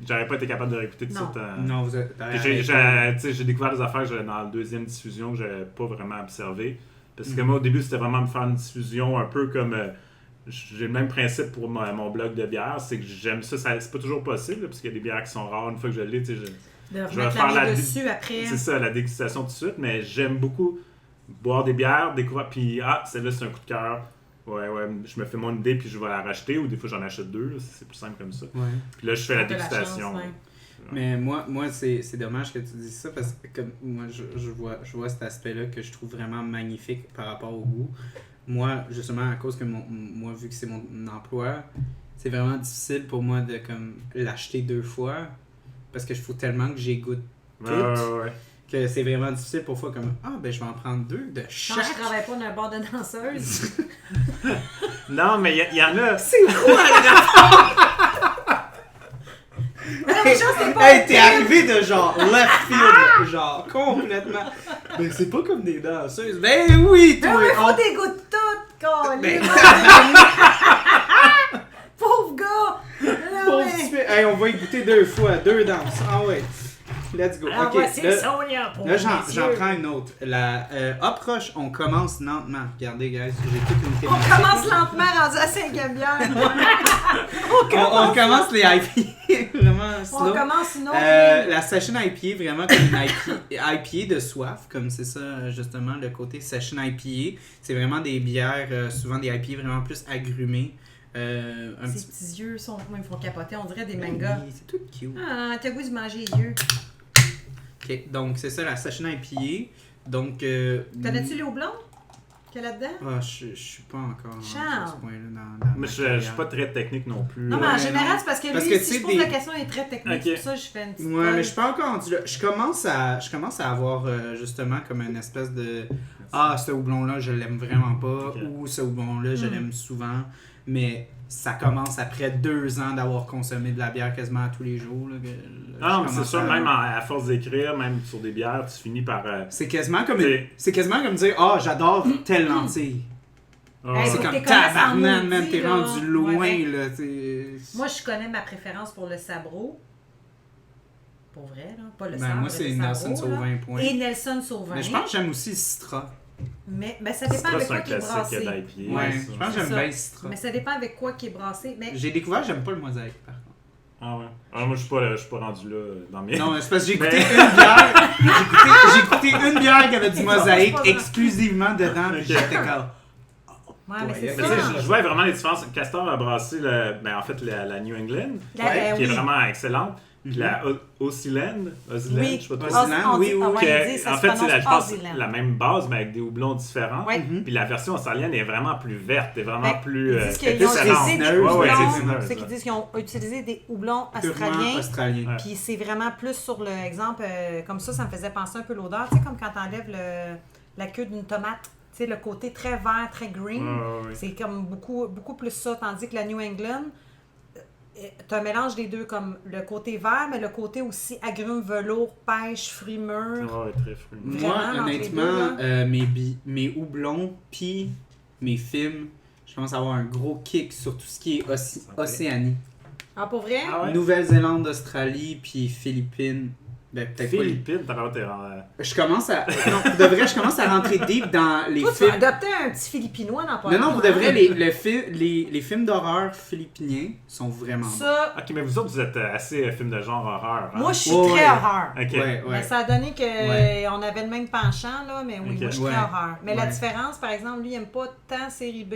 j'aurais pas été capable de réécouter tout Non. ça. Non, vous êtes... J'ai découvert des affaires dans la deuxième diffusion que j'avais pas vraiment observé. Parce que moi, au début, c'était vraiment me faire une diffusion un peu comme... j'ai le même principe pour mon blog de bière, c'est que j'aime ça, c'est pas toujours possible, là, parce qu'il y a des bières qui sont rares. Une fois que je l'ai, tu sais, De je vais remettre faire la main la dessus après. c'est ça, la dégustation tout de suite, mais j'aime beaucoup boire des bières, découvrir, puis celle-là, c'est un coup de cœur. Ouais, je me fais mon idée, puis je vais la racheter, ou des fois, j'en achète 2, là, c'est plus simple comme ça. Ouais. Puis là, je fais la De la dégustation. chance, ouais. Mais moi c'est dommage que tu dises ça parce que comme moi je vois cet aspect-là que je trouve vraiment magnifique par rapport au goût. Moi, justement, à cause que moi, vu que c'est mon emploi, c'est vraiment difficile pour moi de comme l'acheter 2 fois parce que je faut tellement que j'y goûte tout Ouais. que c'est vraiment difficile pour fois comme ben je vais en prendre 2 de Quand chaque. je travaille pas dans un bar de danseuse. Non, mais il y en a. C'est quoi Non, mais je sais pas. Hey, t'es arrivé de genre left field, genre complètement. Mais c'est pas comme des danseuses. Ben oui, toi. Mais oui, on- faut des gouttes toutes, Colin. Ben- Pauvre gars. Non, Pauvre mais- petit peu. Hey, on va y goûter 2 fois, 2 danses. Ah ouais. Let's go. Alors Ok, voici là, Sonia pour là, j'en messieurs. prends une autre. La approche, on commence lentement. Regardez, guys, j'ai toute une On thématique. commence lentement, rendu à 5e bière. On commence les IPA, vraiment On slow. commence une autre. La session IPA, vraiment comme une IPA de soif, comme c'est ça justement le côté session IPA. C'est vraiment des bières, souvent des IPA vraiment plus agrumées. Un Ces petit petits yeux sont, ils me font capoter, on dirait des peu. mangas. Oui, c'est tout cute. Ah, t'as goût de manger les yeux. Ok, donc c'est ça la session IPA. Donc... Connais-tu les houblons qu'il y a là-dedans? Ah, je suis pas encore à Charles. ce point-là dans Mais je suis pas très technique non plus. Non, mais en général, c'est parce que Parce lui, que, si tu sais, je pose la question, il est très technique. Ok. C'est pour ça que je fais une petite Ouais, mais colle. je suis pas encore rendu là. Je commence à avoir justement comme une espèce de ah, ce houblon-là, je l'aime vraiment pas, Ok. ou ce houblon-là, je l'aime souvent. Mais ça commence après 2 ans d'avoir consommé de la bière quasiment tous les jours. Là, Non, mais c'est sûr, même à force d'écrire, même sur des bières, tu finis par. C'est quasiment comme C'est- c'est quasiment comme dire ah, j'adore telle lentille. Hey, C'est faut comme que t'es connaisses en tabarnak, man, maudit, t'es là. rendu loin, Ouais, ben, là. T'sais. Moi, je connais ma préférence pour le sabro. Pour vrai, là. Pas le Ben, sabre, moi, c'est le Nelson sabro, là. Sauvin, point. Et Nelson Sauvin. Mais je pense que j'aime aussi Citra. Mais ben, ça dépend avec c'est quoi un qui est classique brassé. d'IPA. Ouais, ça. je pense que C'est j'aime ça. bien Citra. Mais ça dépend avec quoi qui est brassé. Mais J'ai découvert, j'aime pas le mosaïque, par contre. Ah ouais. Ah, moi, je suis pas rendu là dans mes. Non, mais c'est parce que j'ai Mais- écouté une bière. J'ai écouté une bière qui avait du Non, mosaïque c'est pas vrai. exclusivement dedans. Puis Ok. j'étais comme. ouais, mais c'est Ouais, Mais tu sais, ça. je vois vraiment les différences. Castor a brassé en fait la New England, qui est oui. vraiment excellente. Puis la Osiland, Oui. je sais pas trop. Osiland, oui, oui, oui. En fait, c'est je pense la même base, mais avec des houblons différents. Ouais. Puis la version australienne est vraiment plus verte, est vraiment Ben, plus. Ils disent qu'ils ont différente. utilisé des Ouais, ouais, houblons. c'est résineuse, C'est qu'ils disent qu'ils ont utilisé des houblons Purement australiens. australien. Ouais. Puis c'est vraiment plus sur l'exemple, comme ça me faisait penser un peu l'odeur. Tu sais, comme quand t'enlèves la queue d'une tomate. Tu sais, le côté très vert, très green. Ouais. C'est comme beaucoup plus ça. Tandis que la New England, t'as un mélange des deux, comme le côté vert, mais le côté aussi agrumes, velours, pêche, fruits mûrs. Ouais, très fruit. Moi, Vraiment, entre les honnêtement, deux, mes houblons puis mes films, je commence à avoir un gros kick sur tout ce qui est Océanie. Ah, pour vrai? Ah ouais? Nouvelle-Zélande, Australie, puis Philippines. Ben, peut-être pas. Philippines, t'as l'air Je commence à. Non, pour de vrai, je commence à rentrer deep dans les Toi, tu vas films. adopter un petit Philippinois dans pas Non, non, longtemps, pour de vrai, hein? les films d'horreur philippiniens sont vraiment bons. Ça, Ok, mais vous autres, vous êtes assez film de genre horreur. Hein? moi, je suis Ouais, très ouais. horreur. Ok. Ouais, Mais ouais. ça a donné qu'on Ouais. avait le même penchant, là, mais oui, Ok. moi, je suis Ouais. très horreur. Mais la Ouais. différence, par exemple, lui, il aime pas tant série B.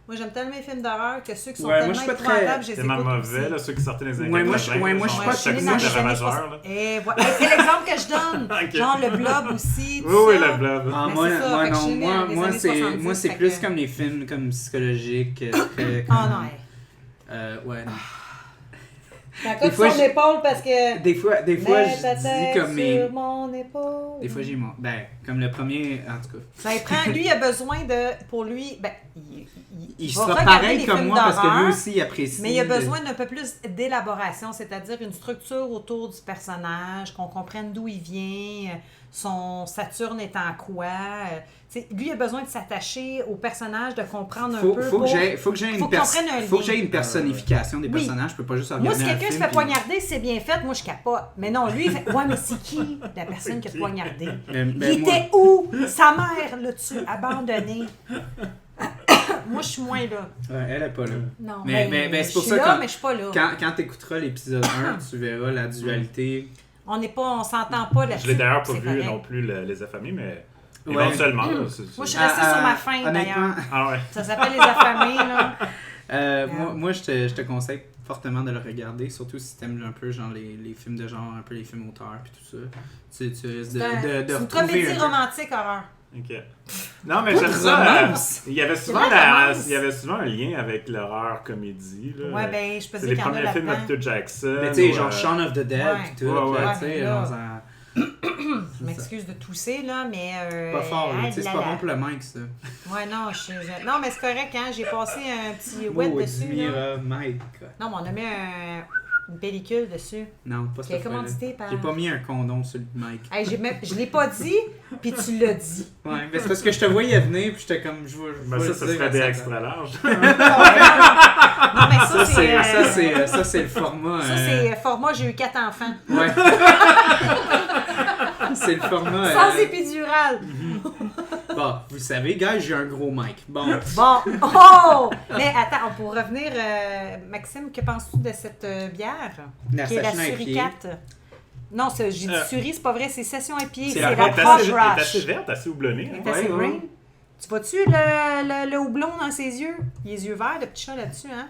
Moi, j'aime tellement les films d'horreur que ceux qui sont Ouais, moi, tellement je suis pas très- épouvantables, je les Tellement écoute mauvais, aussi. là, ceux qui sortaient les années Ouais, moi, 80, moi, je suis genre pas- chaque les moi, semaine je de suis- Ravageur, là. Et voilà. C'est l'exemple que je donne. Ok. Genre le blob aussi. Tout Oui, ça. le blob. Ah, Mais moi, c'est ça, moi, fait que je non, suis née moi, dans les années 70, moi, c'est fait plus que- comme les films comme psychologiques. Très, Ah non, ouais, non. T'accotes fois, son épaule parce que... Des fois, Mets ta je tête dis comme mes. sur mon épaule. Des fois, j'ai mon. Ben, comme le premier, en tout cas. Ça y prend, lui, il a besoin de... Pour lui, ben, Il va sera regarder pareil les comme films moi parce que lui d'horreur, aussi il apprécie. mais il a besoin d'un peu plus d'élaboration, c'est-à-dire une structure autour du personnage, qu'on comprenne d'où il vient, son Saturne est en quoi. Tu sais, lui, il a besoin de s'attacher au personnage, de comprendre un peu. Faut que j'ai faut qu'il comprenne un faut que lien. j'ai une personnification des Oui. personnages. Je peux pas juste Moi, regarder si un quelqu'un se film, fait puis- poignarder, c'est bien fait, moi je capote. Mais non, lui, il fait ouais, mais c'est qui la personne qui a poignardé? Ben, Il moi- était où? Sa mère l'a-tu abandonné? Moi, je suis moins là. Ouais, elle est pas là. Non, Mais c'est pour je ça suis là, que mais je suis pas là. quand tu écouteras l'épisode 1, tu verras la dualité. On s'entend pas là-dessus. Je l'ai d'ailleurs pas c'est vu correct. non plus, Les Affamés, mais Ouais. éventuellement. là, Moi, je suis Ah, restée sur ma faim, honnêtement, d'ailleurs. Ah ouais. Ça s'appelle Les Affamés, là. moi je te conseille fortement de le regarder, surtout si t'aimes un peu genre les films de genre, un peu les films auteurs puis tout ça. Tu risques de C'est une retrouver comédie un peu. romantique horreur. Ok. Non, mais Pas j'aime de ça. romance. Il y avait souvent C'est de la romance. il y avait souvent un lien avec l'horreur comédie. Là. Ouais, ben, je peux C'est dire les qu'il y en a premiers films de là-dedans. Peter Jackson. Mais tu sais, ou, genre Shaun of the Dead Ouais. pis tout, Ouais, là, ouais. tu sais, Ouais, là. genre, ça- Je m'excuse de tousser, là, mais... pas fort, là, tu sais, c'est pas bon pour le mic, ça. Ouais, non, non, mais c'est correct, hein. J'ai passé un petit wet Oh, dessus, là. Mira, my God. Non, mais on a mis une pellicule dessus. Non, pas Qui est cette fois-là. commandité par... J'ai pas mis un condom sur le mic. Hey, je l'ai pas dit, puis tu l'as dit. Ouais, mais c'est parce que je te voyais venir puis j'étais comme, je vois. Ben ça serait des extra larges. Non, mais ça, c'est... Ça, c'est le format. Ça, c'est format, j'ai eu 4 enfants. Ouais. C'est le format. Sans épidural. Bon, vous savez, gars, j'ai un gros mic. Bon. Bon. Oh! Mais attends, pour revenir, Maxime, que penses-tu de cette bière? La Qui est la session IPA. Suricat. Non, j'ai dit Suri, c'est pas vrai, c'est Session IPA. C'est la la Elle est Proche assez Rush. verte, assez houblonnée. Elle hein. est assez Ouais, ouais. green. Tu vois-tu le houblon dans ses yeux? Les yeux verts, le petit chat là-dessus, hein?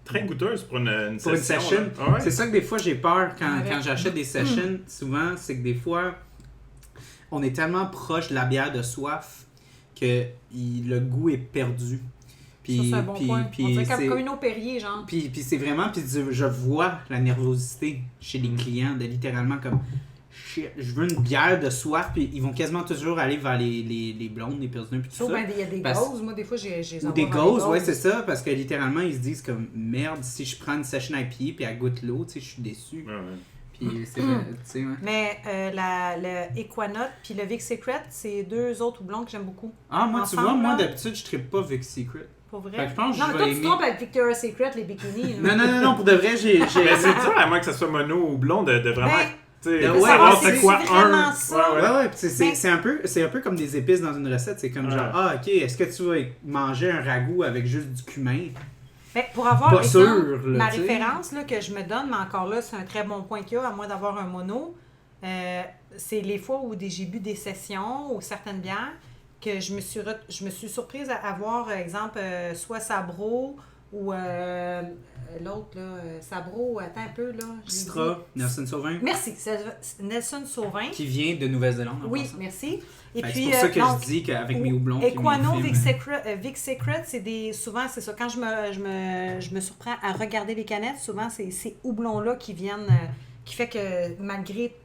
Très goûteuse pour une Pour une session. là. Ah ouais. C'est ça que des fois j'ai peur quand Ouais. j'achète des sessions. Souvent, c'est que des fois, on est tellement proche de la bière de soif que le goût est perdu. Puis, ça, c'est un bon point. On dirait c'est- comme une eau Perrier, genre. puis c'est vraiment, puis je vois la nervosité chez les clients de littéralement comme shit, je veux une bière de soif, puis ils vont quasiment toujours aller vers les blondes, les pilsners, puis tout Sauf ça. il y a des Parce- gauzes. Moi, des fois, j'ai Ou des gauzes, ouais, c'est ça, parce que littéralement, ils se disent comme merde, si je prends une session IPA puis elle goûte l'eau, tu sais, je suis déçu. Ouais. Puis c'est vrai, tu sais, ouais. Mais le Equanote puis le Vic Secret, c'est 2 autres houblons que j'aime beaucoup. Ah, moi, tu Ensemble, vois, moi, là. d'habitude, je trippe pas Vic Secret. Pour vrai. Fait que je pense que Non, je mais vais toi, tu te aimer. trompes avec Victoria's Secret, les bikinis. Non, pour de vrai, j'ai... Mais c'est dur, à moins que ça soit mono ou blond, de vraiment. Ben, Tu sais, de de ouais, savoir c'est c'est quoi vraiment un. ça. Ouais, puis Mais- c'est un peu comme des épices dans une recette. C'est comme genre, Ouais. ok, est-ce que tu vas manger un ragoût avec juste du cumin? Ben, pour avoir Pas exemple, sûr, là, ma tu sais. référence là, que je me donne, mais encore là, c'est un très bon point qu'il y a, à moins d'avoir un mono, c'est les fois où j'ai bu des sessions ou certaines bières que je me suis surprise à avoir, exemple, soit Sabro ou l'autre, là, Sabro, attends un peu, là. je l'ai Citra, dit. Nelson Sauvin, Merci, c'est Nelson Sauvin. qui vient de Nouvelle-Zélande. en Oui, passant. merci. Et Fait que puis, c'est pour ça que donc, je dis qu'avec mes houblons puis mes Equano, films, Vic Secret, c'est souvent, c'est ça. Quand je me surprends à regarder les canettes, souvent, c'est ces houblons-là qui viennent, qui fait que malgré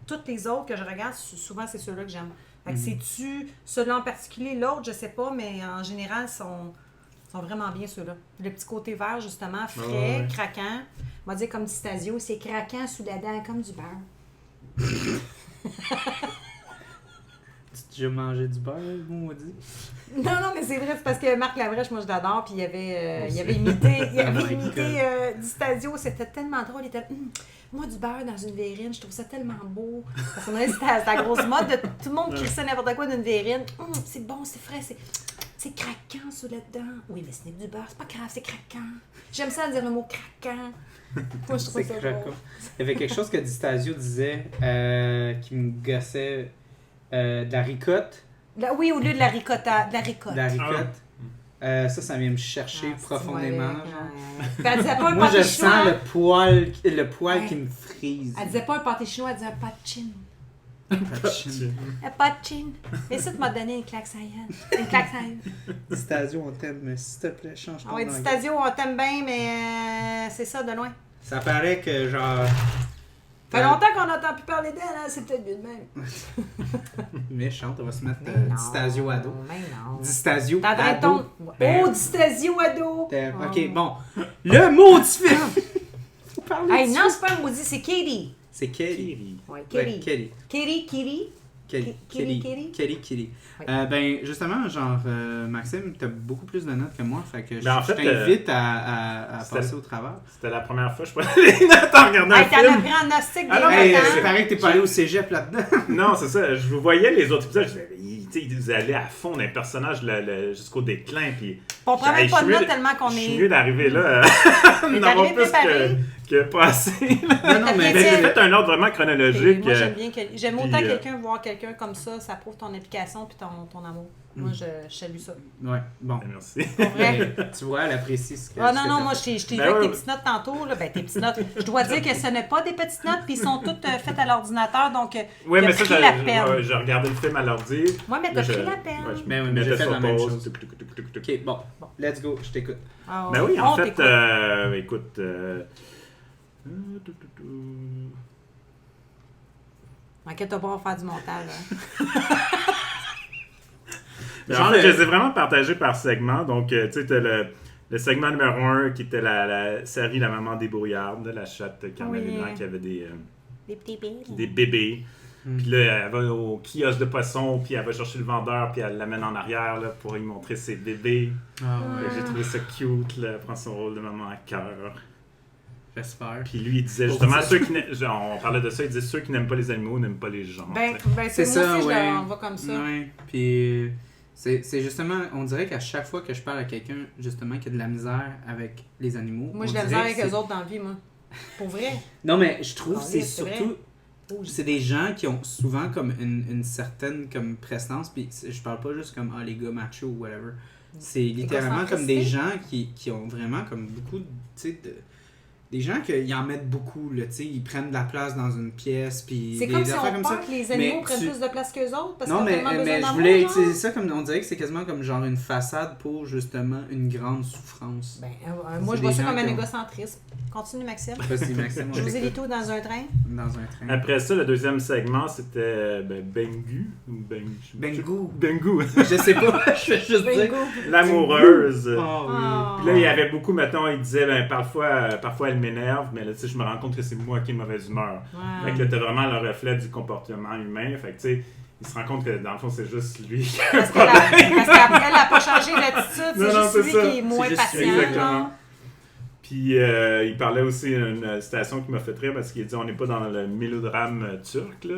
toutes les autres que je regarde, souvent, c'est ceux-là que j'aime. Fait que c'est-tu ceux-là en particulier, l'autre, je sais pas, mais en général, sont vraiment bien ceux-là. Le petit côté vert, justement, frais, Ouais. craquant. On va dire comme du Stasio, c'est craquant sous la dent, comme du beurre. Tu as déjà mangé du beurre, maudit? Non, mais c'est vrai, c'est parce que Marc Labrèche, moi je l'adore, puis il avait Aussi. imité, Oh my God. du Stasio, c'était tellement drôle, il était moi du beurre dans une verrine, je trouve ça tellement beau. Parce qu'on dirait que c'était la grosse mode de tout le monde qui crissait n'importe quoi d'une verrine. C'est bon, c'est frais, c'est craquant sous là-dedans. Oui, mais ce n'est que du beurre, c'est pas grave, c'est craquant. J'aime ça dire le mot craquant. Moi je trouve C'est ça craquant. drôle. Il y avait quelque chose que Di Stasio disait qui me gossait, de la ricotte. Oui, au lieu de la ricotta, de la ricotte. De la ricotte. Ça vient me chercher Ah, c'est profondément. moelleux, genre. ouais. Puis elle disait pas un Moi, pâté je chinois. sens le poil Ouais. qui me frise. Elle disait pas un pâté chinois, elle disait un patchin. Patchin. Un patchin. Mais ça, tu m'as donné une claque saillante. Une claque saillante. Di Stasio, on t'aime, mais s'il te plaît, change ton Ah ouais, du langage. Stasio, on t'aime bien, mais c'est ça, de loin. Ça paraît que, genre... Ça fait longtemps qu'on n'entend plus parler d'elle, hein? C'est peut-être mieux de même. Méchante, on va se mettre Mais Di non, Stasio ado. Mais non. Di Stasio T'as un ado. ton. Ben. Oh, du Stasio ado. Ok, bon. Le mot du film! Faut parler Hey, dessus. non, c'est pas un maudit, c'est Katie. C'est Kelly. Kiri. Ouais, Ouais, Katie. Kelly. Kitty. Kelly. Kelly, Kelly. Kelly? Kelly. Oui. Ben, justement, genre, Maxime, t'as beaucoup plus de notes que moi, fait que Ben, en je fait, t'invite à c'était- passer au travers. C'était la première fois que je prenais les notes en regardant Hey, un t'en as film. pris en nostalgie Ah non, des mais Hey, notes, c'est hein? pareil que t'es pas allé au cégep là-dedans. Non, c'est ça. Je vous voyais les autres épisodes. Je disais, ils allaient à fond dans les personnages jusqu'au déclin. Puis, On prend même Hey, pas je de suis notes mieux tellement qu'on je suis est. mieux d'arriver là, T'es d'en avoir arrivé plus préparé. que pas assez. Non, non, mais T'as Mais j'ai bien fait un ordre vraiment chronologique. Moi, j'aime bien j'aime puis, autant quelqu'un voir quelqu'un comme ça prouve ton implication puis ton amour. Moi, je salue ça. Ouais, bon. Merci. Pour vrai. Mais, tu vois, elle apprécie ce que Ah ce non, que non, t'as moi, fait. je t'ai Ben vu avec ouais. tes petites notes tantôt. Là. Ben, tes petites notes. Je dois dire que ce n'est pas des petites notes, puis ils sont toutes faites à l'ordinateur, donc Oui, il a mais ça, pris la peine. j'ai regardé le film à l'ordi. Moi, mais t'as pris la peine. Ouais, je Ben oui, mais mettais j'ai fait sur la même pause. chose. Tuc, tuc, tuc, tuc, tuc. Ok, bon. Let's go, je t'écoute. Ah, Ben oui, en on fait, t'écoute. écoute. Inquiète-toi pas, on va faire du montage. Hein. Mais Genre en fait, le- je les ai vraiment partagés par segment. Donc, tu sais, t'as le segment numéro 1 qui était la série La Maman débrouillarde, la chatte Carmen Oui. Blanc qui avait des Des petits bébés. bébés. Mm. Puis là, elle va au kiosque de poissons, puis elle va chercher le vendeur, puis elle l'amène en arrière là, pour lui montrer ses bébés. Ah Fait que J'ai trouvé ça cute, là, elle prend son rôle de maman à cœur. J'espère. Puis lui, il disait Pour justement, ça. on parlait de ça, il disait ceux qui n'aiment pas les animaux n'aiment pas les gens. Ben, tu sais. c'est C'est moi ça, aussi, ouais. on va comme ça. Ouais, puis c'est justement, on dirait qu'à chaque fois que je parle à quelqu'un, justement, qui a de la misère avec les animaux. Moi, on je la dirait misère que avec c'est- eux autres dans la vie, moi. Pour vrai. Non, mais je trouve que Ah, c'est oui, c'est vrai. surtout. C'est des gens qui ont souvent comme une certaine comme prestance, puis je parle pas juste comme les gars machos ou whatever. C'est littéralement comme des gens qui ont vraiment comme beaucoup tu sais, des gens qui en mettent beaucoup, là, tu sais, ils prennent de la place dans une pièce, puis C'est des comme si affaires on comme peur ça. que les animaux Mais prennent plus de place qu'eux autres parce Non, qu'ils ont mais, tellement besoin mais je d'amour, voulais genre. utiliser ça comme, on dirait que c'est quasiment comme genre une façade pour justement une grande souffrance. Ben, moi, C'est je vois des ça gens comme un qui ont- égocentrisme. Continue, Maxime. Vas-y, Maxime, on José t'écoute. Lito dans un train. Dans un train. Après ça, le deuxième segment, c'était Bengu. Bengou. Bengu. Je sais pas, je vais juste dire. Bingo. L'amoureuse. Oh, oui. Oh. Puis là, il y avait beaucoup, maintenant, il disait, parfois elle m'énerve, mais là, tu sais, je me rends compte que c'est moi qui ai une mauvaise humeur. Ouais. Fait que là, t'as vraiment le reflet du comportement humain. Fait que, tu sais, il se rend compte que, dans le fond, c'est juste lui. Parce qu'après, elle n'a pas changé d'attitude. Non, C'est non, juste c'est lui ça. qui est moins C'est juste patient. exactement. genre. Puis il parlait aussi d'une citation qui m'a fait rire parce qu'il dit on n'est pas dans le mélodrame turc. Là.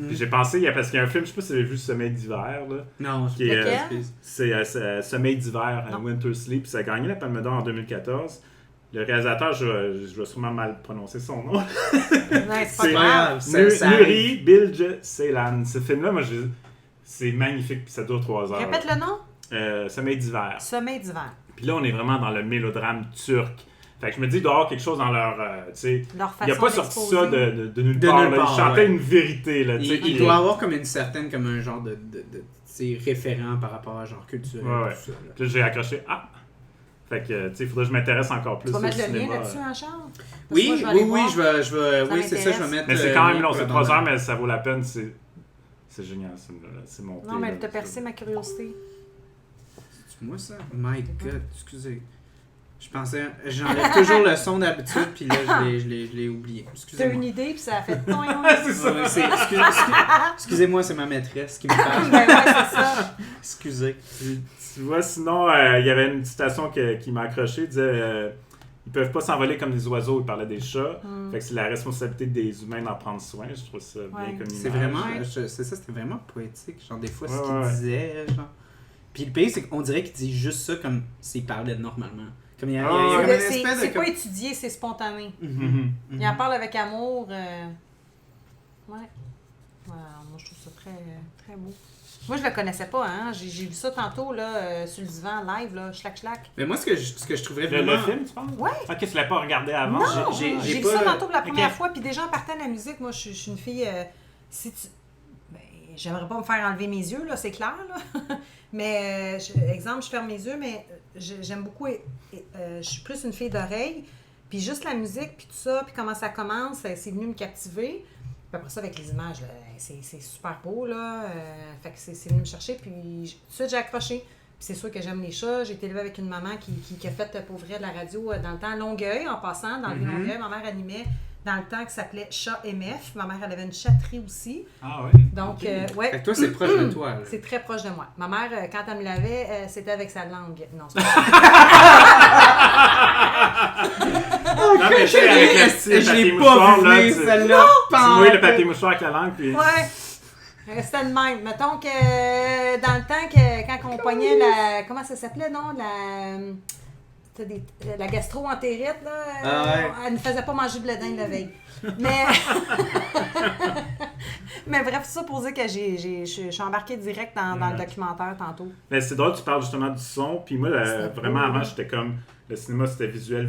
Puis j'ai pensé, parce qu'il y a un film, je sais pas si vous avez vu Sommeil d'hiver. Là, Non, qui est, Lequel? c'est Sommeil d'hiver, Non. Winter Sleep. Ça a gagné la Palme d'Or en 2014. Le réalisateur, je vais sûrement mal prononcer son nom. Ouais, c'est pas C'est grave. ça Nuri Bilge Ceylan. Ce film-là, moi, c'est magnifique. Puis ça dure 3 heures. Répète le nom. Sommeil d'hiver. Sommeil d'hiver. Puis là, on est vraiment dans le mélodrame turc. Fait que je me dis, il doit y avoir quelque chose dans leur. Tu sais, Leur il n'a façon pas sorti d'exposer. ça de nulle De part. nulle Là. part, Il chantait ouais. une vérité. Là, tu sais, Il qui- doit avoir comme une certaine, comme un genre de tu sais, référent par rapport à genre culturel. Ouais, ouais. Tout ça, là. Puis là, j'ai accroché. Ah! Fait que, tu sais, il faudrait que je m'intéresse encore plus Tu vas au mettre le lien cinéma. là-dessus, hein, Charles? Parce que Oui, moi, je vais aller oui, voir. je vais, Ça oui, c'est ça, je vais m'intéresse. mettre. Mais c'est le quand lien même long, pour c'est le 3 moment. heures, mais ça vaut la peine. C'est génial, ce film-là. C'est monté. Non, mais là, elle t'a percé ma curiosité. C'est moi ça? My God, excusez. Je pensais, j'enlève toujours le son d'habitude, puis là, je l'ai oublié. Tu as Excusez-moi. une idée, puis ça a fait ton. C'est ça. Ouais, excusez-moi, c'est ma maîtresse qui me parle. Ben ouais, c'est ça. Excusez. Tu vois, sinon, il y avait une citation qui m'a accroché. Il disait ils peuvent pas s'envoler comme des oiseaux. Il parlait des chats. Fait que c'est la responsabilité des humains d'en prendre soin. Je trouve ça bien Ouais. comme image. C'est vraiment, Ouais. c'est ça, c'était vraiment poétique. Genre, des fois, ce Ouais, qu'il ouais. disait, genre. Puis le pire, c'est qu'on dirait qu'il dit juste ça comme s'il parlait normalement. Comme il y a, Ah, il y a comme une C'est espèce de. c'est pas comme- étudié, c'est spontané. Mhm. Il en parle avec amour. Ouais. Voilà, moi, je trouve ça très, très beau. Moi, je le connaissais pas, hein. J'ai vu ça tantôt, là, sur le divan, live, là, schlac. Mais moi, ce que je trouverais Le vraiment. film, tu penses? Ouais. Ok, tu l'as pas regardé avant? Non, j'ai j'ai vu pas- ça tantôt pour la première Ok. fois, puis déjà, en partant de la musique, moi, je suis une fille... si tu... Ben, j'aimerais pas me faire enlever mes yeux, là, c'est clair, là. Mais, exemple, je ferme mes yeux, mais j'aime beaucoup... je suis plus une fille d'oreille, puis juste la musique, puis tout ça, puis comment ça commence, c'est venu me captiver. Puis après ça, avec les images, là, c'est super beau, là. Fait que c'est venu me chercher, puis tout de suite, j'ai accroché. Puis c'est sûr que j'aime les chats. J'ai été élevée avec une maman qui a fait, pour vrai, de la radio dans le temps Longueuil, en passant, dans le vieux Longueuil. Ma mère animait dans le temps qui s'appelait Chat MF. Ma mère, elle avait une chatterie aussi. Ah oui. Donc, Ok. ouais. Fait que toi, c'est proche de toi. Là. C'est très proche de moi. Ma mère, quand elle me l'avait, c'était avec sa langue. Non, c'est pas Non, mais tu sais, avec le style Je papier l'ai mouchoir, pas là, vu, tu celle-là. mouilles le papier mouchoir avec la langue, puis... Ouais. C'était de même. Mettons que dans le temps, que quand on pognait la... Comment ça s'appelait, non? La gastro-entérite, là. Ah ouais. Elle ne faisait pas manger de bledin la veille. Mais... Mais bref, ça pour dire que je suis embarquée direct dans le documentaire tantôt. Mais c'est drôle, tu parles justement du son, puis moi, C'était vraiment, beau, avant, hein. j'étais comme... Le cinéma, c'était visuel.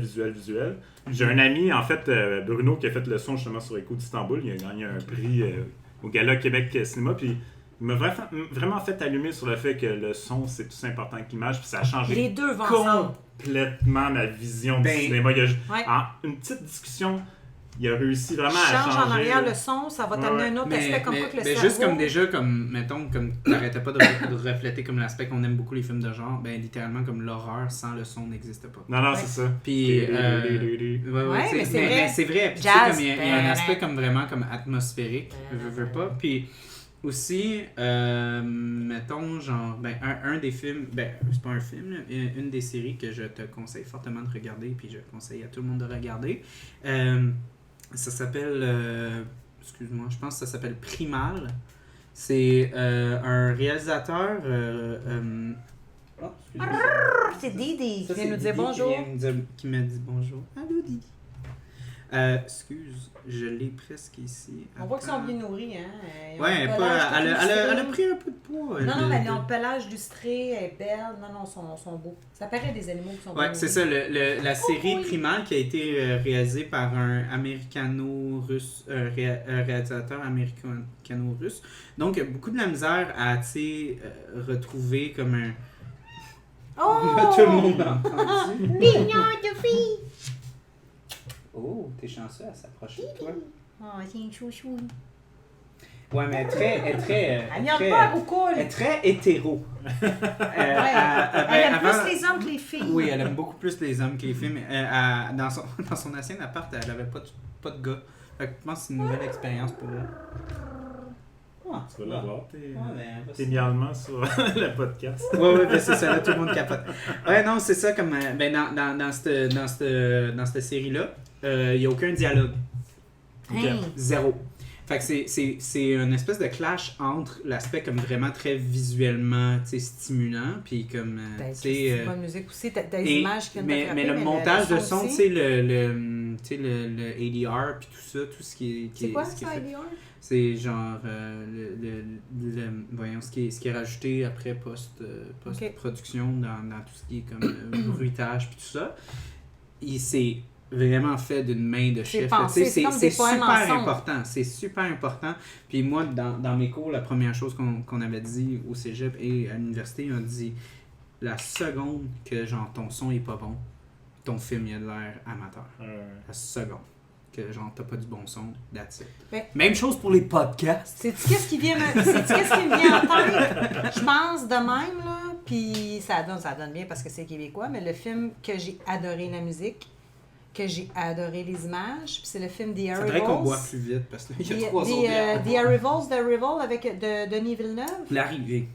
J'ai un ami, en fait, Bruno, qui a fait le son justement sur Écho d'Istanbul. Il a gagné un prix au Gala Québec Cinéma, puis il m'a vraiment fait allumer sur le fait que le son, c'est plus important que l'image, puis ça a changé Les deux vont ensemble. complètement ma vision du Ben, cinéma. Ouais. En une petite discussion, il a réussi vraiment à Change changer. en arrière là. le son, ça va t'amener un autre aspect comme quoi que le cerveau... juste comme déjà, comme, mettons, comme t'arrêtais pas de refléter comme l'aspect qu'on aime beaucoup les films de genre, ben littéralement comme l'horreur sans le son n'existe pas. Non, Ouais. c'est ça. Puis, Ouais, tu sais, mais c'est vrai. mais c'est vrai. Puis, tu sais, Jazz. comme il y a un aspect comme vraiment comme atmosphérique, veux pas. Puis aussi, mettons, genre, ben, un des films, ben, c'est pas un film, là, une des séries que je te conseille fortement de regarder, puis je conseille à tout le monde de regarder. Ça s'appelle, excuse-moi, je pense que ça s'appelle Primal. C'est un réalisateur. Oh, excuse-moi. C'est Didi qui Ça, vient c'est nous dire Didi bonjour. qui me dit bonjour. Allô Didi. Excuse, je l'ai presque ici. On voit qu'ils sont bien nourris, hein. Ils ont Ouais, un pelage tout elle a lustré. pris un peu de poids. Non, mais ils ont le pelage lustré, elle est belle. Non, ils sont beaux. Ça paraît des animaux qui sont Ouais, bien c'est nourris. ça, la série oui. Primal qui a été réalisée par un américano-russe, réalisateur américano-russe. Donc, beaucoup de la misère à, tu sais, retrouver comme un... Oh! Tout le monde l'a entendu. Mignon de fille! Oh, t'es chanceux, elle s'approche de toi. Oh, c'est une chouchou. Ouais, mais elle est très... Elle vient pas au cool. Elle est très hétéro. Elle aime avant- plus les hommes que les filles. Oui, elle aime beaucoup plus les hommes que les filles, mais dans son ancien appart, elle avait pas de gars. Fait que je pense que c'est une nouvelle expérience pour elle. Ah, Tu vas l'avoir, ben, tes miaulements sur le podcast. Ouais, ben c'est ça, là, tout le monde capote. Ouais, non, c'est ça, comme, ben, dans cette série-là, il n'y a aucun dialogue. Hey. Zéro. Fait que c'est une espèce de clash entre l'aspect comme vraiment très visuellement, tu sais, stimulant, puis comme, tu sais... C'est bonne musique aussi, t'as des images qui viennent te frapper, mais le montage de son, tu aussi. sais, le ADR, puis tout ça, tout ce qui est... C'est quoi ce qui est ça, fait. ADR? C'est genre voyons, ce qui est rajouté après post-production dans tout ce qui est comme bruitage puis tout ça. C'est vraiment fait d'une main de chef. pensé, Tu sais, c'est comme c'est des poèmes super ensemble. important. C'est super important. Puis moi, dans mes cours, la première chose qu'on avait dit au cégep et à l'université, on a dit la seconde que genre ton son est pas bon, ton film il a de l'air amateur. La seconde que genre t'as pas du bon son, that's it. Ben, Même chose pour les podcasts. Sais-tu qu'est-ce qui vient me vient en tête? Je pense de même, là, puis ça donne bien parce que c'est québécois, mais le film que j'ai adoré la musique, que j'ai adoré les images, puis c'est le film The Arrivals. Faudrait qu'on boive plus vite parce qu'il y a 3 autres bières. The Arrival avec de Denis Villeneuve. L'arrivée.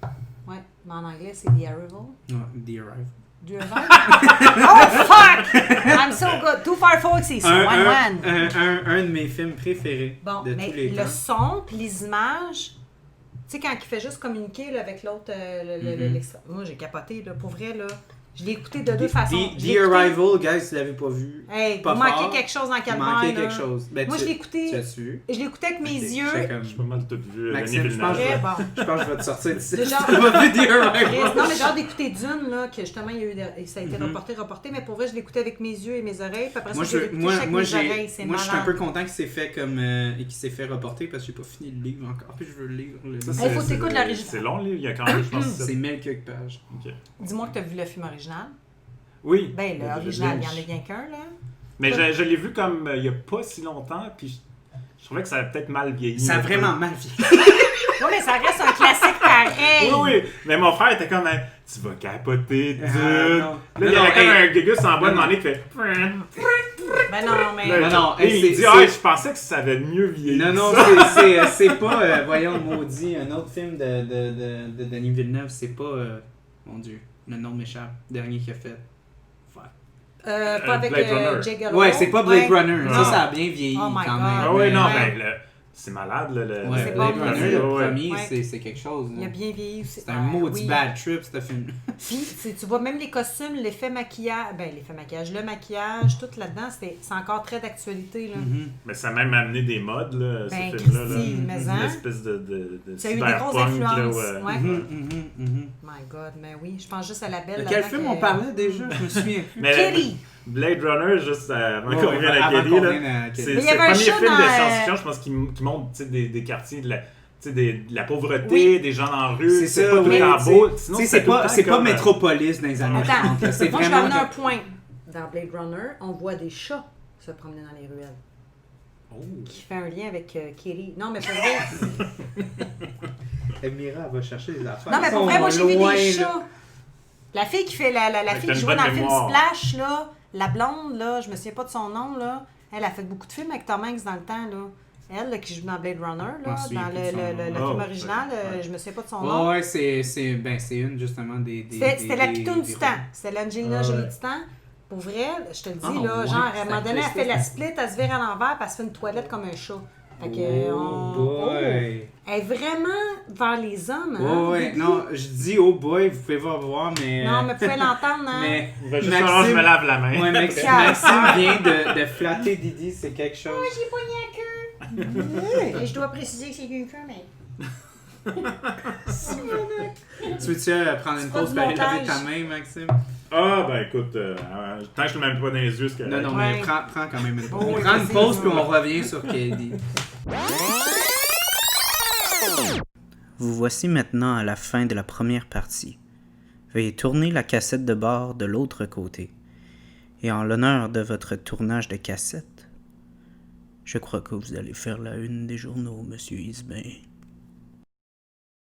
Ouais, mais en anglais, c'est The Arrival. Ouais, The Arrival. The Arrival? Oh, fuck! I'm so good. Too far foxy, so one. Un de mes films préférés Bon, de tous mais les le temps. son puis les images, tu sais, quand il fait juste communiquer là, avec l'autre, l'extra... Moi, j'ai capoté, là, pour vrai, là. Je l'ai écouté de deux façons. Je l'ai The écouté- Arrival, guys, si vous l'avez pas vu. Hey, pas vous manquez fort, quelque chose dans Vous Calvaire, manquez là. quelque chose. Ben, Moi, je l'ai écouté... Tu as-tu vu? Je l'ai écouté avec mes yeux. J'étais comme- J'ai pas mal tout vu. Maxime, Denis je pense Villeneuve. Très bon. Je pense que je vais te sortir d'ici. C'est genre- Tu m'as vu The Arrival. Non, mais j'ai hâte d'écouter Dune, là, que justement, il y a eu ça a été reporté, mais pour vrai, je l'ai écouté avec mes yeux et mes oreilles, puis après ça, je l'ai écouté chaque mes oreilles, c'est moi, je suis un malade. peu content qu'il s'est fait comme et qu'il s'est fait reporter parce que j'ai pas fini le livre encore. Puis je veux le lire. Ça, Hey, faut c'est- t'écouter l'original. C'est long, il y a quand même, je pense, C'est 1000 quelques pages. Ok. Dis-moi que t'as vu le film original. Oui. Ben, l'original, il y en a bien qu'un, là. Mais je l'ai vu comme il y a pas si longtemps, puis je trouvais que ça avait peut-être mal vieilli. Ça a un peu. vraiment mal vieilli. Oui, mais ça reste un classique pareil. Oui. Mais mon frère était comme tu vas capoter, dude. non. Là, il y Non, avait comme hey. un gugus en bas de Non, mon nez qui fait. Ben non, mais... Là, Non, et hey, il dit c'est- je pensais que ça avait mieux vieilli. Non, ça. c'est pas, voyons, maudit, un autre film de Denis Villeneuve, c'est pas, mon Dieu, le nom m'échappe, dernier qu'il a fait. pas avec Blade Runner. Jake Gyllenhaal. Ouais, c'est pas Blade Ouais. Runner, Non. ça a bien vieilli Oh my quand God. même. Ah oui, non, Ouais. ben c'est malade, là. Ouais, C'est Blade bon, Runner, ouais. le Ouais. premier, Ouais. c'est quelque chose. Il a là. bien vieilli aussi. C'est un maudit oui. bad trip, ce film. Puis, tu vois, même les costumes, l'effet maquillage, le maquillage, tout là-dedans, c'est encore très d'actualité, là. Mais ça a même amené des modes, là, Ben, ce film-là. Christy, mais Une hein? espèce de Ça a eu des grosses cyberpunk, là, influences. ouais. Ouais. Mhm. My God, mais oui, je pense juste à la belle. De quel là-dedans film que- on parlait déjà? Je me souviens plus. Mais Kitty! Blade Runner, juste avant Ouais, qu'on revienne à avant Kelly, qu'on là, revienne à Kelly. c'est Mais il le y avait un premier chat film dans, de science-fiction, je pense, qui montre tu sais, des quartiers, de la pauvreté, Oui. des gens dans la rue. C'est C'est ça, pas tout oui, le temps tu sais, beau. tu Sinon, sais, c'est c'est pas Métropolis dans les années Attends, 30. là. C'est moi, je vais vraiment. amener un point. Dans Blade Runner, on voit des chats se promener dans les ruelles. Oh. Qui fait un lien avec Kitty. Non, mais pour vrai, Elmira, elle va chercher des affaires. non, mais pour Ils vrai, sont moi, j'ai vu loin, des là. chats. La fille qui fait la t'as fille une qui jouait bonne dans le film mémoire. Splash, là, la blonde, là, je me souviens pas de son nom, là. Elle a fait beaucoup de films avec Tom Hanks dans le temps, là. Elle, là, qui joue dans Blade Runner, Je m'en là, souviens dans plus de le son nom. film Oh, original, ouais. je me souviens pas de son nom. Ouais, c'est une justement des. C'était la pitoune des du temps. C'était l'Angelina Ah, Jolie ouais. du temps. Pour vrai, je te le dis, Ah, là, ouais, genre, à un c'est moment donné, elle actrice, fait la là. split, elle se vire à l'envers, puis elle se fait une toilette comme un chat. Fait que, boy! elle est vraiment vers les hommes, hein? Oh, ouais, Bibi? non, je dis oh boy, vous pouvez pas voir, mais. Non, mais vous pouvez l'entendre, hein? Mais Il va juste falloir que je me lave la main. Ouais, Maxime vient de flatter Didi, c'est quelque chose. Moi, j'ai pogné la queue. Et je dois préciser que c'est une queue, mais... Tu veux-tu prendre une pas pause du pour aller laver montage. ta main, Maxime? Ah, ben écoute, tant que je ne le mets pas dans les yeux, c'est correct. Non, Ouais. mais prends quand même une pause. Oh, On oui, prend une vas-y, pause vas-y. puis on revient sur Katie. Vous voici maintenant à la fin de la première partie. Veuillez tourner la cassette de bord de l'autre côté. Et en l'honneur de votre tournage de cassette, je crois que vous allez faire la une des journaux, Monsieur Isbin.